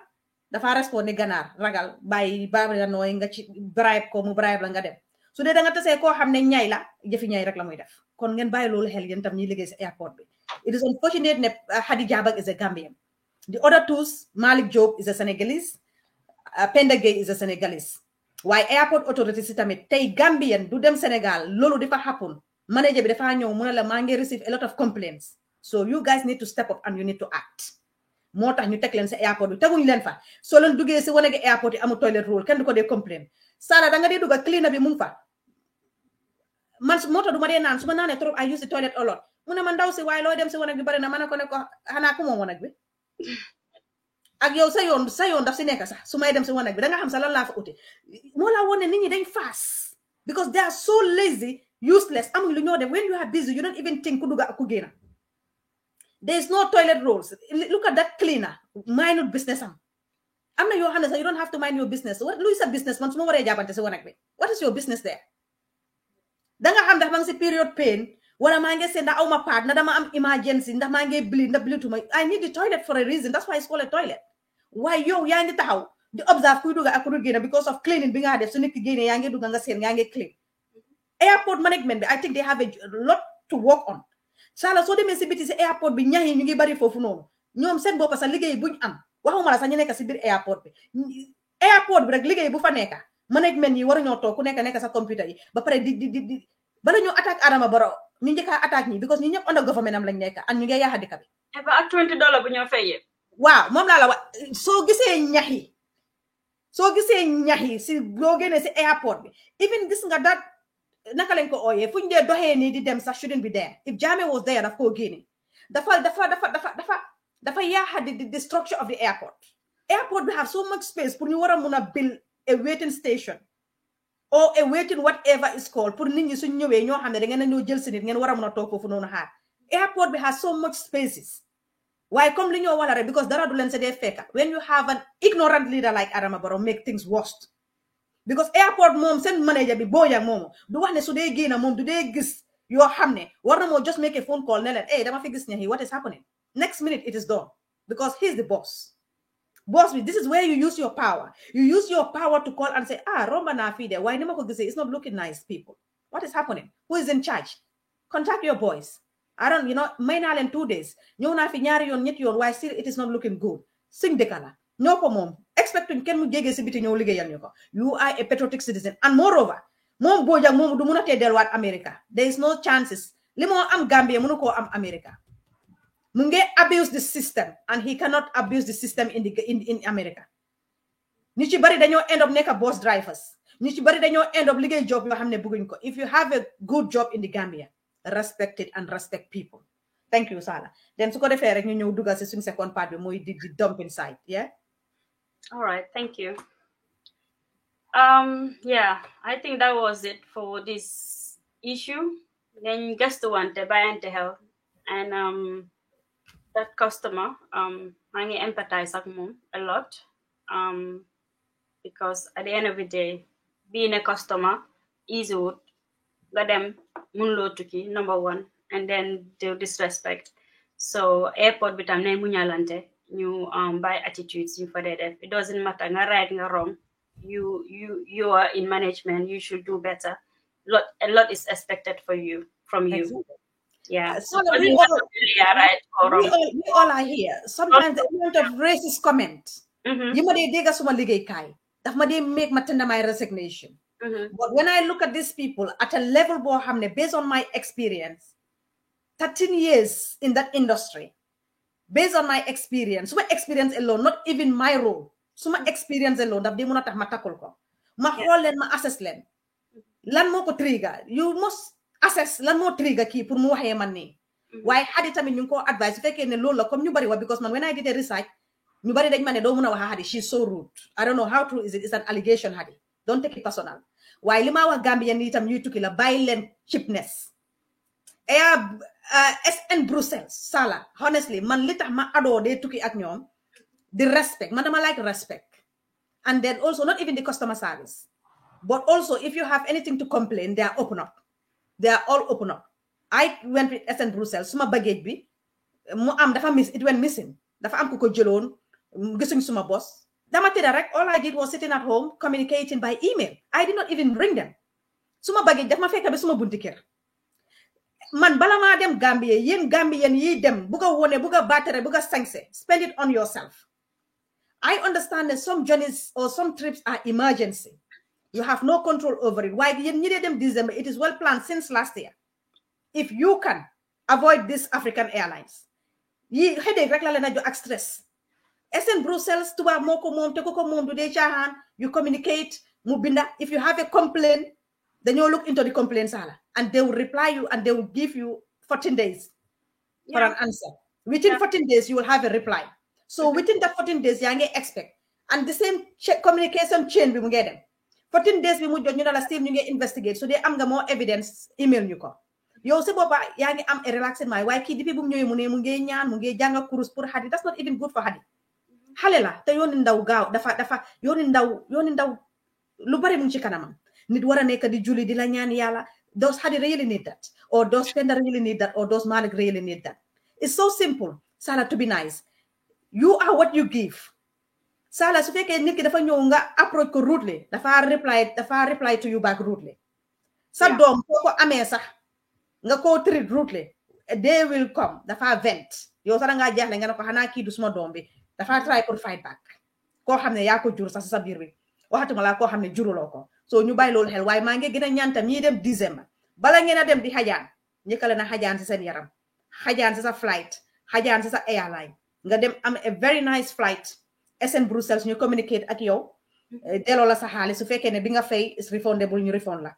dafa respond ni ganaar ragal bàyyi la nooy nga ci bribe ko mu bribe la nga dem su dee da nga tasee koo xam ne ñay la jëfi ñay rek la muy def kon ngeen bàyyi loolu xel yéen tam ñuy liggéey si airport bi it is unfortunate ne Hadi Jabang is a Gambian the other two Malik Job is a Senegalese Penda Gueye is a Senegalese waaye airport authority si tamit tey Gambian du dem Sénégal loolu dafa happen manager bi dafa ñëw mu ne la maa ngi receive a lot of complaints So you guys need to step up and you need to act. moo tax ñu teg leen sa airport bi teguñ leen fa soo leen duggee si wane gi airport yi amul toilet roll kenn du ko dee complain Sara da nga dee dugga cleaner bi mu ngi fa man moo tax du ma dee naan su ma naanee trop I use the toilet a lot mu ne ma ndaw si waaye looy dem si wanag bi bari na ma ne ko xanaa ko moom wanag bi ak yow sa yoon daf si nekk sax su may dem si wanag bi da nga xam sa lan laa fa uti moo laa woon ne nit ñi dañ fast because they are so lazy useless amuñ lu ñoo def when you are busy you don't even think ku dugga ak ku génna there is no toilet rolls look at that cleaner mind business am na yoo xam ne sax you don't have to mind your business lu is a business man su ma waree jàppante si wanag bi what is your business there da nga xam ndax maa ngi si period pain wala maa ngi seet ndax aw ma paat na dama am emergency ndax maa ngi bleed ndax bleeduma I need the toilet for a reason that's why it's called a toilet waaye yow yaa ngi taxaw di observe kuy dugga ak ku dul génn because of cleaning bi nga def su nit ki génne yaa ngi dugga nga seen yaa ngi clean airport management bi I think they have a lot to work on sala soo demee si biti si airport bi ñax yi ñu ngi bari foofu noonu ñoom seen bopp sax liggéey buñ am waxuma la sax ñu nekk si biir airport bi rek liggéey bu fa nekka management yi waruñoo toog ku nekk sa computer yi ba pare di bala ñoo attaque Adama Barrow ñu njëkk a attaque ñi because ñu ñëpp under government am lañ nekk ak ñu ngi yaaxa dëkk bi ak $20 bu ñoo fayee waaw moom laa la wax soo gisee ñax yi si boo génnee si airport bi even gis nga dat naka lañ ko ooyee fu ñu dee doxee nii di dem sax shouldn't be there if Jammeh was there daf koo génne dafa yaaxa the structure of the airport we have so much space pour ñu war a mun a build a waiting station or a waiting whatever is called pour nit ñi suñ ñëwee ñoo xam ne da ngeen a ñëw jël si nit ngeen war a mun a toog foofu noonu xaar airport bi has so much spaces waaye comme li ñoo wala rek because dara du leen se dee fekka when you have an ignorant leader like Adama Barrow make things worse because airport moom seen manager bi Bojang moomu du wax ne su dee génna moom du dee gis yoo xam ne war na moo just make a phone call ne leen hey dama fi gis ñaxi what is happening next minute it is done because he's the boss this is where you use your power to call and say romba naa fii de waaye ni ma ko gisee it's not looking nice people what is happening who is in charge contact your boys may naa leen 2 days ñëw naa fi ñaari yoon ñetti yoon waaye still it is not looking good sing dëkka la ñoo ko moom expecting kenn mu jégee si biti ñëw liggéeyal ñu ko you are a patriotic citizen and moreover moom Bojang moomu du mun a tee delluwaat America there is no chances li moo am Gambia mënu koo am America mu ngi abuse the system and he cannot abuse the system in America ñu ci bari dañoo end up nekk boss drivers ñu ci bari dañoo end up liggéey job yoo xam ne bëgguñ ko if you have a good job in the Gambia respect it and respect people thank you Sala then su ko defee rek ñu ñëw dugal si suñu second part bi mooy di dumping site yeah all right thank you yeah I think that was it for this issue then gestuwante bàyyante xel and that customer I empathize with mom a lot because at the end of the day being a customer easy would let them munlo tuki number one and then the disrespect so airport bitam ne munyalante you by attitudes you for that it doesn't matter nga right nga wrong you are in management you should do better a lot is expected from you exactly. Yeah, so we all are here. Sometimes the amount of racist comment. You might dig us one ligay kai. That might make my resignation. But when I look at these people at a level based on my experience, 13 years in that industry, based on my experience alone, not even my role, so my experience alone, that they muna matakol ko. Ma hold ma assess len. Lan mo ko trigger. You must assess lan moo trigger kii pour mu waxee man nii waaye Hadi tamit ñu ngi ko advice su fekkee ne loolu la comme ñu bari wax because man when I did a research ñu bari dañ ma ne doo mën a wax Hadi she's so rude I don't know how true is it it's an allegation Hadi don't take it personal waaye li ma wax Gambien yi itam ñuy tukki la bàyyi leen cheapness SN Brussels Sala honestly man li tax ma adoo dee tukki ak ñoom the respect man dama like respect and then also not even the customer service but also if you have anything to complain they are open up. They are all open up. I went with SN Brussels. Suma baggage bi it went missing. Dafa am ko jëloon gisuñ suma boss. Dama tëdda rek all I did was sitting at home communicating by email. I did not even ring them. Suma baggage daf ma fekk bi suma bunti kër. Man bala maa dem Gambia yéen Gambien yi dem buga wone buga battere buga sañse spend it on yourself. I understand that some journeys or some trips are emergency. You have no control over it. Why you needed them December? It is well planned since last year. If you can avoid this African Airlines. Yi headache rek la leen a jox ak stress. SN Brussels tubaab moo ko moom te ko moom du dee caaxaan. You communicate mu binda. If you have a complaint, then you look into the complaint sala and they will reply you and they will give you 14 days for an answer. Within 14 days, you will have a reply. So within that 14 days, you expect. And the same communication chain we will get them. 14 days we will still investigate. So they am more evidence email you ko. You say boba yangi am a relaxing my why kid people munge nyan munge janga kurus pur hadi. That's not even good for hadi. Halela te yonin ndaw gaaw dafa yonin ndaw lu bari mu ci kanamam. Nit wara nek di julli di la ñaan yalla. Those hadi really need that, or those spender really need that, or those malik really need that. It's so simple, Salah, to be nice. You are what you give. Salah, su fekkee nit ki dafa ñëw nga approach ko rudely, dafa reply to you back rudely. Sa doom ko amee sax nga ko treat rudely, they will come, dafa vent. Yow sax nga jaxle nga ne ko xanaa kii du suma doom bi, dafa try pour fight back. Koo xam ne yaa ko jur sax sa biir bi, waxatuma la koo xam ne juruloo ko. So ñu bàyyi loolu xel waaye maa ngi gën a ñaan tam ñi dem December bala ngeen a dem di xajaan ñëkkale na xajaan si seen yaram. Xajaan si sa flight, xajaan si sa airline. Nga dem am a very nice flight. SN Brussels ñu communicate ak yow. Delloo la sa xaalis su fekkee ne bi nga fay is refundable ñu refund la.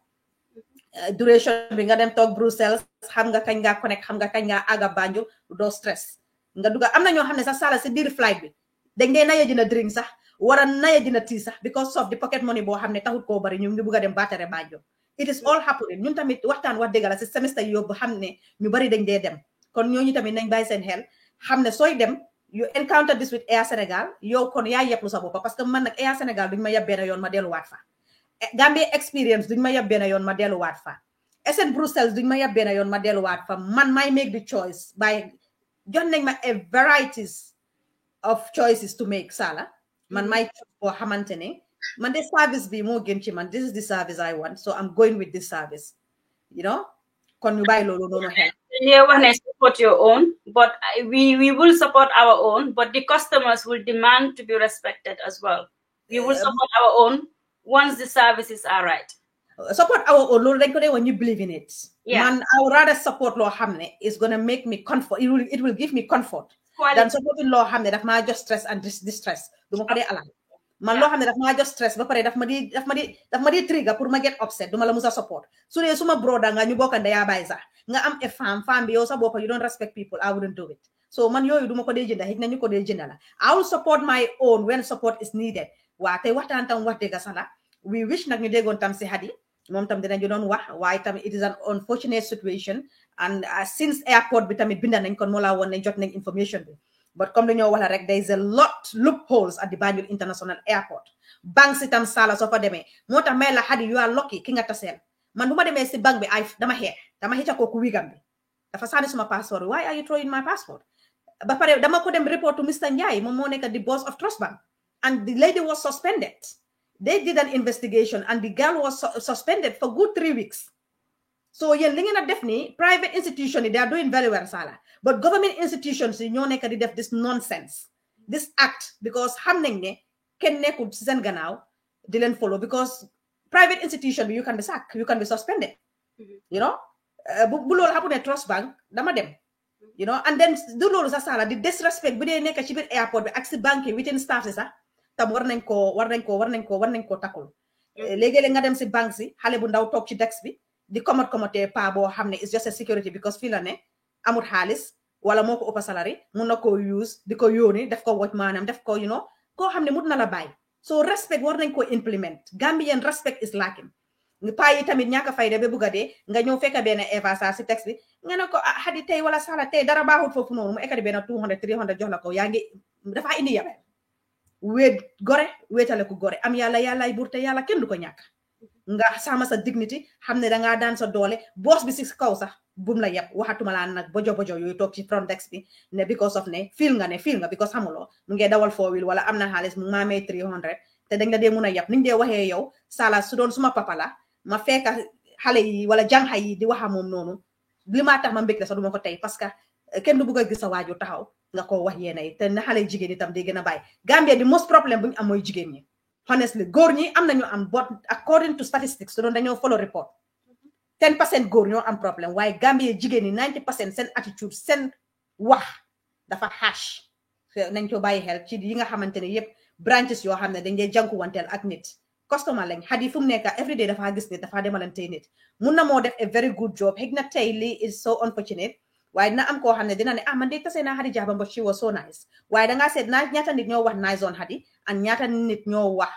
Duration bi nga dem toog Brussels xam nga kañ nga connect xam nga kañ nga aga Banjul doo stress. Nga duga am na ñoo xam ne sax sala si biir flight bi dañ dee naya dina drink sax wara naya dina tii sax because of the pocket money boo xam ne taxut koo bari ñu ngi bugg a dem baatare Banjul. It is all happening ñun tamit waxtaan wax dëgg la si semestre yóbbu xam ne ñu bari dañ dee dem. Kon ñooñu tamit nañ bàyyi seen xel xam ne sooy dem you encounter this with Air Sénégal yow kon yaa yeblu sa bopp parce que man nag Air Sénégal duñ ma yeb benn yoon ma delluwaat fa. Gambia Experience duñ ma yeb benn yoon ma delluwaat fa. SN Brussels duñ ma yeb benn yoon ma delluwaat fa man may make the choice by jox nañ ma a varieties of choices to make Sala man may boo xamante ne man de service bi moo gën ci man this is the service I want so I'm going with this service you know. Kon ñu bàyyi loolu noonu xel. Yeah, when I support your own, but we will support our own, but the customers will demand to be respected as well. We will support our own once the services are right. Support our own, loolu dañ ko dee when you believe in it. Yeah. Man, I would rather support loo xam ne is gonna make me comfort. It will give me comfort. Than supporting loo xam ne daf maa just stress and distress. Du ma ko dee alal. Man loo xam ne daf maa just stress ba pare daf ma di trigger pour ma get upset du ma la musa support su dee suma broda nga ñu bokkande yaa bàyyi sax nga am a femme bi yow sa boppa you don't respect people I wouldn't do it so man yooyu du ma ko dee jënda xëy na ñu ko dee jënda la I will support my own when support is needed waa tey waxtaan tam wax dëgg sala we wish nag ñu déggoon tam si Hadi moom tam dinañu doon wax waaye tamit it is an unfortunate situation and since airport bi tamit binda nañ kon moo laa woon nañ jot nañ information bi. But comme dañoo wax rek there is a lot loopholes at the Banjul International Airport. Bank si tam Sala soo fa demee moo tax may la Hadi you are lucky ki nga taseel man bu ma demee si bank bi ay dama xeex kooku wigam bi dafa sànni suma passeport why are you throwing my passport ba pare dama ko dem report to Mr. Njai moom moo nekk the boss of Trust Bank and the lady was suspended. They did an investigation and the girl was suspended for good 3 weeks. So yéen li ngeen a def ni private institution they are doing very well Sala but government institutions ñoo nekk di def this nonsense this act because xam nañ ne kenn nekkul ci seen gannaaw di leen follow because private institution bi you can be sacked you can be suspended you know bu loolu xamu ne Trust Bank dama dem you know and then du loolu sax Sala di disrespect bu dee nekk ci biir airport bi ak si banque within staff si sax tam war nañ ko takkul léegi-léeg nga dem si banque si xale bu ndaw toog ci desk bi di commote pa boo xam ne is just a security because fii la ne amul xaalis wala moo ko ëpp salary mun na koo use di ko yóoni def ko watch maanaam def ko you know koo xam ne mut na la bàyyi so respect war nañ ko implement Gambian respect is lacking pa yi tamit ñaaka fayda ba bugga dee nga ñëw fekk benn Eva Sarr si texte bi nga ne ko Hadi tey wala Sala tey dara baaxul foofu noonu mu ekkati benn 200 300 jox la ko yaa ngi dafa indi yabel wéetale ko gore am yàllaay buur te yàlla kenn du ko ñàkk nga sama sa dignity xam ne dangaa daan sa doole boss bi si kaw sax bum la yeb waxatuma laa nag bojo yooyu toog ci front desk bi ne because of ne feel nga because xamuloo mu ngi dawal 4-wheel wala am na xaalis mu maamee 300 te dañ la dee mun a yeb niñ dee waxee yow Sala su doon suma papa la ma fekka xale yi wala jànxa yi di waxa moom noonu li maa tax ma mbég la sax du ma ko tey parce que kenn du bugg a gis sa waajur taxaw nga ko wax yéena yi te na xale jigéen itam day gën a bàyyi Gambia bi most problème bu ñu am mooy jigéen ñi honestly góor ñi am nañu am but according to statistics su doon dañoo follow report 10% góor ñoo am problème waaye Gambie jigéen ñi 90% seen attitude seen wax dafa hash nañ ko bàyyi xel ci yi nga xamante ne yëpp branches yoo xam ne dañ dee jànkuwanteel ak nit customer lañ xadi fu mu nekk everyday dafa gis nit dafa demalantey nit mun na moo def a very good job xëy na tey lii is so unfortunate waaye dina am koo xam ne dina ne man de tase naa Hadi Jaba but she was so nice waaye dangaa seet ñaata nit ñoo wax nice on Hadi and ñaata nit ñoo wax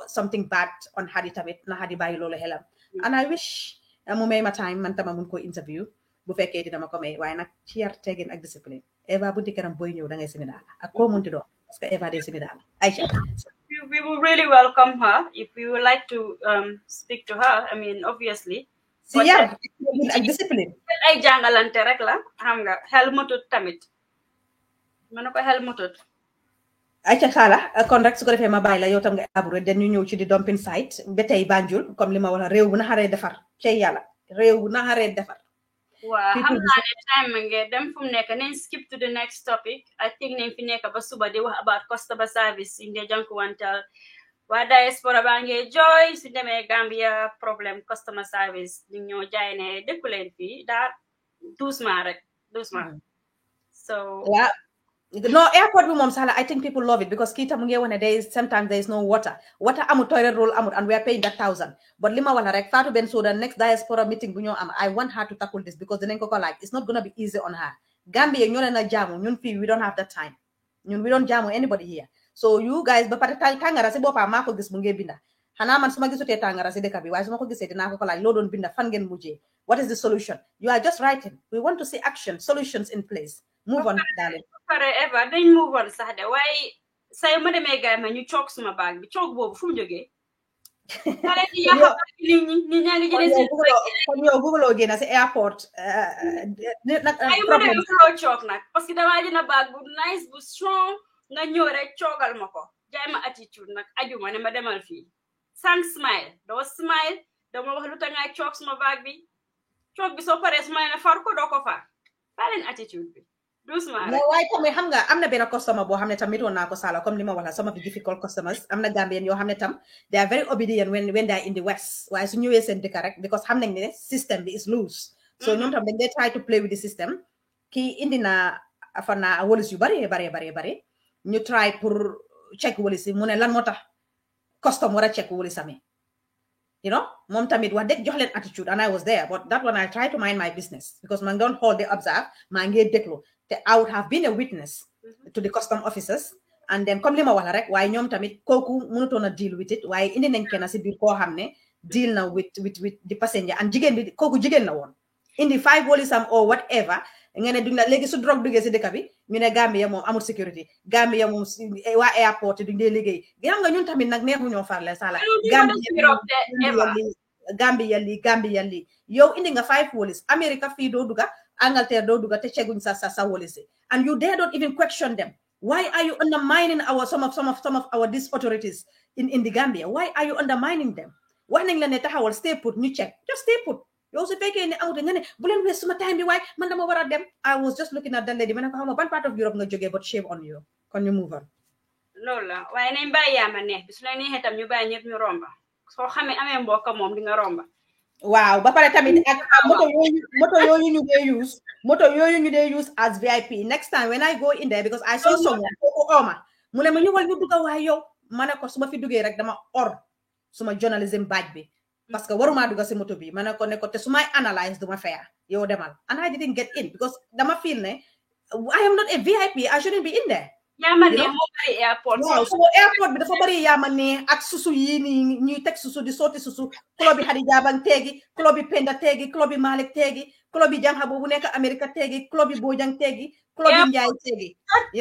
something bad on Hadi tamit na Hadi bàyyi loolu xelam and I wish mu may ma time man tama mun ko interview bu fekkee dina ma ko may waaye nag ci yar teggin ak discipline Eva bu dikkaram booy ñëw da ngay séminaire ak koo munti doon parce que Eva day séminaire Aïcha we will really welcome her if we would like to speak to her. I mean, obviously. Si yar ak discipline. Ay jàngalante rek la xam nga xel mutut tamit. Ma ne ko xel mutut. Aïcha Sala kon rek su ko defee ma bàyyi la yow tam nga elaboré den ñu ñëw ci di dumping site ba tey Banjul comme li ma wax réew bu naxaree defar cey yàlla réew bu naxaree defar. Waaw xam naa ne time nga dem fu mu nekk nañ skip to the next topic I think nañ fi nekk ba suba di wax about customer service inde jànkuwanteel waa diaspora baa ngi jooy su demee Gambia problème customer service ñu ñoo jaay ne dëkku leen fii daal doucement rek doucement so yeah. No, airport bi mom sala I think people love it because kita mu ngi wone sometimes there is no water amul toilet roll amul and we are paying that 1,000 but lima wala rek Fatou Bensouda next diaspora meeting bu ñoo am I want her to tackle this because dinañ ko like it's not going to be easy on her Gambia ñoo leen a jaamu ñun fii we don't have that time ñun we don't jaamu anybody here so you guys ba pare tàngara si boppam maa ko gis mu ngi binda xanaa man su ma gisutee tàngara si dëkk bi waaye su ma ko gisee dinaa ko laaj loo doon binda fan ngeen mujjee what is the solution you are just writing we want to see action solutions in place move on darling forever dañ move on sax de waaye say ma demee gaay ma ñu coog suma baag bi coog boobu fu mu jógee xale di yàq nit ñaa ngi jëlee si kon yow bëggloo génn si airport ay ma demee fuloo coog nag parce que damaa jënd baag bu nice bu strong nga ñëw rek coogal ma ko jaay ma attitude nag ajuma ne ma demal fii sang smile doo smile dama wax lu tax ngay coog suma baag bi coog bi soo paree smile ne far ko doo ko far baa leen attitude bi doucement waaye tamit xam nga am na benn customer boo xam ne tamit woon naa ko sala comme li ma wax la some of the difficult customers am na Gambian yoo xam ne tam they are very obedient when they are in the west waaye su ñëwee seen dëkk rek because xam nañ ne system bi is loose so ñoom tam dañ dee try to play with the system kii indi na fan naa walis yu bari ñu try pour check walis yi mu ne lan moo tax custom war a check walis sami moom tamit wax dëgg jox leen attitude and I was there but that one I try to mind my business because maa ngi doon xool de observe maa ngi déglu te I would have been a witness to the custom officers and then comme li ma wax la rek waaye ñoom tamit kooku mënutoon a deal with it waaye indi nañ kenn si biir koo xam ne deal na with the passenger and jigéen bi kooku jigéen la woon indi 5 walisam or whatever nga ne duñ la léegi su drogue duggee si dëkk bi ñu ne Gambia moom amul sécurité Gambia moom waa airport duñ dee liggéey xam nga ñun tamit nag neexu ñoo farle sala Gambia lii yow indi nga 5 walis America fii doo dugga Angleterre doo dugga te ceguñ sa walisi and you dare don't even question them why are you undermining some of our these authorities in the Gambia why are you undermining them wax nañ la ne taxawal stay put ñu check just stay put yow su fekkee ne amute nga ne bu leen wees suma time bi waaye man dama war a dem I was just looking at that lady ma ne ko xam nga ban part of Europe nga jógee but shame on you kon ñu move on loolu la waaye nañ bàyyi yaama neex bi su la neexee tam ñu bàyyi ñëpp ñu romba soo xamee amee mbokk moom di nga romba waaw ba pare tamit ak moto yooyu ñu dee use as VIP next time when I go in there because I saw someone kooku ooma mu ne ma ñëwal ñu dugga waaye yow ma ne ko su ma fi duggee rek dama or suma journalism badge bi parce que waruma dugga si moto bi ma ne ko te su may analyse duma fair yow demal and I didn't get in because dama feel ne I am not a VIP I shouldn't be in there yaama ne moo bari airport waaw so airport bi dafa bari yaama ne ak susu yi ni ñuy teg susu di sooti susu club bi Hadi Jabang teegi club bi Penda teegi club bi Malik teegi club bi Jangha boobu nekk America teegi club bi Bojang teegi club bi Njaay teegi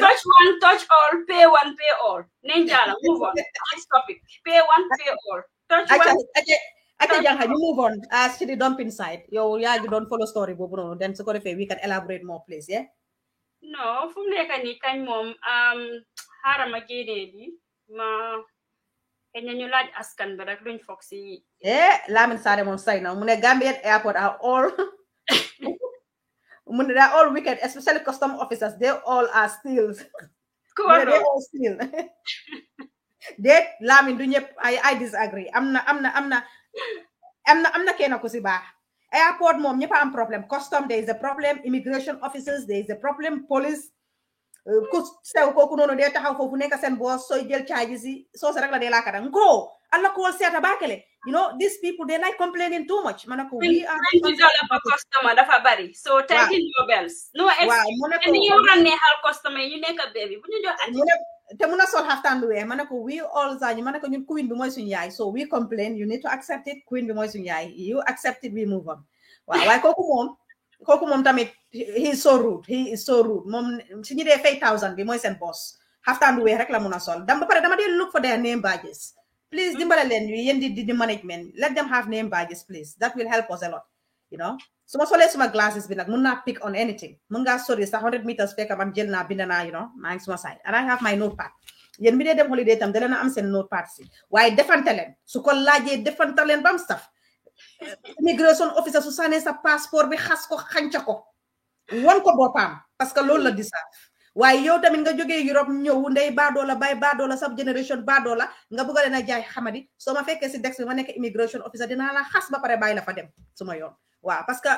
touch one touch all pay one pay all nañ jàlla move on next topic pay one pay all touch one ate Jangha ñu move on as to the dumping side yow yaa ngi doon follow story boobu noonu then su ko defee we can elaborate more please yeah no fu mu nekk nii kañ moom xaaral ma génnee bi ma xëy na ñu laaj askan bi rek luñ foog si Lamin Sare moom say na mu ne Gambian airport are all mu ne they are all wicked especially custom officers they all are steals they all steal they Lamin du ñëpp I disagree am na kenn ku si baax airport moom ñëpp am problème custom there is a problem immigration officers there is a problem police ku sew kooku noonu dee taxaw foofu nekk seen boss sooy jël charges yi soo sa rek la dee laakata ngo alla ko seeta baakele you know these people they like complaining too much manako we are $20 per customer dafa bari so taking your bells no and you run neexal customer you nekk baby bu ñu jox te muna sol xaftaan lu weex manako we all zañu manako ñun queen bi mooy suñu yaay so we complain you need to accept it queen bi mooy suñu yaay you accept it we move on waaw waaye kooku moom tamit he is so rude moom su ñu dee fay 1000 bi mooy seen boss xaftaan lu weex rek la mun a sol ba pare dama dee look for their name badges please dimbale leen ñu yéen di management let them have name badges please that will help us a lot you know su ma solee suma glasses bi nag mun naa pick on anything mun ngaa sori sax 100 meters fekk man jël naa bind naa you know maa ngi suma side and I have my notepad yéen bi dee dem holiday tam da leen a am seen notepad si waaye defante leen su ko laajee defante leen bam saf immigration officer su sànnee sa passeport bi xas ko xanca ko won ko boppam parce que loolu la di saaf waaye yow tamit nga jógee Europe ñëw ndey baadoola bay baadoola sub generation baadoola nga bëgg leen a jaay xamadi soo ma fekkee si dex bi ma nekk immigration officer dinaa la xas ba pare bàyyi la fa dem suma yoon waaw parce que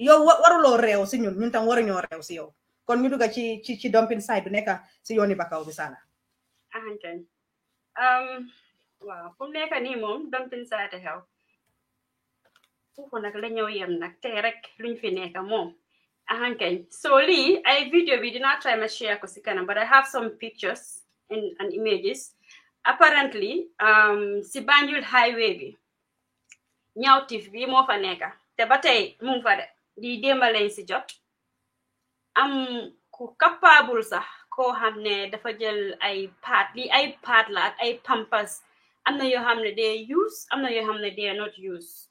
yow waruloo réew si ñun tam waruñoo réew si yow kon ñu dugga ci dumping side bi nekk si yooni Bakaw bi Sana waaw fu mu nekk nii moom dumping side xew foofu nag la ñëw yem nag tey rek luñ fi nekk moom ahankañ so lii ay video bi dinaa try ma share ko si kanam but I have some pictures and images apparently si Banjul highway bi ñaawtif bi moo fa nekk te ba tey mu ngi fa de di démba lañ si jot am ku capable sax koo xam ne dafa jël ay paat la ak ay pampers am na yoo xam ne they use am na yoo xam ne they are not use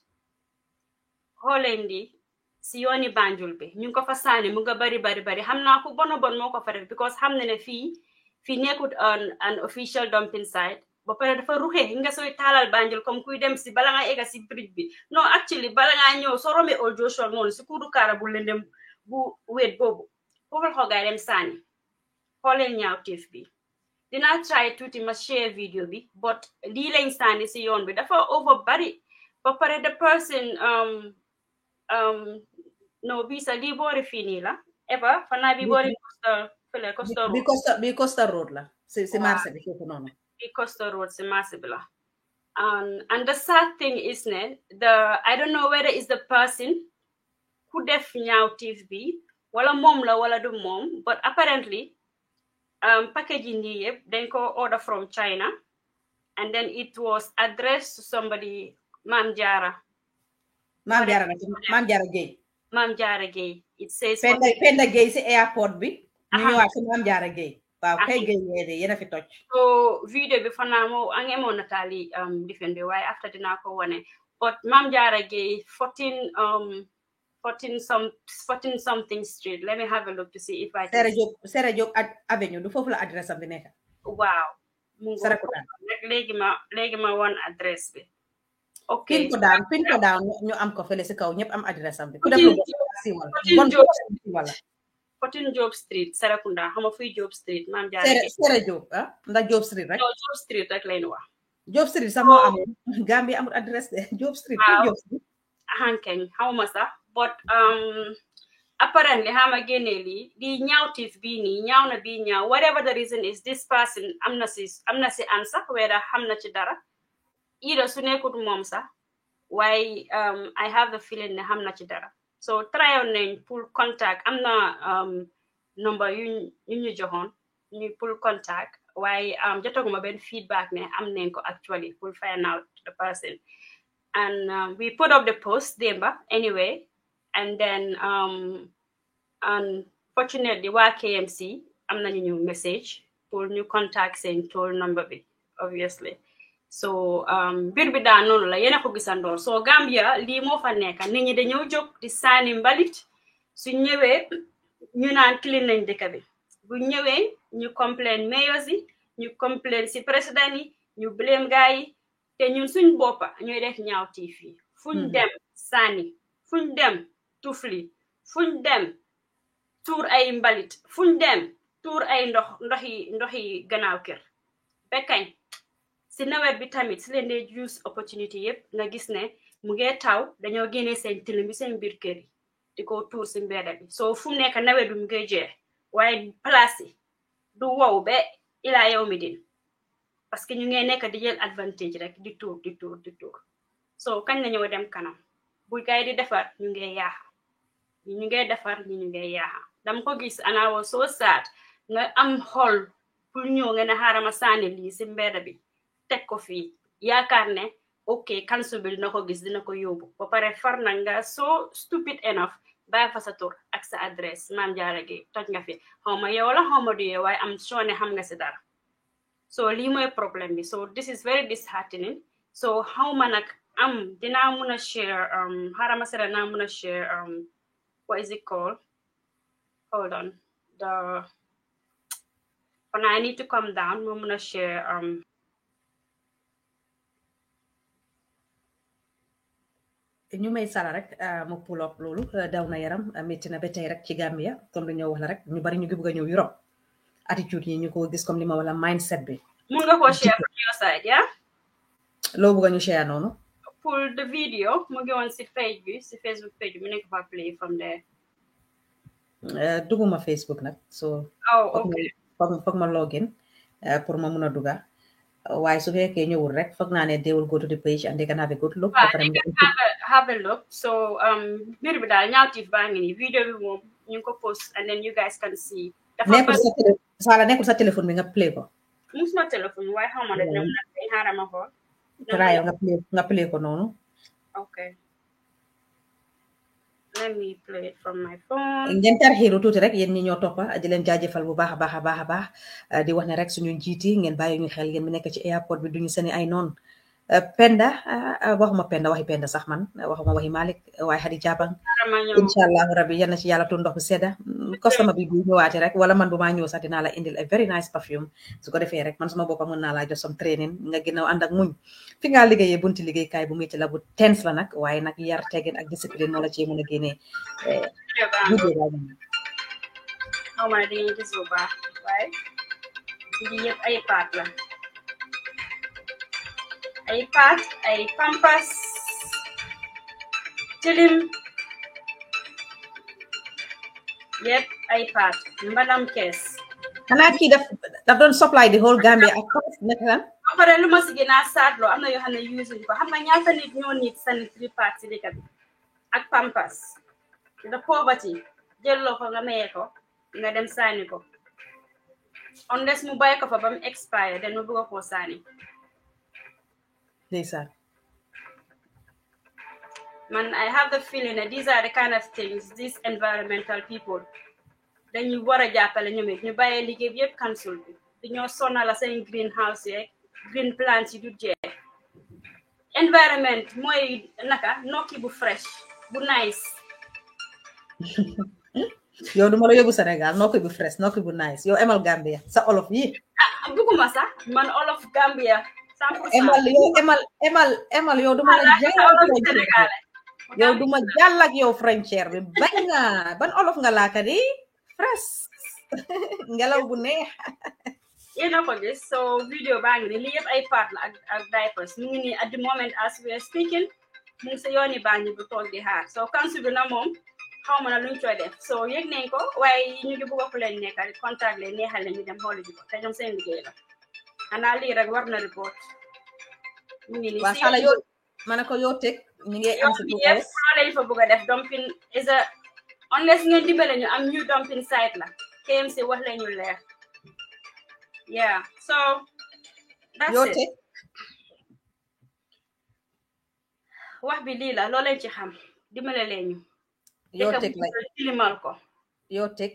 xooleen di si yooni Banjul bi ñu ngi ko fa saani mu nga bari xam naa ko bon moo ko fa def because xam na ne fii nekkut an official dumping site ba pare dafa ruxee nga sooy taalal Banjul comme kuy dem si bala nga egga si bridge bi non actually bala ngaa ñëw soo romee Old Joshua noonu si kuudu kaara bu lëndëm bu wéet boobu foofu la xoogaay dem saani xooleen ñaawteef bi dinaa try tuuti ma share video bi but lii lañ saani si yoon bi dafa over bari ba pare the person no bisa lii boori fii nii la eba fanaa bi boori Costa Road la si marché bi foofu noonu bi Costa Road si marché bi la and the sad thing is ne I don't know whether it's the person who def ñaawteef bi wala moom la wala du moom but apparently packaging yi yëpp dañ ko order from China and then it was addressed to somebody Mame Jara Gueye it says Penda Gueye si airport bi ñu ñëwaat si Mame Jara Gueye waaw kay Gueye de yéena fi toj so video bi fanaa moo ange moo nataali difen bi waaye after dinaa ko wane but Mame Jara Gueye 14 something street let me have a look to see if I can Sera Diop avenue du foofu la adresse am bi nekk waaw mu léegi ma wan adresse bi pin ko daan ñu am ko fele si kaw ñëpp am adresse am bi ku Fotin Job Street Serekunda xama fuy Job Street Mame Jara Sera Diop ndax Job Street rek Job Street rek lay wax Job Street sax moo am Gambie amul adresse de Job Street hankeñ xawma sax but apparently xama génne lii di ñaawtif bii nii ñaaw na bii ñaaw whatever the reason is this person am na si answer whether xam na ci dara ida su nekkut moom sax waaye I have the feeling ne xam na ci dara so tryoon nañ pour contact am na number yu ñu joxoon ñu pour contact waaye jotaguma benn feedback ne am nañ ko actually pour find out the person and we put up the post démba anyway and then unfortunately waa KMC am nañu ñu message pour ñu contact seen toll number bi obviously so mbir bi daa noonu la yéena ko gisandoor so Gambia lii moo fa nekk nit ñi dañoo jóg di saani mbalit su ñëwee ñu naan clean nañ dëkk bi bu ñëwee ñu complain mayors yi ñu complain si président yi ñu blame gaay yi te ñun suñ boppa ñooy def ñaawteef yi fuñ dem saani fuñ dem tufli fuñ dem tuur ay mbalit fuñ dem tuur ay ndoxi gannaaw kër bekkañ si nawet bi tamit si leen dee use opportunity yëpp nga gis ne mu ngi taw dañoo génnee seen tilim bi seen biir kër yi di ko tuur si mbedda bi so fu mu nekk nawet bi mu ngi jeex waaye place yi du wow ba ilaa yow mi din parce que ñu ngi nekk di jël advantage rek di tuur so kañ la ñëw dem kanam bu gaay di defar ñu ngi yaaxa ñu ngi defar ñu ngi yaaxa dama ko gis and I was so sad nga am xol pour ñëw nga ne xaaral ma sànni lii si mbedda bi teg ko fii yaakaar ne ok council bi dina ko gis dina ko yóbbu ba pare far na nga so stupid enough bàyyi fa sa tur ak sa adresse Mame Diarra Gueye toj nga fi xaw ma yow la xaw ma du yow waaye am soo ne xam nga si dara so lii mooy problème bi so this is very disheartening so xaw ma nag dinaa mun a share xaaral ma sera naa mun a share what is it called hold on when I need to come down moo mun a share ñu may sala rek mu pull up loolu daw na yaram métti na ba tey rek ci Gambia comme dañoo wax la rek ñu bari ñu ngi bëgg a ñëw Europe attitude yi ñu ko gis comme li ma wala mindset bi mun nga ko share from your side yeah loo bëgg ñu share noonu pour the video mu ngi woon si page bi si Facebook page bi mu nekk fa play from there duguma Facebook nag so okay foog ma login pour ma mun a duga waaye su fekkee ñëwul rek foog naa ne they will go to the page and they can have a good look they can have a look so mbir bi daal ñaawtiif baa ngi nii video bi moom ñu ngi ko post and then you guys can see nekkul sa téléphone bi nga play ko musuma téléphone waaye xaw ma ne dina mun a play xaaral ma xool trayo nga play ko noonu okay let me play it from my phone ngeen tarxiilu tuuti rek yéen ñi ñoo toppa di leen jaajëfal bu baax a baax a baax a baax di wax ne rek suñu njiiti ngeen bàyyi ñu xel yéen mi nekk ci airport bi duñu seni ay noon Penda waxuma Penda waxi Penda sax man waxuma waxi Malik waaye Hadi Jabang inshallah rabbi yal na ci yàlla tu ndox bu sedda customer bi bu ñëwaatee rek wala man bu maa ñëw sax dinaa la indil a very nice perfume su ko defee rek man suma boppa mën naa laa jox some training nga ginnaaw ànd ak muñ fi nga liggéeyee bunti liggéeykaay bu métti la bu tense la nag waaye nag yar teggin ak discipline moo la ci mën a génnee xaw ma ne dañuy gis bu baax waaye lii yëpp ay paat la ay paat ay pampas tilim yëpp ay paat mbalam kees xanaa kii daf doon supply the whole Gambia ak nekk lan ba pare lu ma si gën a saadloo am na yoo xam ne use ko xam nga ñaata nit ñoo nit sanitary pads si dëkk bi ak pampas the poverty jëlloo ko nga mayee ko nga dem sànni ko unless mu bàyyi ko fa ba mu expire den mu bëgg koo sànni ndeysaan man I have the feeling that these are the kind of things these environmental people dañuy war a jàppale ñoom it ñu bàyyee liggéey bi yëpp council bi dañoo sonal seen greenhouse yeeg green plants yi du jeex environment mooy naka nokki bu fresh bu nice yow duma la yóbbu Sénégal nokki bu fresh nokki bu nice yow emal Gambia sa olof yi bëgguma sax man olof Gambia 100% emal yow duma la yow duma jàll ak yow frontière bi bañ nga ban olof nga laaka di fresh ngelaw bu neex yéena ko gis so video baa ngi ni lii yëpp ay part la ak diapers mu ngi nii at the moment as we are speaking mu ngi sa yooni bàññi bu toog di xaar so council bi na moom xaw ma na luñ coy def so yëg nañ ko waaye ñu ngi bëgg ku leen nekkal contact leen neexal leen ñu dem xooli ji ko te ñoom seen liggéey la xanaa lii rek war na report mu ngi nii waa sala yow ma ne ko yow teg ñu ngi am si yëpp loolu lañ fa bëgg a def dumping is a unless ngeen dimbale ñu am new dumping site la KMC wax leen ñu leer yeah so that's it wax bi lii la loolu lañ ci xam dimbale leen ñu yow teg la tilimal ko yow teg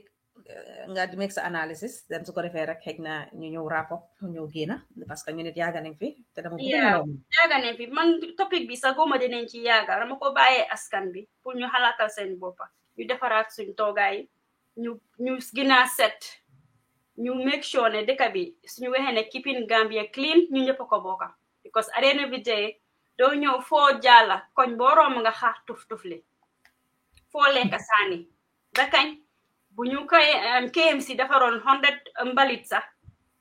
nga di make sa analysis den su ko defee rek xëy na ñu ñëw rapport ñëw génna parce que ñu nit yaaga nañ fi te dama yaaga nañ fi man topic bi sax goma dinañ ci yaaga dama ko bàyyee askan bi pour ñu xalaatal seen boppa ñu defaraat suñ toogaay ñu gën a set ñu make sure ne dëkk bi suñu waxee ne keeping Gambia clean ñu ñëpp ko bokka because at the end of the day doo ñëw foo jaala koñ boo romb nga xaar tuf-tufli foo lekk saani ba kañ bu ñu koy KMC defaroon 100 mbalit sax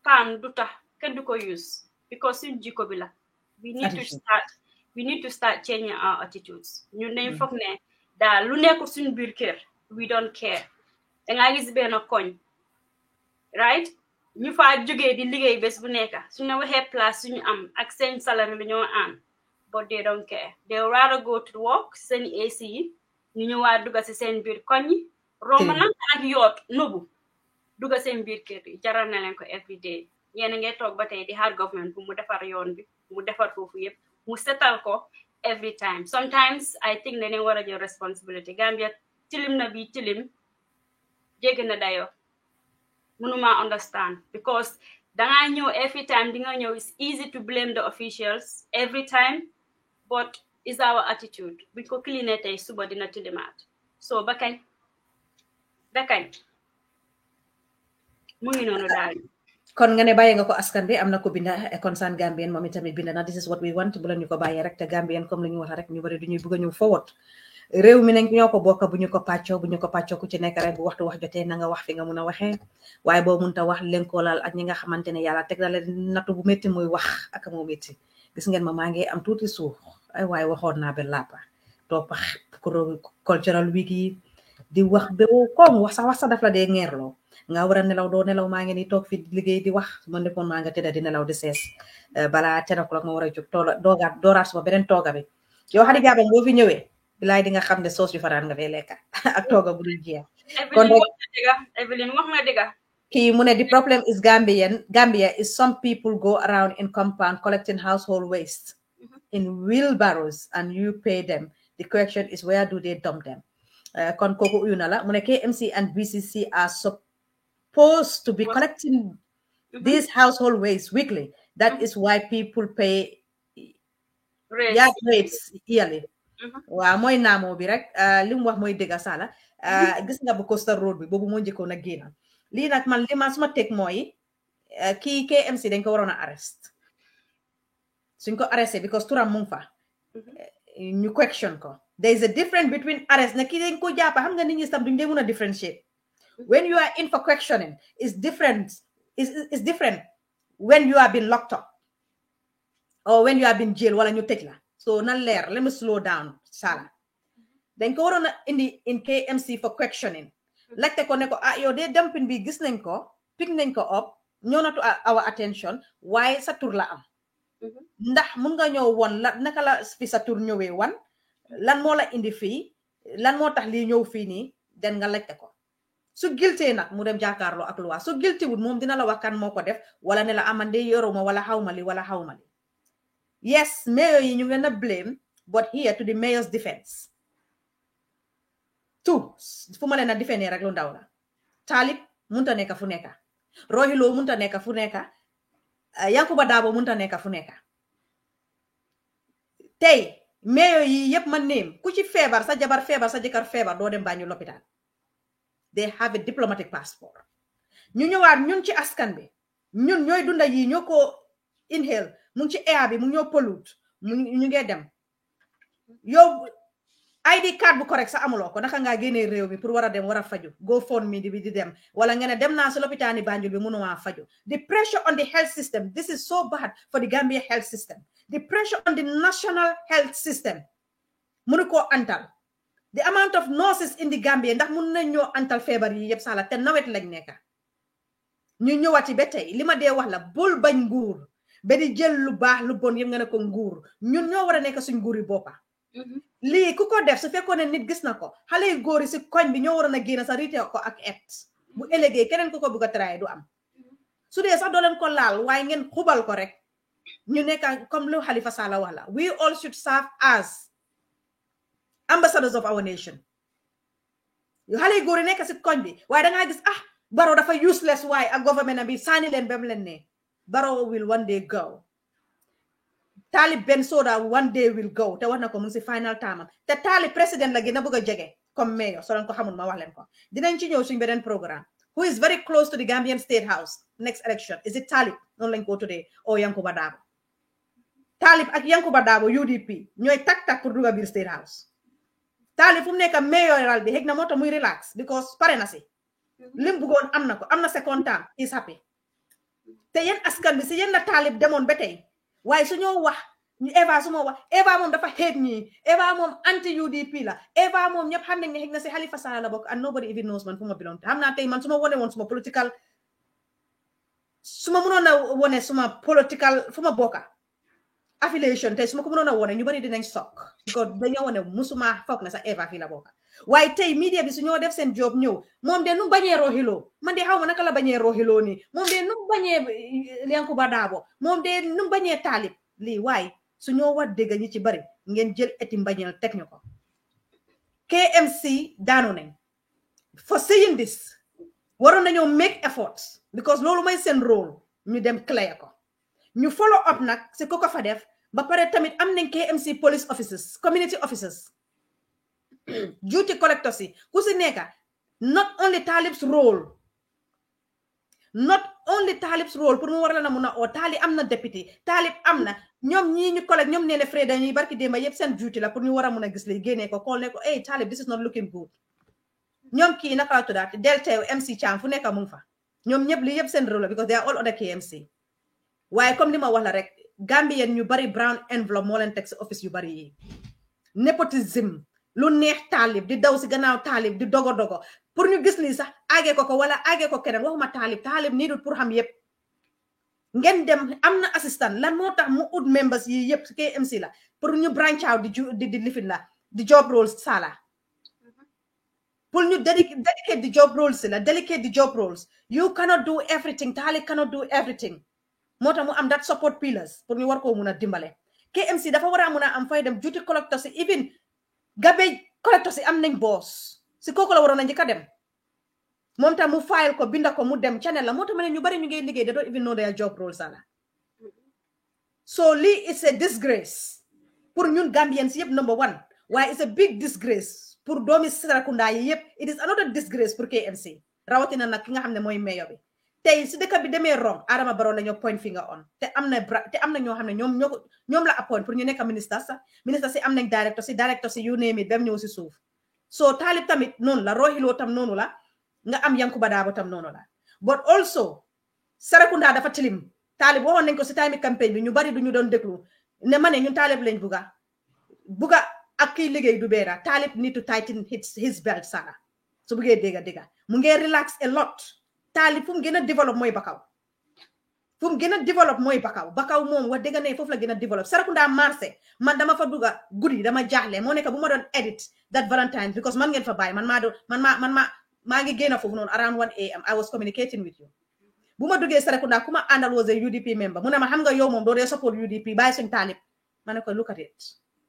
paam du tax kenn du ko use because suñ jikko bi la we we need to start changing our attitudes. Ñun dañ foog ne daal lu nekkul suñu biir kër we don't care. Danga gis benn koñ right ñu fa jógee di liggéey bés bu nekk suñu waxee place suñu am ak seen salaire lu ñoo am but they don't care. They would rather go to work seen AC yi ñu ñëwaat dugga si seen biir koñ yi romb na ak yoot nubu dugga seen biir kër yi jaral na leen ko every day. Yéen a ngi toog ba tey di hard government bu mu defar yoon bi mu defar foofu yëpp mu setal ko every time. Sometimes I think dañu war a jël responsibility. Gambia tilim na bi tilim jéggi na dayo mënuma understand because danga ñëw every time di nga ñëw it's easy to blame the officials every time but it's our attitude buñ ko cleané tey suba dina tilimaat so ba kañ mu ngi noonu daal. kon nga ne bàyyi nga ko askan bi am na ko binda concern Gambien moom itamit binda na this is what we want bu la ñu ko bàyyee rek te Gambien comme la ñu wax rek ñu bari du ñuy bëgg a ñëw forward réew mi nañ ñoo ko bokk bu ñu ko pàccoo ku ci nekk rek bu waxtu wax jotee na nga wax fi nga mun a waxee waaye boo munta wax lenkoolal ak ñi nga xamante ne yàlla teg na leen nattu bu métti muy wax ak moo métti gis ngeen maa ngi am tuuti suuf ay waaye waxoon naa ba làppa topp cultural week yi di wax ba comme wax sax daf la dee ngeerloo nga war a nelaw doo nelaw maa ngi ni toog fi liggéey di wax su ma defoon maa nga tëdda di nelaw di sees balaa 10 o'clock ma war a jóg dooraat suma beneen tooga bi yow Hadi Jaabang boo fi ñëwee bilaay di nga xam ne soos yu faraan nga fay lekka ak tooga bu dul jeex kon Evelyn wax nga dëgga kii mu ne the problem is Gambia is some people go around in compound collecting household waste in wheelbarrows and you pay them. The question is where do they dump them? Kon kooku uyu na la mu ne KMC and BCC are supposed to be collecting these household waste weekly. That is why people pay yard rates yearly. Waaw mooy naamoo bi rek li mu wax mooy dëgga sala gis nga bu Coastal Road bi boobu moo njëkkoon a génn lii nag man li ma suma teg mooy kii KMC dañ ko waroon a arrest suñ ko arresté because turam mu ngi fa ñu question ko there is a difference between arrest na kii dañ ko jàppa xam nga nit ñi tam duñ dee mun a differentiate when you are in for questioning is different when you are been locked up or when you are been jail wala ñu tëj la so na leer let me slow down sala dañ ko waroon a indi in KMC for questioning laajte ko ne ko yow de dumping bi gis nañ ko pick nañ ko up ñëw na to our attention waaye sa tur la am ndax mun nga ñëw won la naka la fi sa tur ñëwee wan lan moo la indi fii lan moo tax lii ñëw fii nii den nga laajte ko su guilty nag mu dem jàkkaarloo ak luwa su guilty wut moom dina la wax kan moo ko def wala ne la amande yoruma wala xawma li wala xawma li yes mayor yi ñu ngi leen a blame but here to the mayor's defense fu ma leen a defendee rek lu ndaw la Talib munta nekka fu nekka Rohilo munta nekka fu nekka Yankuba Dabo munta nekka fu nekka tey mayor yi yëpp ma neem ku ci feebar sa jabar feebar sa jëkkër feebar doo dem Banjul lopitaan they have a diplomatic passport ñu ñëwaat ñun ci askan bi ñun ñooy dunda yi ñoo ko inhale mu ngi ci air bi mu ngi ñoo pollute ñu ngee dem yow ID card bu correct sa amuloo ko naka ngaa génnee réew mi pour war a dem war a faju go phone mi di dem wala nga ne dem naa si lopitaani Banjul bi mënuma faju the pressure on the health system this is so bad for the Gambia health system the pressure on the national health system mënu koo antal the amount of nurses in the Gambia ndax mun nañ ñoo antal feebar yi yëpp sala te nawet lañ nekka ñu ñëwaati ba tey li ma dee wax la bul bañ nguur ba di jël lu baax lu bon yëpp nga ne ko nguur ñun ñoo war a nekk suñ nguur yi boppa lii ku ko def su fekkoon ne nit gis na ko xale yu góor yi si koñ bi ñoo waroon a génn sa rite ko ak bu ëllëgee keneen ku ko bëgg a traité du am su dee sax doo leen ko laal waaye ngeen xubal ko rek ñu nekk comme lu Halifa Sallah wax la we all should serve as ambassadors of our nation yu xale yu góor yi nekk si koñ bi waaye dangaa gis Barrow dafa useless waaye ak government bi sànni leen ba mu leen ne Barrow will one day go Talib Bensouda one day will go te wax na ko mu ngi si final term te Talib président la gën a bëgg a jege comme mayor soo leen ko xamul ma wax leen ko dinañ ci ñëw suñu beneen programme who is very close to the Gambian State House next election is it Talib noonu lañ ko tuddee o Yankuba Dabo Talib ak Yankuba Dabo UDP ñooy tak pour dugga biir State House Talib fu mu nekk mayoral bi xëy na moo tax muy relax because pare na si lim bëggoon am na ko am na second term is happy te yéen askan bi si yéen la Talib demoon ba tey waaye su ñoo wax Eva suma wax Eva moom dafa hate ñi Eva moom anti UDP la Eva moom ñëpp xam nañ ne xëy na si Halifa Sallah la bokk and nobody even knows man fu ma belong xam naa tey man suma wone woon suma political suma mënoon a wone suma political fu ma bokka affiliation tey suma ko mënoon a wone ñu bari dinañ sok because dañoo wone musuma foog na sax Eva fii la bokka waaye tey media bi su ñoo def seen job ñëw moom de nu bañee roxiloo man de xaw ma naka la bañee roxiloo nii moom de nu bañee Yankuba Dabo moom de nu bañee Talib lii waaye su ñoo wax dégg ñi ci bari ngeen jël eti mbañeel teg ñu ko KMC daanu nañ for saying this waroon nañoo make efforts because loolu mooy seen rôle ñu dem clear ko ñu follow up nag si ko fa def ba pare tamit am nañ KMC police officers community officers duty collectors yi ku si nekka not only Talib's role pour mu war la na mun a oo Talib am na député Talib am na ñoom ñii ñu collect ñoom nee na Freda ñuy barki démba yëpp seen duty la pour ñu war a mun a gis li génnee ko kool ne ko hey Talib this is not looking good ñoom kii naka la tuddaat Delta MC Cham fu nekk mu ngi fa ñoom ñëpp li yëpp seen rôle la because they are all under KMC waaye comme li ma wax la rek Gambien ñu bari brown envelope moo leen teg si office yu bari yi nepotism lu neex Talib di daw si gannaaw Talib di dogo pour ñu gis lii sax aagee ko wala aagee ko keneen waxuma Talib nii dul pour xam yëpp ngeen dem am na assistant lan moo tax mu ut members yi yëpp KMC la pour ñu branch out di lifin la di job roles sala pour ñu dedicate the job roles la delegate the job roles you cannot do everything Talib cannot do everything moo tax mu am that support pillars pour ñu war koo mun a dimbale KMC dafa war a mun a am fay dem duty collectors si even garbage collectors si am nañ boss si kooku la waroon a njëkk a dem moom tam mu file ko binda ko mu dem channel la moo tax ma ne ñu bari ñu ngi liggéey they don't even know their job roles ala so lii is a disgrace pour ñun Gambians yëpp number one waaye it's a big disgrace pour doomi Serekunda yi yëpp it is another disgrace pour KMC rawatina nag ki nga xam ne mooy mayor bi tey si dëkk bi demee wrong Adama Barrow la ñoo point finger on te am na ñoo xam ne ñoom la appoint pour ñu nekk ministre si am nañ directeur si you name it dem ñëw si suuf so Talib tamit noonu la Rohilo tam noonu la nga am Yankuba Dabo tam noonu la but also Serekunda dafa tilim Talib waxoon nañ ko si time campagne bi ñu bari du ñu doon déglu ne ma ne ñun Talib lañ buga ak kiy liggéey du beera Talib need to tighten his belt sana su buggee dégga mu ngi relax a lot Talib fu mu gën a développe mooy Bakaw moom wax dëgg ne foofu la gën a développe Serekunda marché man dama fa dugga guddi dama jaaxle moo nekk bu ma doon edit that Valentine because man ngeen fa bàyyi maa ngi génn foofu noonu around 1 AM I was communicating with you bu ma duggee Serekunda ku ma àndal was a UDP member mu ne ma xam nga yow moom doo dee support UDP bàyyi suñ Talib ma ne ko look at it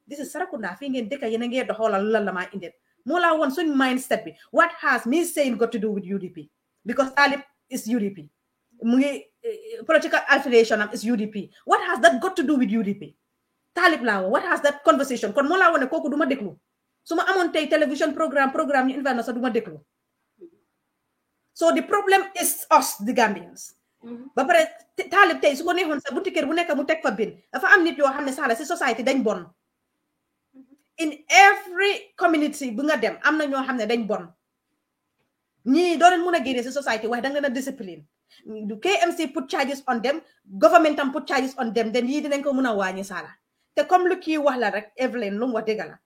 this is Serekunda fii ngeen dëkk yéen a ngee doxoolal lan la maa indil moo laa woon suñ mindset bi what has me saying got to do with UDP because Talib is UDP mu ngi political affiliation am is UDP what has that got to do with UDP Talib laa what has that conversation kon moo laa woon ne kooku du ma déglu su ma amoon tey télévision programme ñu invite na sax du ma déglu so the problem is us the Gambians ba pare Talib tey su ko neexoon sa bunti kër bu nekk mu teg fa bin dafa am nit yoo xam ne saala si society dañ bon in every community bu nga dem am na ñoo xam ne dañ bon ñii doo leen mun a génne si society waaye da nga na discipline KMC put charges on them government tam put charges on them then yii dinañ ko mun a wàññi saala te comme lu kii wax la rek Evelyn lu mu wax dëgg la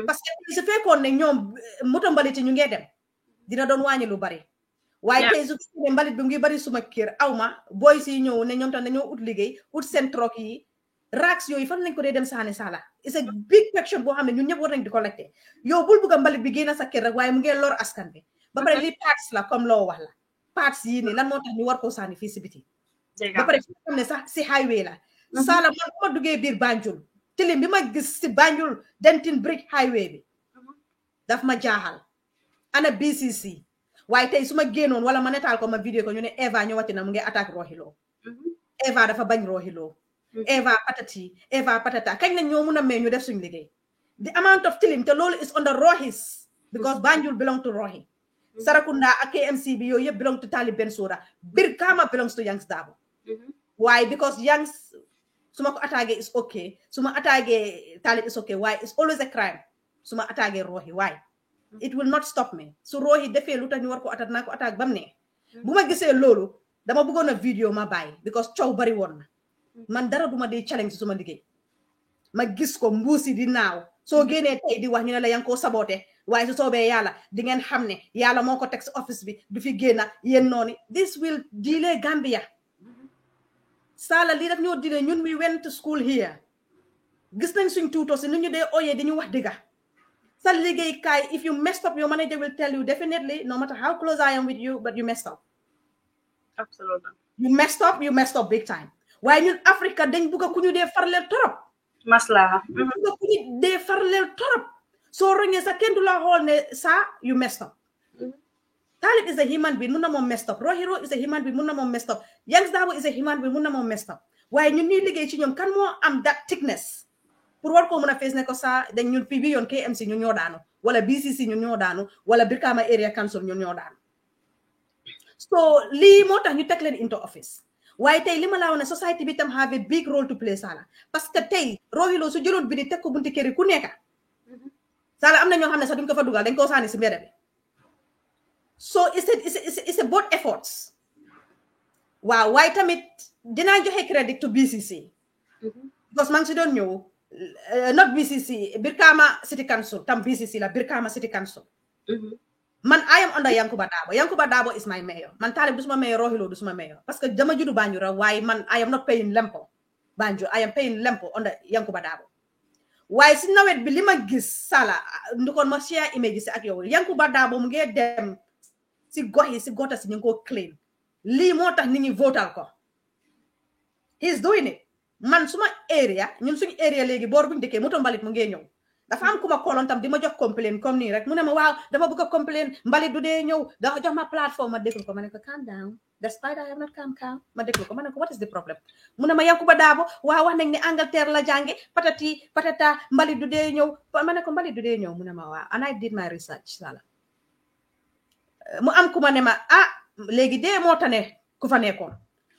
parce que su fekkoon ne ñoom moto mbaliti ñu ngee dem dina doon wàññi lu bari waaye tey su fekkee ne mbalit bi ngi bari suma kër awma boy si ñëw ne ñoom tam dañoo ut liggéey ut seen troc yi racks yooyu fan lañ ko dee dem saani saala it's a big question boo xam ne ñun ñëpp war nañ di collecté yow bul bugg a mbalit bi génn sa kër rek waaye mu ngi lor askan bi ba pare lii parts la comme loo wax la parts yii nii lan moo tax ñu war koo saani fii si biti ba pare fi xam ne sax si highway la saala man bu ma duggee biir Banjul tilim bi ma gis si Banjul Denton Bridge highway bi daf ma jaaxal ana BCC waaye tey su ma génnoon wala ma netaal ko ma vidéo ko ñu ne Eva ñëwati na mu ngi attaque Rohilo Eva dafa bañ Rohilo Eva patati Eva patata kañ lañ ñoo mun a may ñu def suñu liggéey the amount of tilim te loolu is under Rohis because Banjul belong to Rohi Serekunda ak KMC bi yooyu yëpp belong to Talib Bensouda Brikama belongs to Yanks Dabo why because Yanks su ma ko attaqué is okay su ma attaqué Talib is okay why it's always a crime su ma attaqué Rohi why it will not stop me su Rohi defee lu tax ñu war ko attaque naa ko attaque bam ne bu ma gisee loolu dama bëggoon a vidéo ma bàyyi because coow bari woon na man dara duma di challenge suma liggéey ma gis ko mbuusi di naaw soo génnee tey di wax ñu ne la yang koo saboté waaye su soobee yàlla di ngeen xam ne yàlla moo ko teg si office bi du fi génna yéen noonu this will delay Gambia Sala lii daf ñoo delay ñun we went to school here gis nañ suñ tuutoo si nu ñu dee oyee di ñu wax dëgga sa liggéey kaay if you messed up your manager will tell you definitely no matter how close I am with you but you messed up absolutely you messed up big time waaye ñun Africa dañ bugg a ku ñu dee farleel torop maslaha bugg a ku ñu dee farleel torop soo roñee sa kenn du la xool ne sa you messed up Talib is a human being mun na moom messed up Rohiro is a human being mun na moom messed up Yangs Darboe is a human being mun na moom messed up waaye ñun ñuy liggéey ci ñoom kan moo am that thickness pour war koo mën a fees ne ko sa dañ ñun fii bi yoon KMC ñun ñoo daanu wala BCC ñun ñoo daanu wala Brikama Area Council ñun ñoo daanu so lii moo tax ñu teg leen into office waaye tey li ma laa wax ne society bi tam have a big role to play Sala parce que tey Rohilo su jëloon bi di teg ko bunti kër yi ku nekka Sala am na ñoo xam ne sax duñ ko fa dugal dañ koo saani si mbedd bi so it's a both efforts waaw waaye tamit dinaa joxe credit to BCC because maa ngi si doon ñëw not BCC Brikama City Council tam BCC la Brikama City Council man I am under Yankuba Darboe is my mayor man Talib du suma mayor Rohilo du suma mayor parce que dama judu Banjul waaye man I am not paying lempo Banjul I am paying lempo under Yankuba Darboe waaye si nawet bi li ma gis Sala ndukoon ma share image si ak yow Yankuba Darboe mu ngi dem si gox yi si gota si ñu ngi ko clean lii moo tax nit ñi votal ko he's doing it man suma area ñun suñu area léegi boor buñu dëkkee moto mbalit mu ngi ñëw dafa am ku ma kooloon tam di ma jox complain comme nii rek mu ne ma waaw dafa bëgg a complain mbalit du dee ñëw dafa jox ma plateforme ma déglu ko ma ne ko calm down despite I have not calm ma déglu ko ma ne ko what is the problem mu ne ma Yankuba Darboe waaw wax nañ ne Angleterre la jànge patati patata mbalit du dee ñëw ma ne ko mbalit du dee ñëw mu ne ma waaw and I did my research Sala mu am ku ma ne ma léegi dee moo tane ku fa nekkoon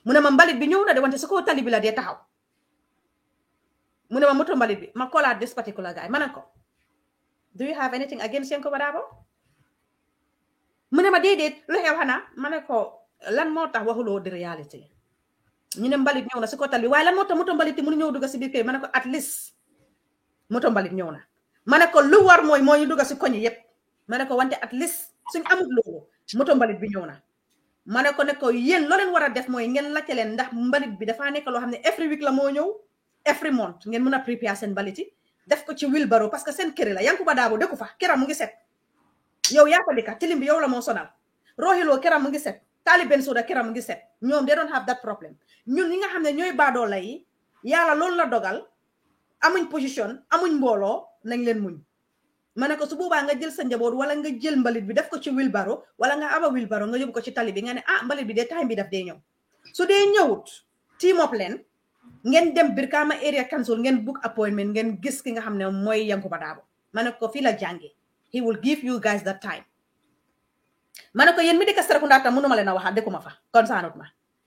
mu ne ma mbalit bi ñëw na de wante su ko tali bi la dee taxaw mu ne ma moto mbalit bi ma call out this particular guy ma ne ko do you have anything against Yankuba Darboe mu ne ma déedéet lu xew xanaa ma ne ko lan moo tax waxuloo di réalité ñu ne mbalit ñëw na si ko tali waaye lan moo tax moto mbalit yi mënu ñëw dugga si biir kër ma ne ko at least moto mbalit ñëw na ma ne ko lu war mooy moo ñu dugga si koñ yëpp ma ne ko wante at least suñ amul loolu moto mbalit bi ñëw na ma ne ko yéen loo leen war a def mooy ngeen laajte leen ndax mbalit bi dafaa nekk loo xam ne every week la moo ñëw every month ngeen mën a prepare seen mbalit yi def ko ci wheelbarrow parce que seen kër la Yankuba Darboe dëkku fa këram mu ngi set yow yaa ko dika tilim bi yow la moo sonal Rohilo këram mu ngi set Talib Bensouda këram mu ngi set ñoom they don't have that problem ñun ñi nga xam ne ñooy baadoola yi yàlla loolu la dogal amuñ position amuñ mbooloo nañ leen muñ ma ne ko su boobaa nga jël sa njaboot wala nga jël mbalit bi def ko ci wheelbarrow wala nga aba wheelbarrow nga yóbbu ko ci tali bi nga ne mbalit bi de time bi daf dee ñëw su dee ñëwut team up leen ngeen dem Brikama Area Council ngeen book appointment ngeen gis ki nga xam ne mooy Yankuba Darboe ma ne ko fii la jànge he will give you guys that time ma ne ko yéen mi dëkk Serekunda tam mënuma leen a waxaat dëkkuma fa kon saanut ma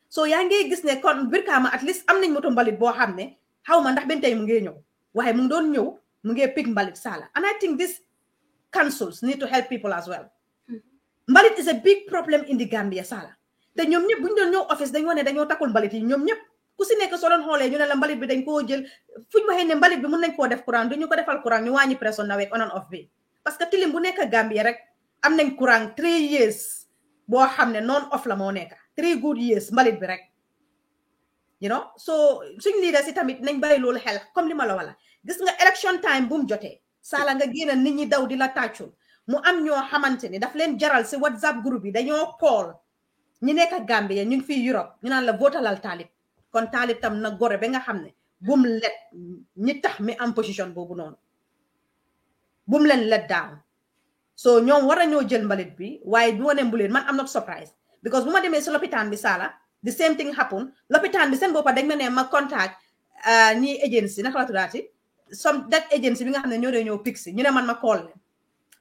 so yaa ngi gis ne kon Brikama at least am nañ moto mbalit boo xam ne xaw ma ndax benn tey mu ngi ñëw waaye mu ngi doon ñëw mu ngi pick mbalit Sala and I think these councils need to help people as well mbalit is a big problem in the Gambia Sala te ñoom ñëpp bu ñu doon ñëw office dañu wane dañoo takkul mbalit yi ñoom ñëpp ku si nekk soo doon xoolee ñu ne la mbalit bi dañ koo jël fu ñu waxee ne mbalit bi mun nañ koo def courant du ñu ko defal courant ñu wàññi pression nawet on and off bi parce que tilim bu nekk Gambia rek am nañ courant 3 years boo xam ne non off la moo nekk 3 good years mbalit bi rek you know so suñ leader si tamit nañ bàyyi loolu xel comme li ma la wala gis nga election time bu mu jotee Sala nga génn nit ñi daw di la tàccul mu am ñoo xamante ni daf leen jaral si WhatsApp groupe yi dañoo call ñi nekk Gambia ñu ngi fii Europe ñu naan la votalal Talib kon Talib tam na gore ba nga xam ne bum let ñi tax mi am position boobu noonu bum leen let down so ñoom war nañoo jël mbalit bi waaye du wane mbuleen man am not surprised because bu ma demee si lopitaan bi Sala the same thing happen lopitaan bi seen boppa dañ ma ne ma contact ñi agency naka la tuddaati some that agency bi nga xam ne ñoo dee ñëw pixi ñu ne man ma call leen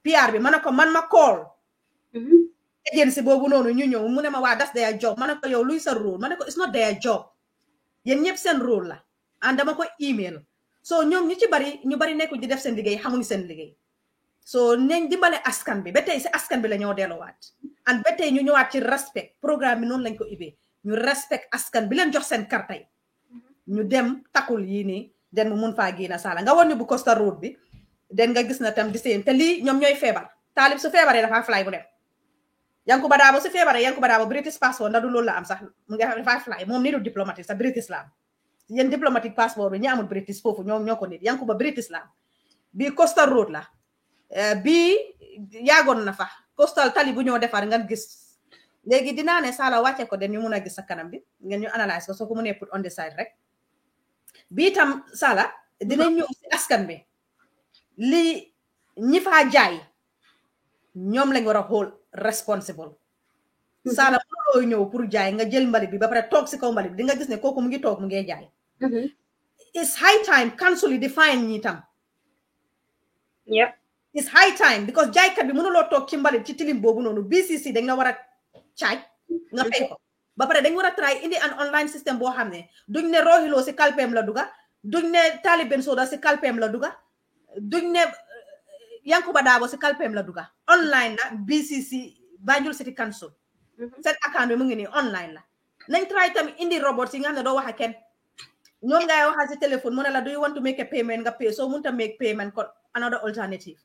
PR bi ma ne ko man ma call agency boobu noonu ñu ñëw mu ne ma waa that's their job ma ne ko yow luy sa rôle ma ne ko it's not their job yéen ñëpp seen rôle la and dama ko email so ñoom ñu bari nekku di def seen liggéey xamuñ seen liggéey so nañ dimbale askan bi ba tey si askan bi la ñoo delluwaat and ba tey ñu ñëwaat ci respect programme bi noonu lañ ko ibee ñu respect askan bi leen jox seen karta yi ñu dem takul yii nii den mu mun faa génn sala nga won ñu bu Costa Road bi den nga gis na tam di seen te lii ñoom ñooy feebar Talib su feebaree dafa fly bu dem Yankuba Dabo su feebaree Yankuba Dabo British passport ndax du loolu la am sax mu nga dafa fly moom ni du diplomatique sax British la am yéen diplomatique passport bi ñi amul British foofu ñoo ko nit Yankuba British la am bii Costa Road la bii yaagoon na fa coastal tali bu ñoo defar nga gis léegi dinaa ne sala wàcce ko den ñu mun a gis sa kanam bi ngeen ñu analyse ko soo ko mënee put on the side rek bii tam sala dinañ ñëw si askan bi li ñi faa jaay ñoom lañ war a hold responsible sala mënuloo ñëw pour jaay nga jël mbalit bi ba pare toog si kaw mbalit bi di nga gis ne kooku mu ngi toog mu ngi jaay it's high time council yi di fine ñi tam it's high time because jaaykat bi mënuloo toog ci mbalit ci tilim boobu noonu BCC dañ la war a caaj nga fay ko ba pare dañ war a try indi an online system boo xam ne duñ ne roxiloo si kalpeem la duga duñ ne Talib Bensouda si kalpeem la duga duñ ne Yankuba Dabo si kalpeem la duga online la BCC Banjul City Council seen account bi mu ngi nii online la nañ try tamit indi robot yi nga xam ne doo wax ak kenn ñoom ngay waxal si téléphone mu ne la do you want to make a payment nga pay soo mënta make payment ko another alternative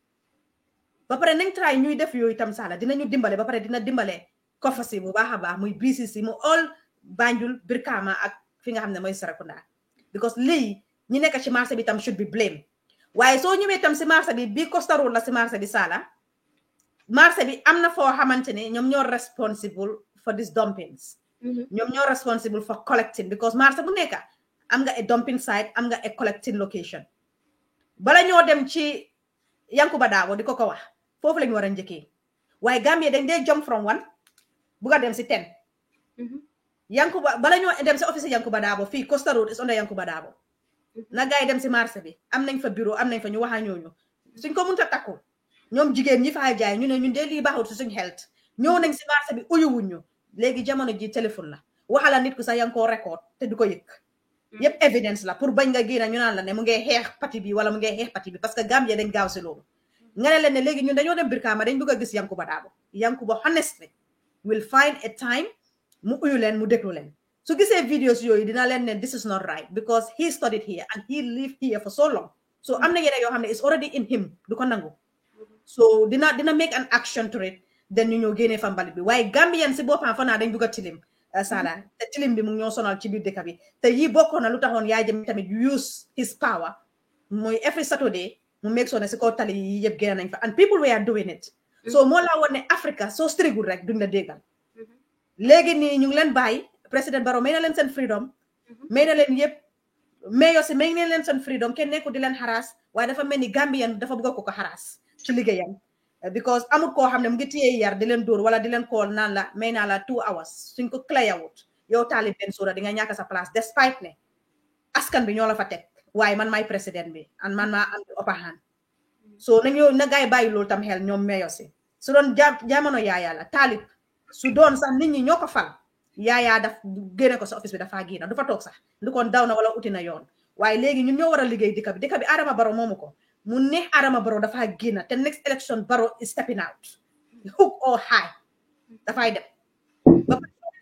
ba pare nañ try ñuy def yooyu tam sala dinañu dimbale ba pare dina dimbale kofasi bu baax a baax muy BCC mu all Banjul Brikama ak fi nga xam ne mooy Serekunda because lii ñi nekk ci marché bi tam should be blame waaye soo ñëwee tam si marché bi bii Costa Road la si marché bi sala marché bi am na foo xamante ne ñoom ñoo responsible for these dumpings ñoom ñoo responsible for collecting because marché bu nekk am nga a dumping site am nga a collecting location bala ñoo dem ci Yankuba Dabo di ko wax foofu lañu war a njëkkee waaye Gambia dañ dee jump from one buga dem si 10 Yankuba bala ñoo dem si office Yankuba Dabo fii Costa Road is under Yankuba Dabo na gaay dem si marché bi am nañ fa bureau am nañ fa ñu waxa ñooñu suñ ko mënta takku ñoom jigéen ñi fa jaay ñu ne ñun de lii baaxul si suñ health ñëw nañ si marché bi uyuwuñ ñu léegi jamono ji téléphone la waxala nit ku sax yang koo record te du ko yëg yëpp evidence la pour bañ nga génn ñu naan la ne mu ngi xeex parti bi wala mu ngi xeex parti bi parce que Gambia dañ gaaw si loolu nga ne leen ne léegi ñun dañoo dem Brikama dañ bëgg a gis Yankuba Dabo Yankuba honestly will find a time mu uyu leen mu déglu leen su gisee videos yooyu dina leen ne this is not right because he studied here and he lived here for so long so am na yeneen yoo xam ne is already in him du ko nangu so dina make an action to it then ñu ñëw génnee fa mbalit bi waaye Gambian si boppam fa naa dañ bëgg a tilim sala te tilim bi mu ngi ñoo sonal ci biir dëkk bi te yii bokkoon na lu taxoon yaay jëm tamit use his power mooy every Saturday mu make sure ne si kaw tali yi yëpp génn nañ fa and people were doing it so moo laa woon ne Africa soo strigul rek duñ la déggal léegi nii ñu ngi leen bàyyi président Barrow may na leen seen freedom may na leen yëpp mayo si may na leen seen freedom kenn nekku di leen harass waaye dafa mel ni Gambian dafa bëgg ko harass ci liggéeyam because amul koo xam ne mu ngi téye yar di leen dóor wala di leen kool naan la may naa la 2 hours suñ ko clayawut yow Talib Bensouda di nga ñàkk sa place despite ne askan bi ñoo la fa teg waaye man maay président bi and man maa am upper hand so nañu na gaay bàyyi loolu tam xel ñoom mayo si su doon jamono yaaya la Talib su doon sax nit ñi ñoo ko fal yaayaa daf génne ko sa office bi dafa génn du fa toog sax du kon daw na wala uti na yoon waaye léegi ñun ñoo war a liggéey dëkk bi Adama Barrow moomu ko mu neex Adama Barrow dafa génn te next election Barrow is stepping out hook or high dafay dem ba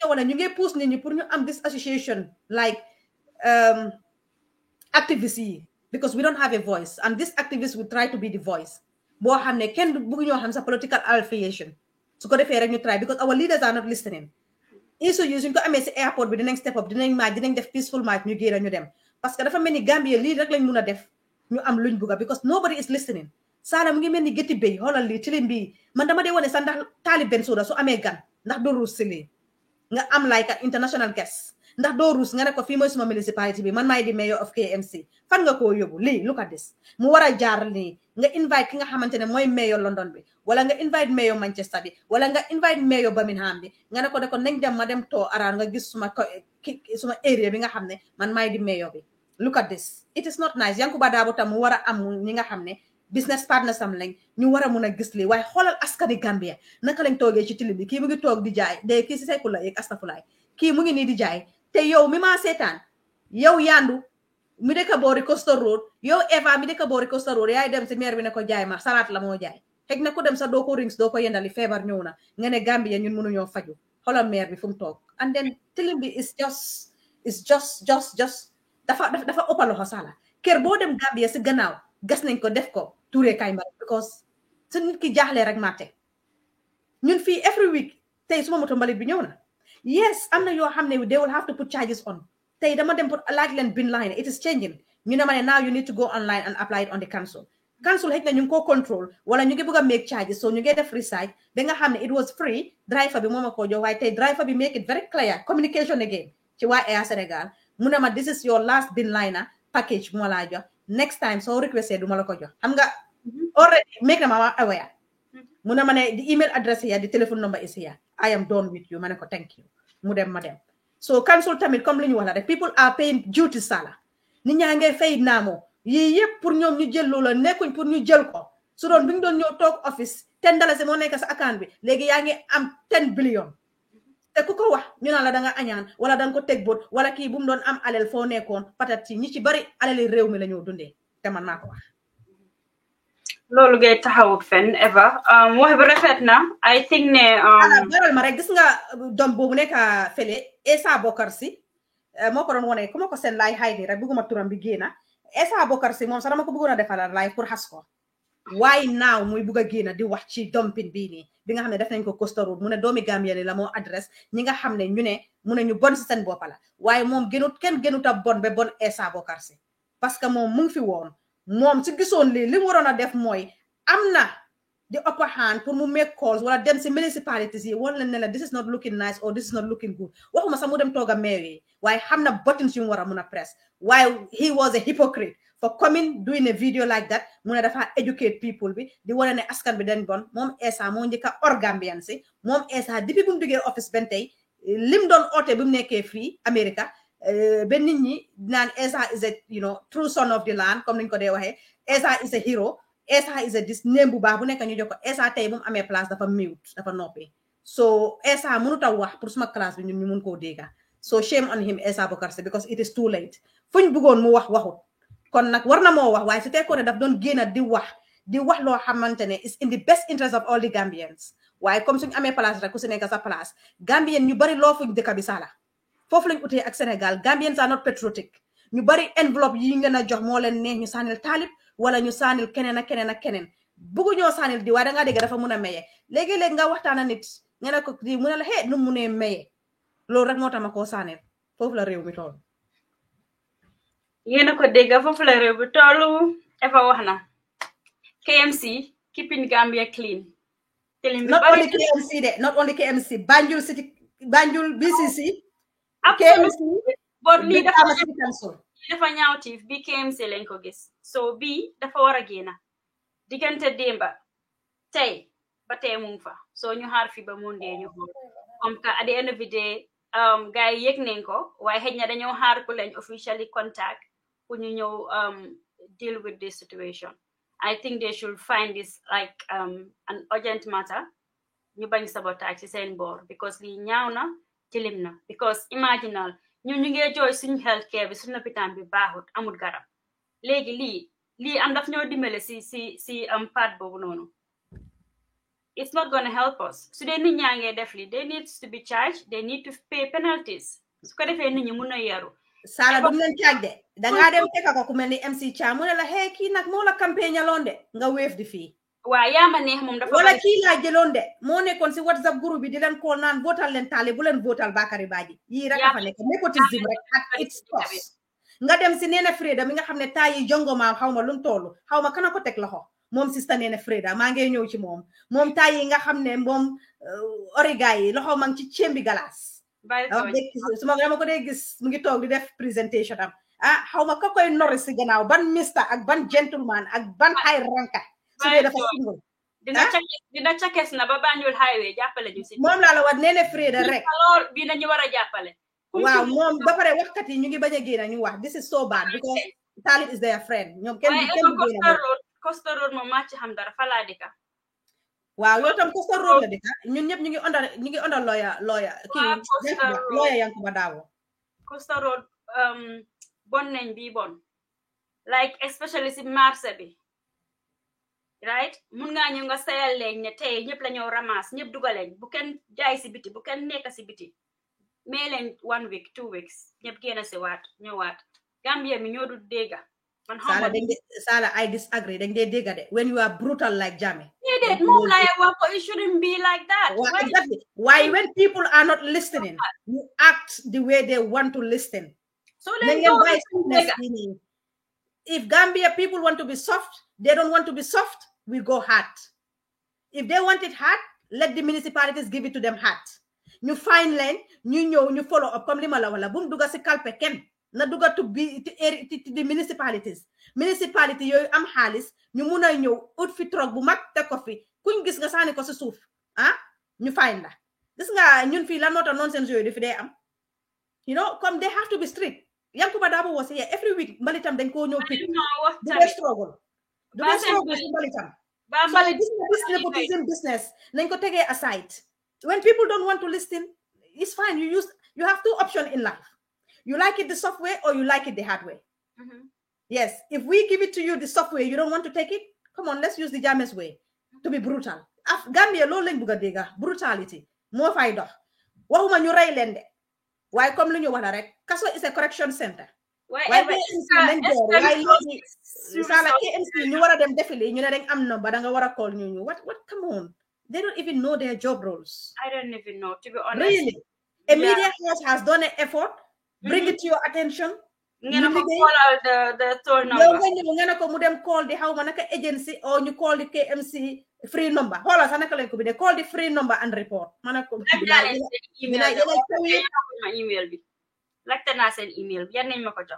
pare ñu ngi pousse nit ñi pour ñu am this association like activists yi because we don't have a voice and this activists will try to be the voice boo xam ne kenn bëgg ñoo xam sa political affiliation su ko defee rek ñu try because our leaders are not listening issue yi suñ ko amee si airport bi dinañ step up dinañ def peaceful march ñu génn ñu dem parce que dafa mel ni Gambia lii rek lañ mun a def ñu am luñ bugga because nobody is listening Sala mu ngi mel ni gétti béy xoolal lii tilim bii man dama dee wane sax ndax Talib Bensouda su amee gan ndax doo ruus si lii nga am like an international guest ndax doo ruus nga ne ko fii mooy suma municipality bi man maay di mayor of KMC fan nga koo yóbbu lii look at this mu war a jaar nii nga invite ki nga xamante ne mooy mayor London bi wala nga invite mayor Manchester bi wala nga invite mayor Birmingham bi nga ne ko nañ dem ma dem too around nga gis suma area bi nga xam ne man maay di mayor bi look at this it is not nice Yankuba Dabo tam mu war a am ñi nga xam ne business partners am lañ ñu war a mun a gis lii waaye xoolal askani Gambia naka lañ toogee ci télé bi kii mu ngi toog di jaay de kii si sayku la yeeg astafulaay kii mu ngi nii di jaay te yow mi maa seetaan yow yandu mi dëkk boori Costa Road yow Eva mi dëkk boori Costa Road yaay dem si maire bi ne ko jaay ma salaat la moo jaay xëy na ko dem sa doo ko rings doo ko yendali feebar ñëw na nga ne Gambia ñun mënuñoo faju xoolal maire bi fu mu toog and then tilim bi is just dafa ëppal loxo Sala kër boo dem Gambia si gannaaw gas nañ ko def ko tuuree kay mbalit because su nit ki jaaxlee rek màtte ñun fii every week tey suma moto mbalit bi ñëw na yes am na yoo xam ne they will have to put charges on tey dama dem pour laaj leen bin line it is changing ñu ne ma ne now you need to go online and apply it on the council xëy na ñu ngi ko control wala ñu ngi bëgg a make charges so ñu ngi def research ba nga xam ne it was free driver bi moo ma ko jox waaye tey driver bi make it very clear communication again ci waa Air Sénégal mu ne ma this is your last bin liner package bu ma laa jox next time soo requesté du ma la ko jox xam nga already make na ma aware mu ne ma ne the email address here the telephone number is here I am done with you ma ne ko thank you mu dem ma dem so council tamit comme li ñu wax la rek people are paying duty sala nit ñaa ngay fay naamoo yii yëpp pour ñoom ñu jël loola nekkuñ pour ñu jël ko su doon bi ñu doon ñëw toog office $10 moo nekk sa account bi léegi yaa ngi am 10 billion te ku ko wax ñu naan la da nga añaan wala da nga ko teg bot wala kii bu mu doon am alal foo nekkoon patat ci ñi ci bari alali réew mi la ñoo dundee te man maa ko wax loolu ngay taxawut fenn Eva wax bi rafet na I think ne baral ma rek gis nga doom boobu nekk fële Essa Bokar Si moo ko doon wone ku ma ko seen laay xay rek bëgguma turam bi génna Essa Bokar Si moom sax dama ko bëggoon a defal live pour xas ko waaye naaw muy bugg a génn di wax ci dumping bii nii bi nga xam ne def nañ ko Costa Road mu ne doomi Gambia la moo adresse ñi nga xam ne ñu ne mu ne ñu bon si seen bopp la waaye moom kenn gënut a bon ba bon Essa Bokar Si parce que moom mu ngi fi woon moom si gisoon lii li mu waroon a def mooy am na the upper hand pour mu make calls wala dem si municipalities yi wala ne la this is not looking nice or this is not looking good waxuma sax mu dem toog a maire yi waaye xam na buttons yu mu war a mun a press waaye he was a hypocrite for coming doing a video like that mu ne dafa educate people bi di wane ne askan bi den bon moom Essa moo njëkk a or Gambian si moom Essa depuis bu mu duggee office ben tey lim doon oote bi mu nekkee fii America ba nit ñi naan Essa is a true son of the land comme niñ ko dee waxee Essa is a hero Essa is a dis name bu baax bu nekk ñu jox ko Essa tey bu mu amee place dafa mute dafa noppi so Essa mënut a wax pour suma classe bi ñun ñu mun koo dégga so shame on him Essa Bokar Si because it is too late fuñ bëggoon mu wax waxut kon nag war na moo wax waaye su fekkoon ne daf doon génn di wax loo xamante ne is in the best interest of all the Gambians waaye comme suñu amee place rek ku si nekk sa place Gambien ñu bari loo fuñ dëkk bi sala foofu lañ utee ak Sénégal Gambians are not patriotic ñu bari enveloppe yi ngeen a jox moo leen neex ñu sànnil taalib wala ñu sànnil keneen ak keneen ak keneen bëggu ñoo sànnil di waaye dangaa dégg dafa mun a maye léegi-léegi nga waxtaan a nit nga ne ko di mu ne la nu mu ne maye loolu rek moo tax ma koo sànnil foofu la réew mi toll yéena ko dégg foofu la réew bi tollu Eva wax na KMC keeping Gambia clean not only KMC de not only KMC Banjul City Banjul BCC KMC but lii dafa ñaawtiif bi KMC lañ ko gis so bi dafa war a génna diggante démba tey ba tey mu ngi fa so ñu xaar fi ba mu ndee ñu xool comme que at the end of the day gars yi yëg nañ ko waaye xëy na dañoo xaar ku leen officially contact pour ñu ñëw deal with this situation I think they should find this like an urgent matter ñu bañ sabotage ci seen boor because lii ñaaw na tilim na because imaginal ñun ñu ngi jooy suñu health care bi suñu lopitaan bi baaxut amul garab léegi lii am daf ñoo dimbale si part boobu noonu it's not gonna help us su dee nit ñaa ngee def lii they need to be charged they need to pay penalties su ko defee nit ñi mun a yaru sala dum leen caaj de dangaa dem tekka ko ku mel ni MC Cham mu ne la hey kii nag moo la campagne loon de nga wéef di fii waaw yaa ma neex moom dafa wala kii laa jëloon de moo nekkoon si WhatsApp groupe bi di leen call naan votal leen taale bu leen votal Bakary Badji yii rek dafa nekk népotisme rek ak its cost nga dem si Nene Freda mi nga xam ne taay yi jongomaam xaw ma lu mu toll xaw ma kana ko teg loxo moom sista Nene Freda maa ngi ñëw ci moom taay yi nga xam ne moom origa yi loxo ma ngi ci cembi galas su ma dama ko dee gis mu ngi toog di def présentation am xaw ma ka koy nori si gannaaw ban mister ak ban gentleman ak ban high ranka su dee dafa single dina cakes na ba Banjul highway jàppale ñu si moom laa la wax Nene Freda rek lool bii nañu war a jàppale waaw moom ba pare waxkat yi ñu ngi bañ a génn ñu wax this is so bad because Talib is their friend ñoom kenn Costa Road moom maa ci xam dara fa laa dëkka waaw yow tam Costa Road la dëkka ñun ñëpp ñu ngi onda lawyer kii lawyer Yankuba Dabo Costa Road bon nañ bii bon like especially si marché bi right mun ngaa ñëw nga sayal leen ne tey ñëpp la ñëw ramas ñëpp dugaleen bu kenn jaay si biti bu kenn nekk si biti mais leen 1 week 2 weeks ñëpp génn si waat ñëwaat Gambia mi ñoo du dégga Sala, I disagree. When you are brutal like Jammeh. It shouldn't be like that. Exactly. Why when people are not listening, you act the way they want to listen. So let's go. If Gambia people want to be soft, they don't want to be soft, we go hard. If they want it hard, let the municipalities give it to them hard. You find line, you follow up. Come lima la wala bum duga si kalpe ken na duga to be to the municipalities. Municipality yo am halis, ñu muna ñew ut fi trog bu mag te ko fi kuñ gis nga sani ko ci suuf ñu find la gis nga ñun fi lan moto nonsense yoy fi day am, you know, come they have to be strict. Yankuba Dabo was here every week mbalitam dañ ko ñew pick du struggle mbalitam. So this nepotism business nañ ko tege aside. When people don't want to listen, it's fine. You have two options in life. You like it the soft way or you like it the hard way. Yes, if we give it to you the soft way, you don't want to take it, come on, let's use the Jammeh's way to be brutal. Gambia lo lañ buga dega brutality mo fay dox waxuma ñu ray len de waye comme lu ñu wax rek kaso is a correction center. Why KMC ñu wara dem defili ñu ne dañ am number da nga wara call ñu what come on. They don't even know their job roles. I don't even know, to be honest. Really? A media house has done an effort, bring it to your attention. You call out the toll number. You call the how agency or you call the KMC free number. Hold on, they call the free number and report. My email. Like the send email.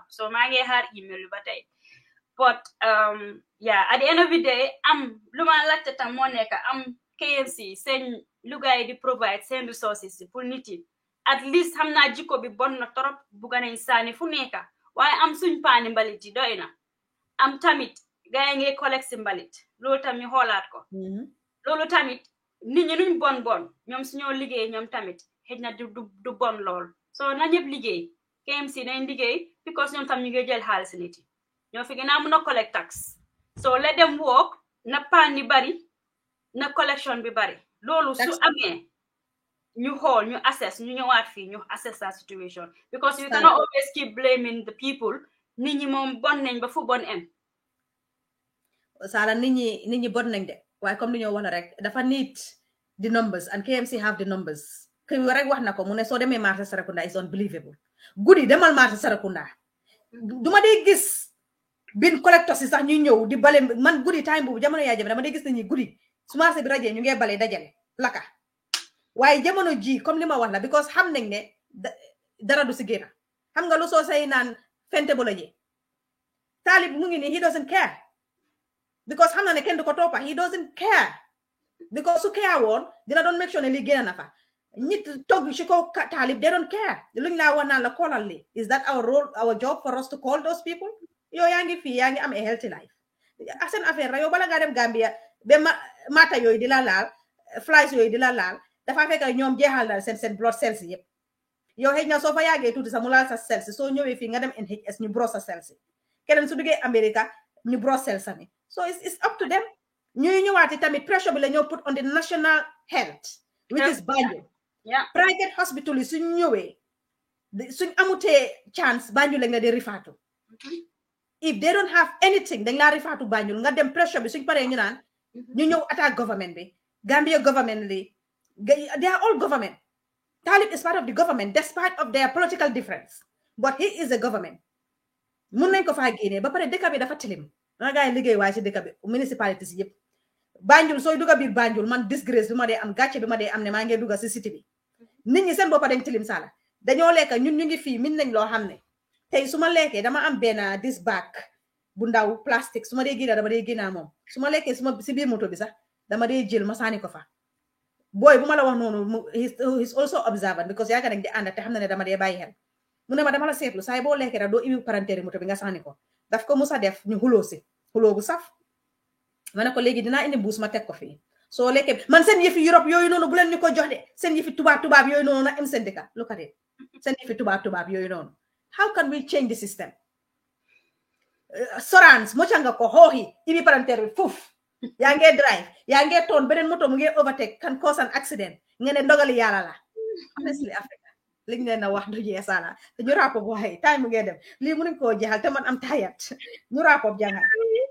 So my email but yeah, at the end of the day, luma like the KMC send lugay di provide send resources pour nit yi at least xamna jikko bi bon na torop buga nañ sani fu nekka waye am suñ paani mbalit yi doyna am tamit gaay ngay collect mbalit lolu tam ñu xolaat ko lolu tamit nit ñi luñ bon ñom suñu liggéey ñom tamit xejna du bon lool so na ñep liggéey KMC nañ liggéey because ñom tam ñu ngi jël xaalis nit yi ñoo fi gëna mëna collect tax so let them work na paani bari na collection bi bari lolu su amé ñu xool ñu assess ñu ñëwaat fi ñu assess that situation because you cannot always keep blaming the people. Nit ñi mom bon nañ ba fu bon em sala nit ñi bon nañ de waaye comme li ñoo wax rek dafa need the numbers and KMC have the numbers kay rek wax na ko mu ne soo demee marché Sarakunda is unbelievable guddi demal marché Sarakunda duma dee gis bin collector si sax ñu ñëw di bale man guddi time boobu jamono yaa jëm dama dee gis nañu guddi su marché bi rajee ñu ngee bale dajale laka waaye jamono ji comme li ma wax la because xam nañ ne dara du si génn xam nga lu soo say naan fente bu la jee Talib mu ngi nii he doesn't care because xam na ne kenn du ko toppa he doesn't care because su care woon dina doon make sure ne li génn na fa nit togg ci ko Talib they don't care luñ laa wax naan la callal li is that our role our job for us to call those people yow yaa ngi fii yaa ngi am a healthy life seen affaire la yow bala ngaa dem Gambia ba mata yooyu di la laal flies yooyu di la laal dafa fekk ñoom jeexal na seen blood cells yëpp yow xëy na soo fa yàggee tuuti sax mu laal sa cells soo ñëwee fii nga dem NHS ñu brosse sa cells keneen su duggee America ñu brosse cells sami so it's up to them ñuy ñëwaati tamit pressure bi la ñoo put on the national health which is Banjul private hospital yi suñ ñëwee suñ amutee chance Banjul la nga di rifaatu if they don't have anything dañ laa rifaatu Banjul nga dem pressure bi suñ paree ñu naan ñu ñëw attack government bi Gambia government li they are all government. Talib is part of the government despite of their political difference but he is a government mun nañ ko faa génnee ba pare dëkk bi dafa tilim nga gaay liggéey waaye ci dëkk bi municipalities yëpp Banjul sooy dugga biir Banjul man disgrace bi ma dee am gàcce bi ma dee am ne maa ngi dugga ci city bi nit ñi seen boppa dañ tilim sala dañoo lekk ñun ñu ngi fii min nañ loo xam ne tey su ma lekkee dama am benn this bag bu ndaw plastique su ma dee génna dama dee génnaa moom su ma lekkee si biir moto bi sax dama dee jël ma saani ko fa boy bu ma la wax noonu he's also observant because yaakaar nañ di ànd te xam na ne dama dee bàyyi xel mu ne ma dama la seetlu saay boo lekkee rek doo ibi parenteeri moto bi nga saani ko daf ko musa def ñu xuloo bu saf ma ne ko léegi dinaa indi mbuus ma teg ko fii soo lekkee man seen yëfi Europe yooyu noonu bu leen ñu ko jox de seen yëfi tubaab yooyu noonu na am seen dëkka look at it seen yëfi tubaab yooyu noonu how can we change the system sorans mo canga ko xooxi ibi parenteeri bi fuf yaa ngee drive yaa ngee toon beneen moto mu ngee overtake can cause an accident ngeen ne ndogali yàlla la honestly Africa liñ leen a wax du jeex sala te ñu rapport waxe time ngeen dem lii mënuñ koo jeexal te man am tayat ñu rapport jàngal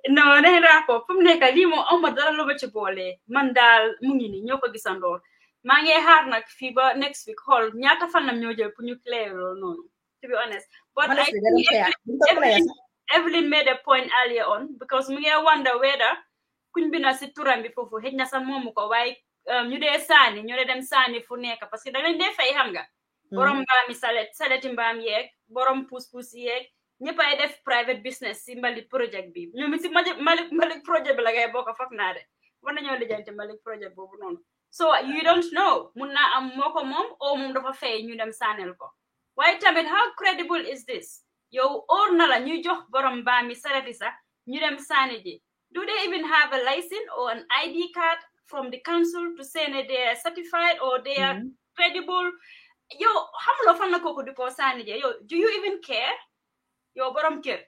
non dañ rapport fu mu nekk lii moom amuma dara lu ma ci boole man daal mu ngi ni ñoo ko gisandoor maa ngi xaar nag fii ba next week xool ñaata fanam ñoo jël pour ñu clear loolu noonu to be honest but I think Evelyn made a point earlier on because mu ngi wonder whether kuñ bina si turam bi foofu xëj na sax moomu ko waaye ñu dee saani ñu dee dem saani fu nekk parce que da leen dee fay xam nga borom mbaami saleti mbaam yeeg borom puus yeeg ñëpp ay def private business si mbalit project bi ñoom si mbalit project bi la ngay bokk foog naa de war nañoo lijjanti mbalit project boobu noonu so you don't know mun naa am moo ko moom o moom dafa fay ñu dem saanel ko waaye tamit how credible is this yow óor na la ñuy jox borom mbaami saleti sax ñu dem saani ji do they even have a license or an ID card from the council to say that they are certified or they are credible yo xamuloo fan la kooku di ko saani je yo do you even care yo borom kër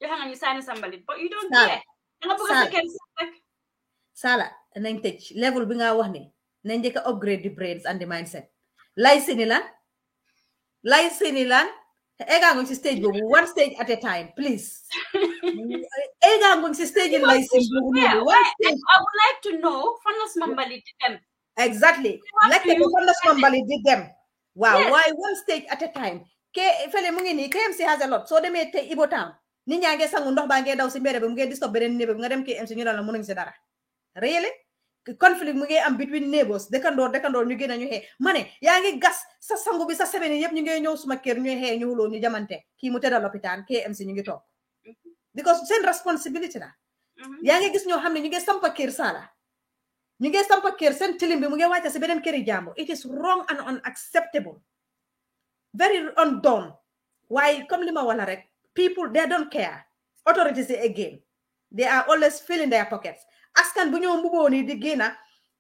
joxe nga ñu saani sa mbalit but you don't care nga bëgg sa kër rek sala nañ tëj level bi nga wax ni nañ njëkk a upgrade the brains and the mindset license lan ega ngong si stage boobu one stage at a time please ega ngong si stage in license boobu one stage I would like to know fan la sama mbalit di dem exactly like ko fan la sama mbalit di dem wow why one stage at a time ke fele mu ngi ni KMC has a lot so demee tey Ibo Town nit ñaa ngi sangu ndox baa ngee daw si mbedd bi mu ngi disturb beneen neighbor bi nga dem KMC ñu la mënuñ si dara really conflict mu ngi am between neighbors dëkkandoor ñu gën a ñu xee ma ne yaa ngi gas sa sangu bi sa sebeni yëpp ñu ngi ñëw suma kër ñu xee ñu xuloo ñu jamante kii mu tëddal lopitaan KMC ñu ngi toog because seen responsibility la yaa ngi gis ñoo xam ne ñu ngi sampa kër sala ñu ngi sampa kër seen tilim bi mu ngi wàcce si beneen këri jàmbur it is wrong and unacceptable very undone why comme li ma wala rek people they don't care authorities again they are always filling their pockets askan bu ñoo mbuboo ni di génna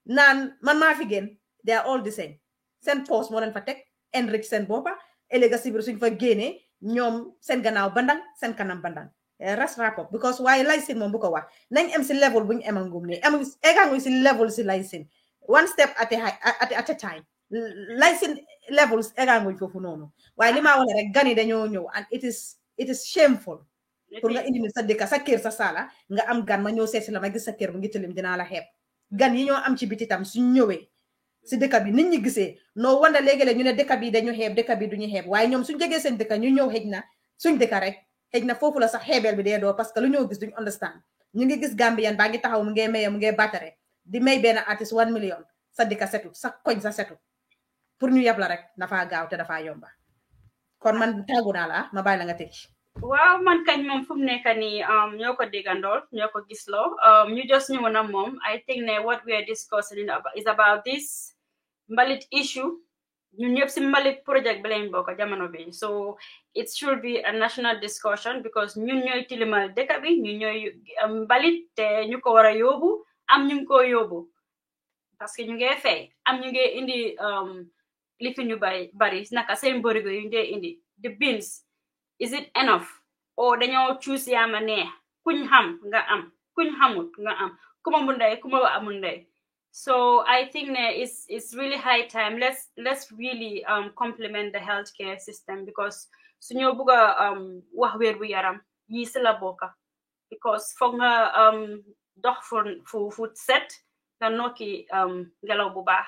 naan man maa fi génn they are all the same seen poste moo leen fa teg enrich seen boppa éléga sibir suñ fa génnee ñoom seen gannaaw bandang seen kanam bandang res rapport because waaye laysin moom bu ko wax nañ em si level bu ñu emangum ni eganguñ si level si laysin one step at a time laysin levels eganguñ foofu noonu waaye li maa wax rek gan yi dañoo ñëw and it is shameful pour nga indi sa dëkk sa kër sa sala nga am gan ma ñëw seet si la ma gis sa kër mu ngi tilim dinaa la xeeb gan yi ñoo am ci biti tam suñ ñëwee si dëkk bi nit ñi gisee noo wanda léegi-léeg ñu ne dëkk bi dañu xeeb dëkk bi duñu xeeb waaye ñoom suñ jegee seen dëkk ñu ñëw xëj na suñ dëkk rek xëj na foofu la sax xeebeel bi dee doo parce que lu ñoo gis duñu understand ñu ngi gis Gambian baa ngi taxaw mu ngi maye mu ngi batare di may benn artiste 1 million sa dëkk setu sa koñ sa setu pour ñu yab la rek dafaa gaaw te dafaa yomba kon man tàggu naa la ma bàyyi la nga tëj waaw man kañ moom fu mu nekk nii ñoo ko déggandool ñoo ko gisloo ñu just ñu na moom I think ne what we are discussing is about this mbalit issue ñun ñëpp si mbalit project bi lañ bokk jamono bi so it should be a national discussion because ñun ñooy tilimal dëkk bi ñu ñooy mbalit te ñu ko war a yóbbu am ñu ngi ko yóbbu parce que ñu ngi fay am ñu ngi indi lifi ñu bari naka seen borigo yu ngi indi the bins is it enough or dañoo choose yaama neex kuñ xam nga am kuñ xamut nga am kuma mu ndey kuma ba amul ndey so I think it's really high time let's really complement the healthcare system because suñoo bëgg a wax wér bu yaram yi si la bokka because foog nga dox fu set nga nokki ngelaw bu baax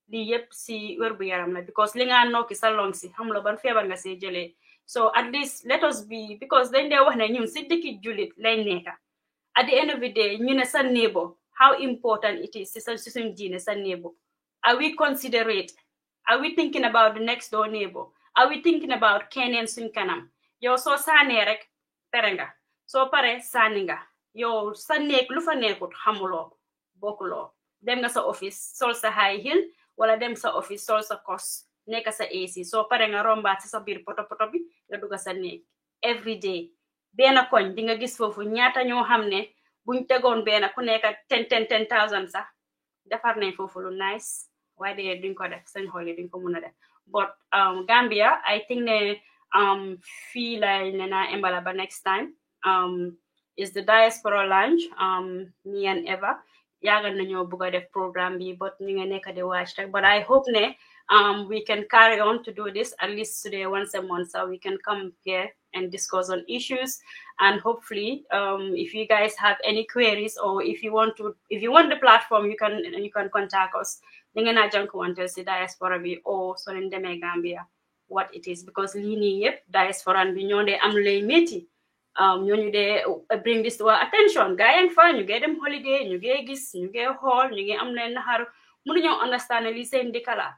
lii yëpp si wér bu yaram la because li nga nokki sa long si xam la ban feebar nga see jëlee so at least let us be because dañ dee wax ne ñun si dëkki jullit lañ nekka at the end of the day ñu ne sa neighbor how important it is si suñ diine sa neighbor are we considerate are we thinking about the next door neighbor are we thinking about keneen suñ kanam yow soo saanee rek tere nga soo pare saani nga yow sa néeg lu fa nekkut xamuloo bokkuloo dem nga sa office sol sa high heel wala dem sa office sol sa kos nekk sa AC soo pare nga rombaat si sa biir poto bi nga dugga sa néeg every day benn koñ di nga gis foofu ñaata ñoo xam ne buñ tegoon benn ku nekk 10,000 sax defar nañ foofu lu nice waaye de duñ ko def seen xool yi duñ ko mun a def but Gambia I think ne fii lay ne naa embala ba next time is the diaspora lounge me and Eva yagan nañu bëgg def programme bi but ñu ngi nekk di watch rek but I hope ne we can carry on to do this at least today once a month so we can come here and discuss on issues and hopefully if you guys have any queries or if you want the platform you can contact us da ngeen a jànkuwanteel si diaspora bi or so leen demee Gambia what it is because lii nii yëpp diaspora bi ñoo dee am lay métti ñooñu dee bring this to our attention gaa yaa ngi fa ñu ngi dem holiday ñu ngi gis ñu ngi xool ñu ngi am leen naxar mënuñoo understand lii seen dëkk la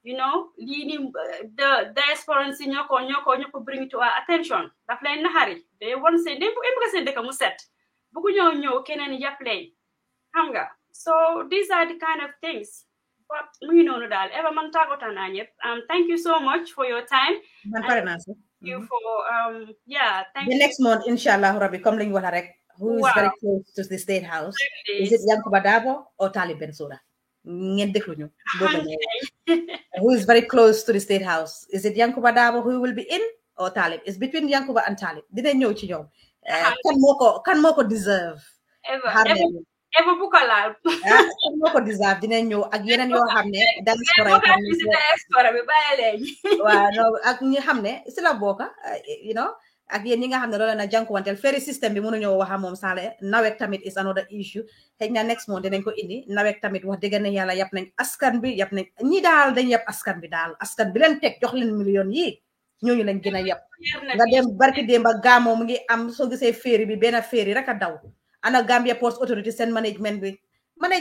you know lii nii the diaspora si ñoo ko bring to our attention daf leen naxari de won seen de bëgg seen dëkk mu set bëggu ñëw keneen yàpp leen xam nga so these are the kind of things but mu noonu daal Eva man tàggatu naa ñëpp thank you so much for your time thank you for thank the you next month inshallah rabbi comme lañ wax rek who is very close to the state house is it Yankuba Dabo or Talib Bensouda ngeen déglu ñu who is very close to the state house is it Yankuba Dabo who will be in or Talib it's between Yankuba and Talib dina ñëw ci ñoom kan moo ko deserve Eva bu ko laal kan moo ko deserve dina ñëw ak yeneen yoo xam ne diaspora bi bàyyi leen waaw no ak ñi xam ne si la bokka you know ak yéen ñi nga xam ne loolu na jànkuwanteel ferry système bi mënuñoo wax moom saale nawet tamit is another issue xëy na next month dinañ ko indi nawet tamit wax dëgg ne yàlla yàpp nañ askan bi yàpp nañ ñi daal dañ yàpp askan bi daal askan bi leen teg jox leen millions yi ñooñu lañ gën a yàpp nga dem barki démba gaamoo mu ngi am soo gisee ferry bi benn ferry rek a daw ana Gambia Ports Authority seen management bi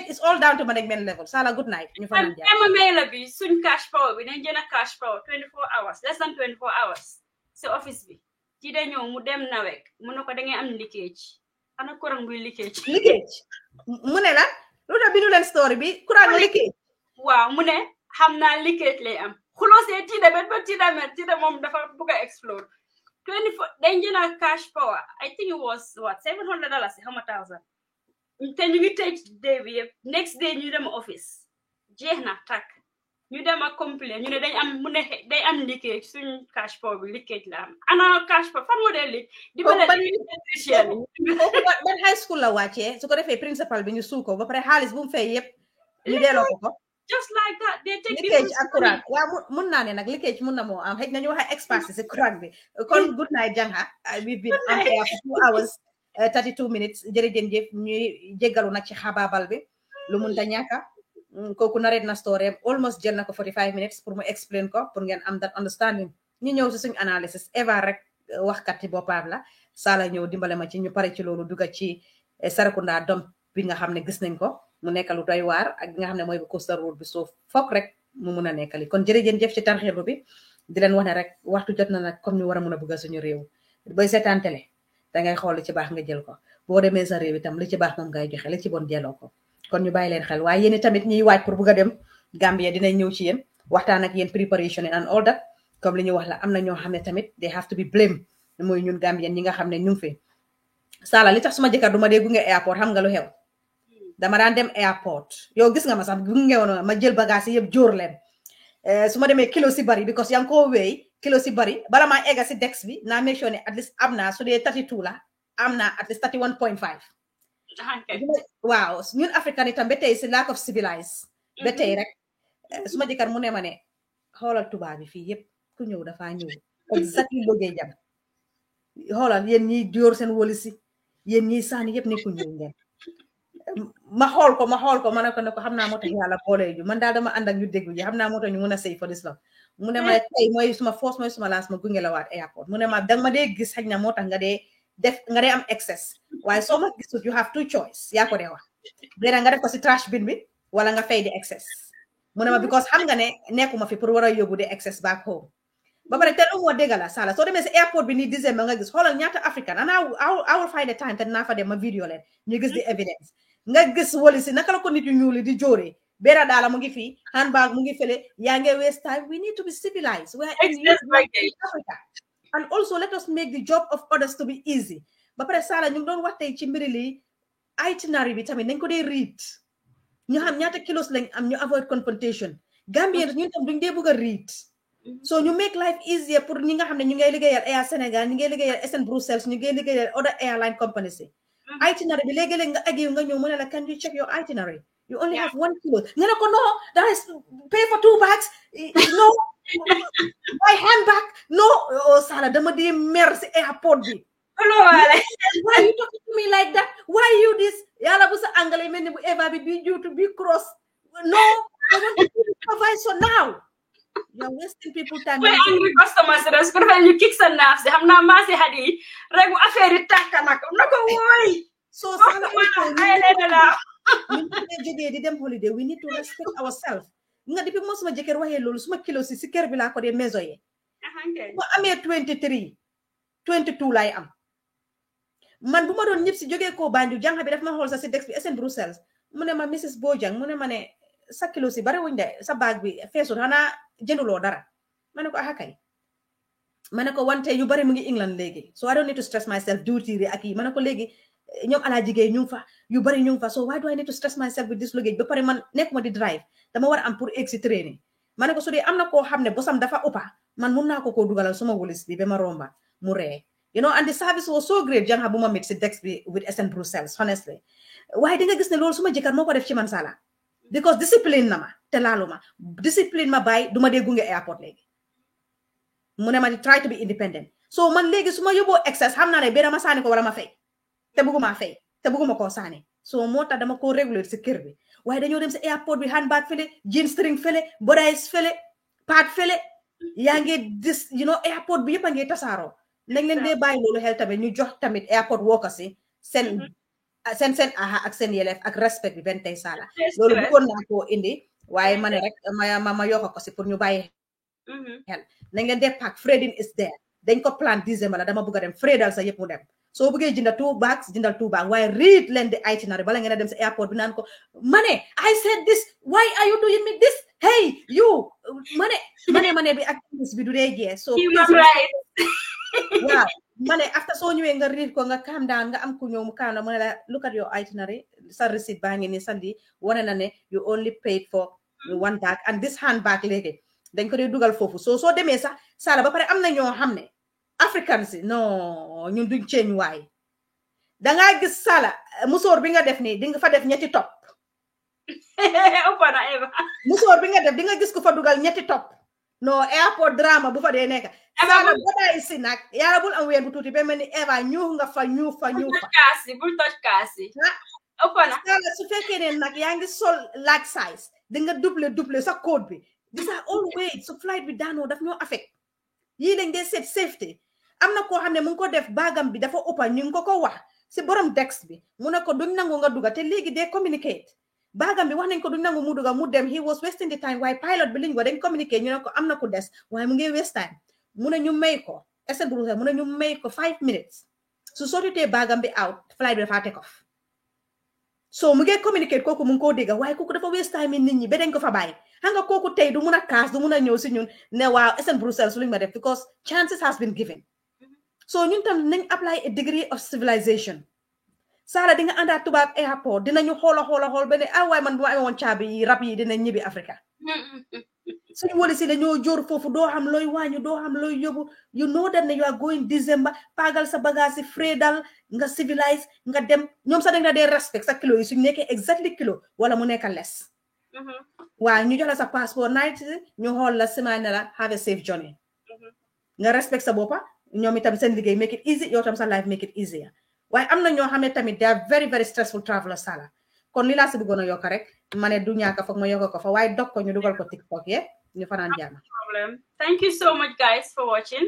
it's all down to management level sala good night ñu fa naan jaar may la bi suñ cash power bi dañ jëna cash power 24 hours less than 24 hours si office bi ci dañoo mu dem nawek mu ne ko da ngay am leakage ana courant buy leakage mu ne la lu tax bindu leen story bi courant leakage waaw mu ne xam naa leakage lay am xulosee ci demet ba ci demet moom dafa bëgg a explode 24 dañ jëna cash power I think it was what $700 how much thousand te ñu ngi tëj day bi yëpp next day ñu dem office jeex na takk ñu dem ak complain ñu ne dañ am mu ne day am leakage suñ cash power bi leakage la am ana cash power fan moo dee leak di ban high school la wàccee su ko defee principal bi ñu suul ko ba pare xaalis bu mu fay yëpp ñu delloo ko just like that they take leakage ak courant waaw mun naa ne nag leakage mun na moo am xëy na ñu wax expert si courant bi kon good night Jangha we've been on air for 2 hours 32 minutes jërëjëf ñuy jéggalu nag ci xabaabal bi lu mun ta ñàkka kooku nareet na story almost jël na ko 45 minutes pour mu explain ko pour ngeen am that understanding ñu ñëw si suñu analysis Eva rek waxkat ci boppam la Sala ñëw dimbale ma ci ñu pare ci loolu dugga ci Sarakunda dom bi nga xam ne gis nañ ko mu nekk lu doy waar ak nga xam ne mooy bu Coastal Road bi suuf foog rek mu mun a nekkali kon jërëjëf ci tarxiiru bi di leen wax ne rek waxtu jot na nag comme ñu war a mun a bëgg suñu réew booy seetaan télé dangay xool li ci baax nga jël ko boo demee sa réew itam li ci baax moom ngay joxe li ci bon jëloo ko kon ñu bàyyi leen xel waaye yéen tamit ñuy waaj pour bëgg a dem Gambia dinañ ñëw ci yéen waxtaan ak yéen preparation and all that comme li ñu wax la am na ñoo xam ne tamit they have to be blamed mooy ñun Gambien ñi nga xam ne ñu ngi fi Sala li tax suma jëkkër du ma dee gunge airport xam nga lu xew dama daan dem airport yow gis nga ma sax gunge woon ma jël bagage yëpp jóor leen su ma demee kilo si bari because yaa ngi koo wéy kilo si bari bala maa egga si dex bi naa make sure ne at least am naa su dee 32 la am naa at least 31.5 waaw ñun africain itam ba tey si lack of civilized ba tey rek su ma jëkkër mu ne ma ne xoolal tubaab bi fii yëpp ku ñëw dafaa ñëw exactly logee jam xoolal yéen ñiy jóor seen wolisi yéen ñiy saani yëpp ne ku ñëw ngeen ma xool ko ma ne ko xam naa moo tax yàlla boole ju man daal dama ànd ak ñu déglu ji xam naa moo tax ñu mun a sëy for this long mu ne ma tey mooy suma force mooy suma laas ma gunge la waat airport mu ne ma danga ma dee gis xëy na moo tax nga dee am excess waaye soo ma gisut you have two choice yaa ko dee wax benn nga def ko si trash bin bi wala nga fay di excess mu ne ma because xam nga ne nekkuma fi pour war a yóbbu di excess back home ba pare te lu moo dégg la Sala soo demee si airport bi nii December nga gis xoolal ñaata african and I will find the time te naa fa dem ma video leen ñu gis di evidence nga gis wali si naka la ko nit yu ñuuli di jóoree benn daala mu ngi fii handbag mu ngi fële yaa ngi waste time we need to be civilized we are in Africa and also let us make the job of others to be easy ba pare Sala ñu ngi doon wax tey ci mbiri li itinerary bi tamit nañ ko dee read ñu xam ñaata kilos lañ am ñu avoid confrontation Gambien ñun tam duñ dee bëgg a read so ñu make life easier pour ñi nga xam ne ñu ngay liggéeyal Air Sénégal ñu ngay liggéeyal SN Brussels ñu ngay liggéeyal other airline companies yi itinerary bi léegi-léegi nga egg nga ñëw mu ne la can you check your itinerary you only have 1 kilo nga ne ko no that is pay for 2 bags no my handbag no Sala dama di mer si airport bi why you talking to me like that why you this yàlla bu sa anglais mel ni bu Eva bi bi juutu bi cross no I want to be supervisor now you're wasting people time my angry customers res prefer you kick sa naaf si xam naa maa si hadi rek mu affaire yi tàkka nag na ko wooy so Sala ay leen la ñu jógee di dem holiday we need to respect ourselves nga depuis mo suma jëkkër waxee loolu suma kilo si kër bi laa ko dee mesoyee ma amee 23 22 lay am man bu ma doon ñëpp si jógee koo Banjul jàng bi daf ma xool sa si dex bi SN Bruxelles mu ne ma Mrs Bojang mu ne ma ne sa kilo si bari wuñ de sa bag bi feesul xanaa jënduloo dara ma ne ko kay ma ne ko wante yu bari mu ngi England léegi so I don't need to stress myself duty ak yi ma ne ko léegi ñoom ala jigéen ñu ngi fa yu bari ñu ngi fa so why do I need to stress myself with this luggage ba pare man nekkuma di drive dama war a am pour exit training ma ne ko su dee am na koo xam ne bosam dafa uppa man mun naa ko koo dugalal suma wolis bi ba ma romba mu ree you know and the service was so great jàng bu ma mit si dex bi with SN Bruxelles honestly waaye di nga gis ne loolu suma jëkkër moo ko def ci man Sala because discipline na ma te laalu ma discipline ma bàyyi du ma dee gunge airport léegi mu ne ma di try to be independent so man léegi su ma yóbboo excess xam naa ne benn ma saani ko wala ma fay te bëgguma fay te bëgguma koo saani so moo tax dama ko réguler si kër bi waaye dañoo dem si airport bi handbag fele jean string fele bodays fele paat fele yaa ngi dis you know airport bi yëpp a ngi tasaaroo nañ leen dee bàyyi loolu xel tamit ñu jox tamit airport workers yi seen aha ak seen yelef ak respect bi benn tey Sala loolu bëggoon naa koo indi waaye ma ne rek ma yokk ko si pour ñu bàyyi xel nañ leen dee pack Fredin is there dañ ko plan December la dama bëgg a dem Fredal sa yëpp mu dem soo bëggee jëndal 2 bags jëndal 2 bags waaye read leen di itinerary bala ngeen a dem sa airport bi naan ko ma ne I said this why are you doing me this hey you ma ne bi ak bi du dee jeex so waaw ma ne after soo ñëwee nga read ko nga calm down nga am ku ñëw mu calm down mu ne la look at your itinerary sa receipt baa ngi ni sandi wane na ne you only paid for 1 bag and this handbag léegi dañ ko dee dugal foofu soo demee sax Sala ba pare am na ñoo xam ne Africans non ñun duñ ceeñ waay dangaa gis Sala musóor bi nga def nii di nga fa def ñetti top musóor bi nga def di nga gis ko fa dugal ñetti top no airport drama bu fa dee nekk Sala bodaay si nag yàlla bul am ween bu tuuti ba mel ni Eva ñuux nga fa ñuux fa bul toj kaasi Sala su fekkee ne nag yaa ngi sol large size di nga double sa code bi these are all weight su flight bi daanoo daf ñoo affect yii lañ dee seet safety am na koo xam ne mu ngi ko def bagam bi dafa uppa ñu ngi ko wax si borom dex bi mu ne ko duñ nangu nga duga te léegi dee communicate bagam bi wax nañ ko duñ nangu mu duga mu dem he was wasting the time waaye pilot bi liñ wa dañ communicate ñu ne ko am na ku des waaye mu ngi waste time mu ne ñu may ko SN Bruxelles mu ne ñu may ko 5 minutes su sotitee bagam bi out flight bi dafa take off so mu ngi communicate kooku mu ngi koo dégga waaye kooku dafa waste time nit ñi ba dañ ko fa bàyyi xam nga kooku tey du mun a kaas du mun a ñëw si ñun ne waaw SN Bruxelles luñ ma def because chances has been given so ñun tam nañ apply a degree of civilization Sala di nga àndaat tubaab airport dinañu xoola ba ne waaye man bu ma amee woon caabi yi rab yi dinañ ñibbi Africa suñu wali si la ñoo jóor foofu doo xam looy wàññi doo xam looy yóbbu you know that ne you are going December pagal sa bagage si Fredal nga civilize nga dem ñoom sax dañ la dee respect sa kilo yi suñu nekkee exactly kilo wala mu nekk less waaw ñu jox la sa passeport night ñu xool la semaine la have a safe journey nga respect sa boppa ñoom itam seen liggéey make it easy yow tam sa life make it easier waaye am na ñoo xam ne tamit they are very very stressful travelers Sala kon li laa si bëggoon a yokk rek ma ne du ñàkk foog ma yokk ko fa waaye dog ko ñu dugal ko TikTok ñu fanaan jaama problem. Thank you so much guys for watching.